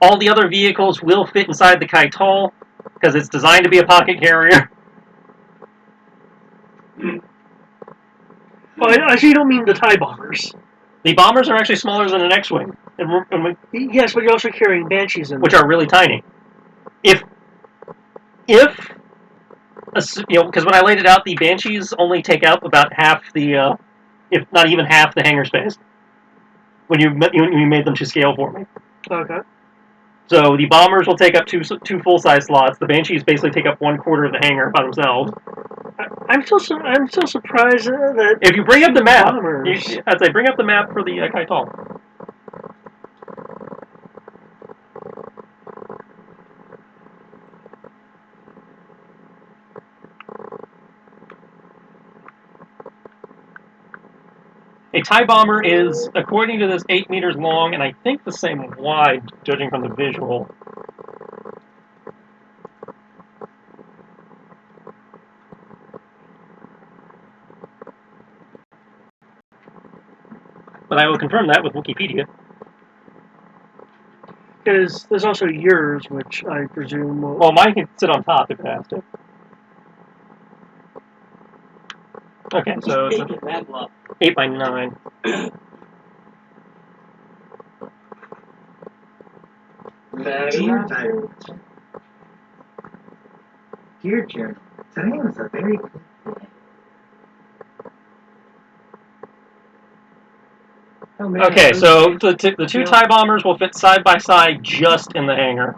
All the other vehicles will fit inside the Kaital, because it's designed to be a pocket carrier. Well, I actually don't mean the TIE bombers. The bombers are actually smaller than an X-Wing, Yes, but you're also carrying Banshees in them. which are really tiny. If because when I laid it out, the Banshees only take up about half the, if not even half the hangar space. When you made them to scale for me. Okay. So the bombers will take up two full-size slots. The Banshees basically take up 1/4 of the hangar by themselves. I'm still surprised that If you bring up the map, bombers. I'd say bring up the map for the Kaital. A TIE bomber is, according to this, 8 meters long, and I think the same wide, judging from the visual. But I will confirm that with Wikipedia. Because there's also yours, which I presume will... Well, mine can sit on top if it has to. Okay, so it's 8 by 9. Dear Jerry, today was a very good day. Okay, so the two TIE bombers will fit side by side just in the hangar.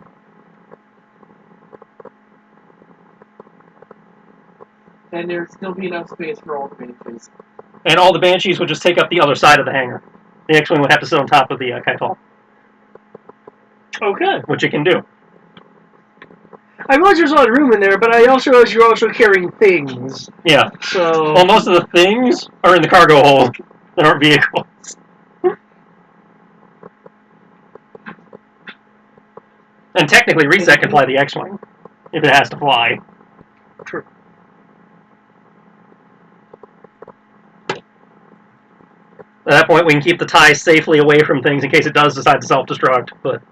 And there'd still be enough space for all the Banshees. And all the Banshees will just take up the other side of the hangar. The X-wing would have to sit on top of the Kaital, Okay. which it can do. I realize there's a lot of room in there, but I also realize you're also carrying things. Yeah. So. Well, most of the things are in the cargo hold. They aren't vehicles. And technically, Reset can fly the X-wing if it has to fly. True. At that point, we can keep the TIE safely away from things in case it does decide to self-destruct. But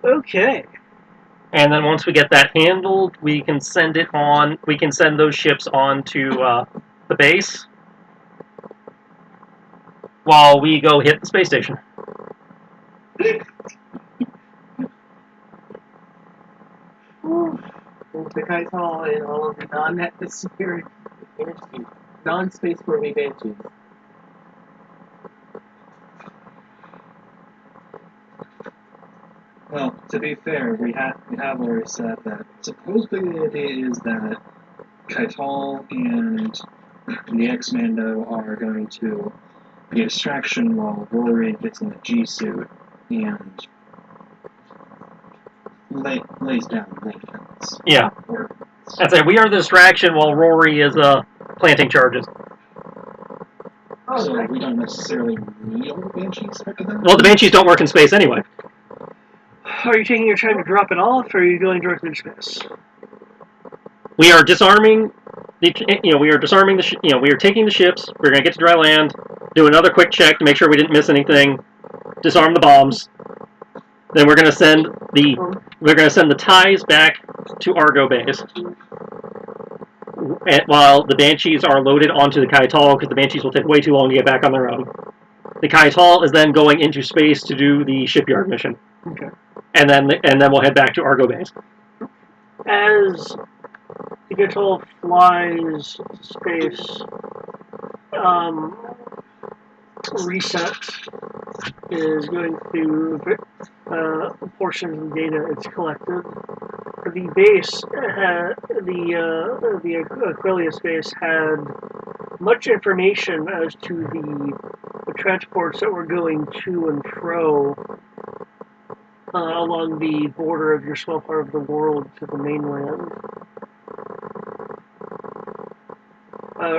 Okay. and then once we get that handled, we can send it on. We can send those ships on to the base while we go hit the space station. The Kaital and all of the non-atmospheric, non-spaceworthy banshees. Well, to be fair, we have already said that supposedly the idea is that Kaital and the X-Mando are going to be a distraction while Rory gets in the G-suit and lays down maintenance. Yeah. That's it. We are the distraction while Rory is planting charges. So we don't necessarily need all the Banshees after that. Well, the Banshees don't work in space anyway. Are you taking your time to drop it off, or are you going directly to space? We are disarming we are disarming we are taking the ships. We're going to get to dry land, do another quick check to make sure we didn't miss anything, disarm the bombs. Then we're going to send the TIEs back to Argo base. While the Banshees are loaded onto the Kaital, because the Banshees will take way too long to get back on their own. The Kaital is then going into space to do the shipyard mission. Okay. And then we'll head back to Argo base. As the Kaital flies to space, Reset is going to portions of data it's collected. The base, the Aquilius base had much information as to the transports that were going to and fro along the border of your small part of the world to the mainland.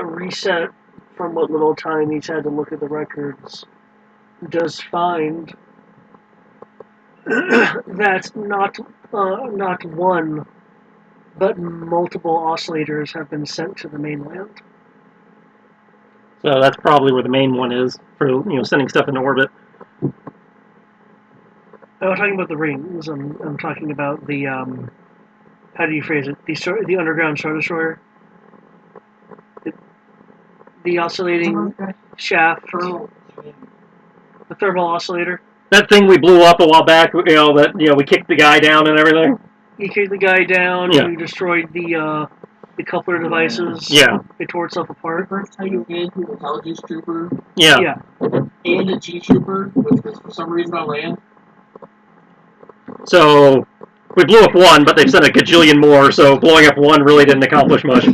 Reset, from what little time he's had to look at the records, does find that not one, but multiple oscillators have been sent to the mainland. So that's probably where the main one is for sending stuff into orbit. I'm not talking about the rings. I'm talking about the how do you phrase it? The underground Star Destroyer. The oscillating shaft. The thermal oscillator. That thing we blew up a while back, we kicked the guy down and everything. You kicked the guy down, Yeah. You destroyed the coupler devices. Yeah. It tore itself apart. The first time you ran through the intelligence trooper Yeah. and a G trooper, which was for some reason on land. So we blew up one, but they've sent a gajillion more, so blowing up one really didn't accomplish much.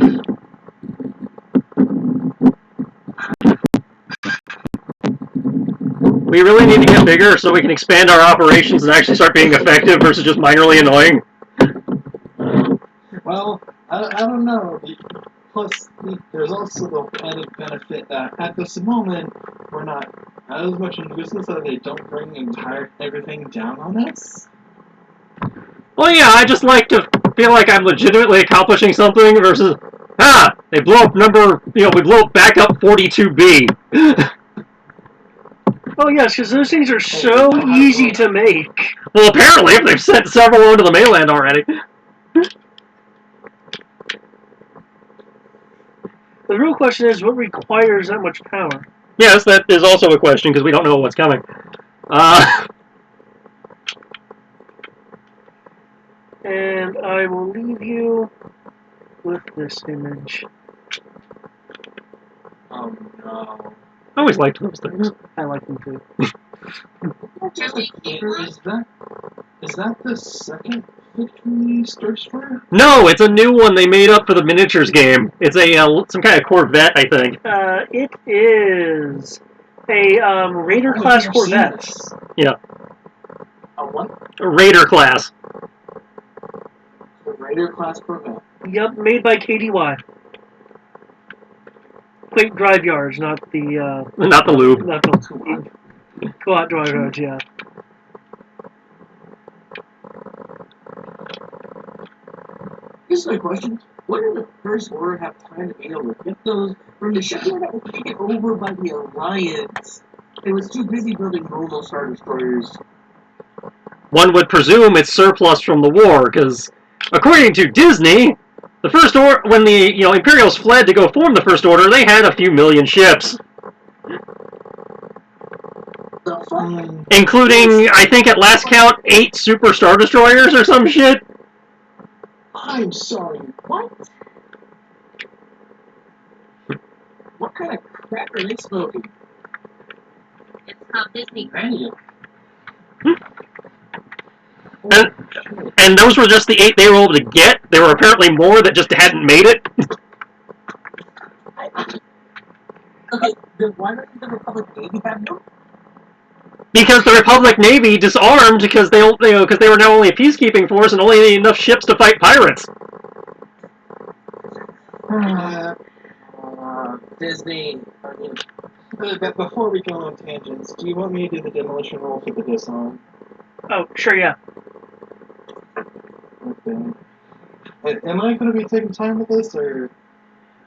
We really need to get bigger so we can expand our operations and actually start being effective versus just minorly annoying. Well, I don't know. Plus, there's also the added benefit that at this moment, we're not as much in business that they don't bring everything down on us. Well, yeah, I just like to feel like I'm legitimately accomplishing something versus, they blow up we blow up backup 42B. Oh yes, because those things are so easy to make. Well, apparently, if they've sent several onto the mainland already. The real question is, what requires that much power? Yes, that is also a question, because we don't know what's coming. And I will leave you with this image. Oh no. I always liked those things. I like them too. Is that the second Maquis Star Destroyer? No, it's a new one they made up for the miniatures game. It's a some kind of Corvette, I think. It is a Raider I class think I've seen Corvette. this. Yeah, A what? a Raider class. The Raider class Corvette. Yep, made by KDY. Quaint Drive Yards, not the Not the lube. not the Co-op Drive Yards. Yeah. Here's my question. When did the First Order have time to be able to get those from the shipyard that was taken over by the Alliance? It was too busy building normal Star Destroyers. One would presume it's surplus from the war, because according to Disney, the First Order, when the Imperials fled to go form the First Order, they had a few million ships, The fuck? including, I think at last count, 8 Super Star Destroyers or some shit. I'm sorry, what? What kind of crap are they smoking? It's called Disney. Radio. And those were just the 8 they were able to get. There were apparently more that just hadn't made it. Okay, then why doesn't the Republic Navy have them? Because the Republic Navy disarmed because they were now only a peacekeeping force and only enough ships to fight pirates. Disney. I mean, Before we go on tangents, do you want me to do the demolition roll for the disarm? Oh, sure, yeah. Okay. Am I going to be taking time with this, or?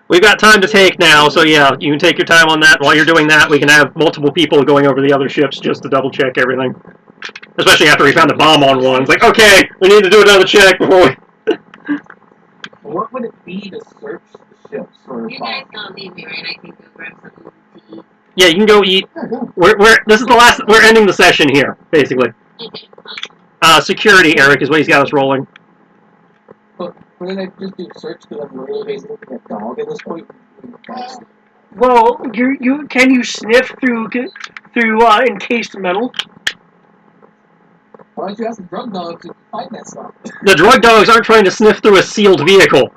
We've got time to take now, so yeah, you can take your time on that. While you're doing that, we can have multiple people going over the other ships just to double check everything. Especially after we found a bomb on one. It's like, okay, we need to do another check before we... what would it be to search the ships for You guys don't leave me, right? I can go grab something to eat. Yeah, you can go eat. Yeah, go. This is the last... We're ending the session here, basically. Okay. Security, Eric, is what he's got us rolling. But wouldn't I just do search because I'm really basically looking at dog at this point? Well, can you sniff through encased metal? Why don't you ask the drug dogs to find that stuff? The drug dogs aren't trying to sniff through a sealed vehicle.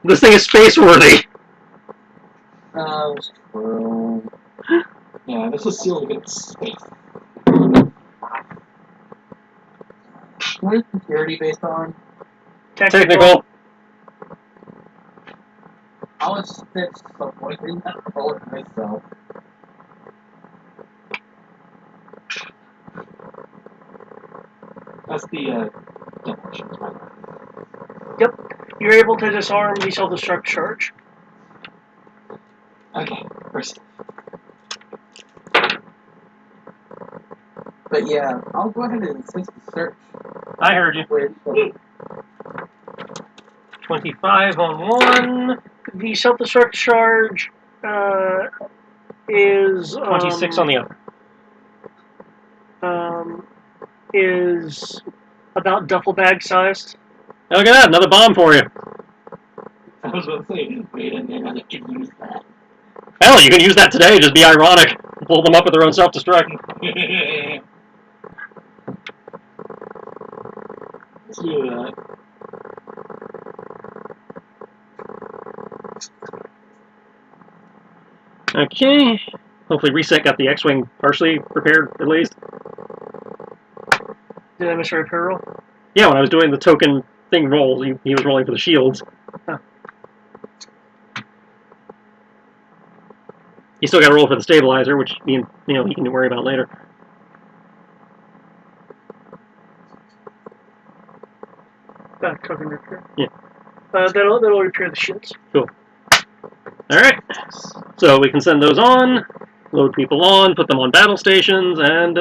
This thing is space-worthy. That's true. Yeah, this is sealed against space. What is security based on? Technical. I was just some point in that roll it myself. That's the demolition. Yep. You're able to disarm the self-destruct charge. Okay, first. But yeah, I'll go ahead and insist the search. I heard you. Where it's going. 25 on one. The self-destruct charge is 26 on the other. Is about duffel bag sized. Oh, look at that, another bomb for you. I was about to say, wait a minute, I can use that. Hell, you can use that today, just be ironic. Pull them up with their own self-destruct. Let's do that. Okay. Hopefully Reset got the X-Wing partially repaired, at least. Did I miss a repair roll? Yeah, when I was doing the token thing rolls, he was rolling for the shields. Huh. You still got to roll for the stabilizer, which he can worry about later. Token repair. Yeah. That'll repair the shields. Cool. All right. So we can send those on, load people on, put them on battle stations, and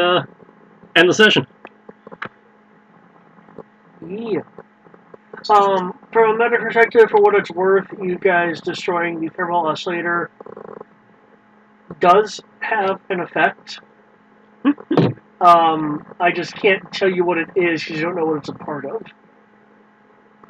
end the session. Yeah. From a meta perspective, for what it's worth, you guys destroying the thermal oscillator does have an effect. I just can't tell you what it is because you don't know what it's a part of.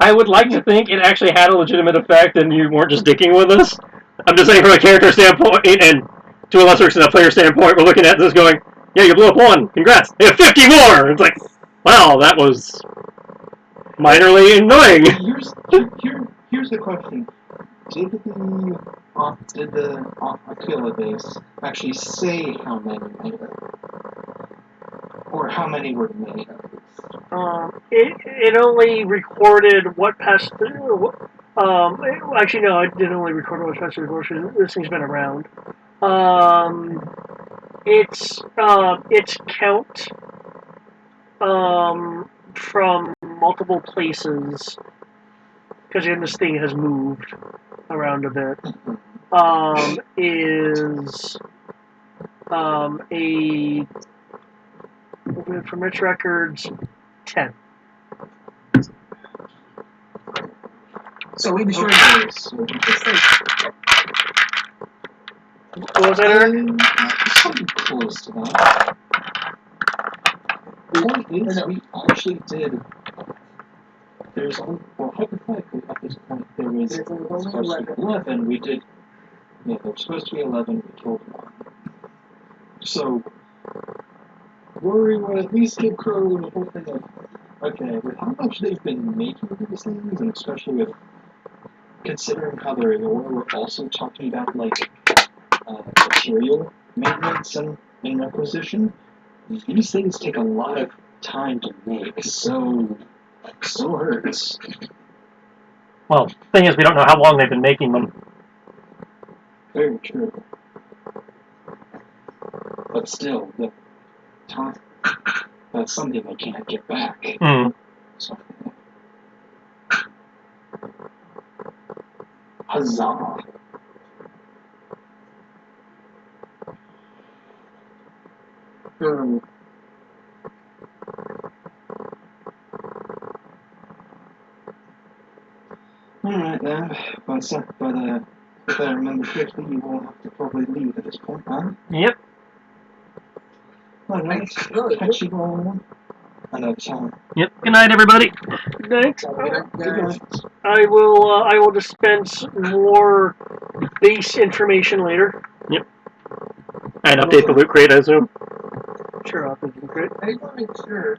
I would like to think it actually had a legitimate effect and you weren't just dicking with us. I'm just saying from a character standpoint, and to a lesser extent a player standpoint, we're looking at this going, yeah, you blew up one, congrats, you have 50 more! It's like, wow, that was... minorly annoying. Here's the question: Did the Aquila base actually say how many made it, or how many were made? It only recorded what passed through. Actually, no, it didn't only record what passed through. This thing's been around. Its count from multiple places, because this thing has moved around a bit, is a from its records 10. So we destroyed Okay, so What was that, Eric? something close to that. The point is, we actually did. There's only, well, hypothetically, at this point, there was supposed to be 11. We did. Yeah, there was supposed to be 11. We killed 1. So, Rory would at least give Crow the whole thing of, okay, with how much they've been making these things, and especially with considering how they're we're also talking about, like, material maintenance and requisition, these things take a lot of time to make, so hurts. Well, thing is, we don't know how long they've been making them. Very true. But still, the time, that's something they can't get back. Hmm. So, huzzah. Alright then, but if I remember correctly, you will have to probably leave at this point, huh? Yep. Alright, catch you all another time. Yep. Good night, everybody. Good night. Good night. I will dispense more base information later. And update the loot crate, I assume. Sure, I'll think you great. I just want to make sure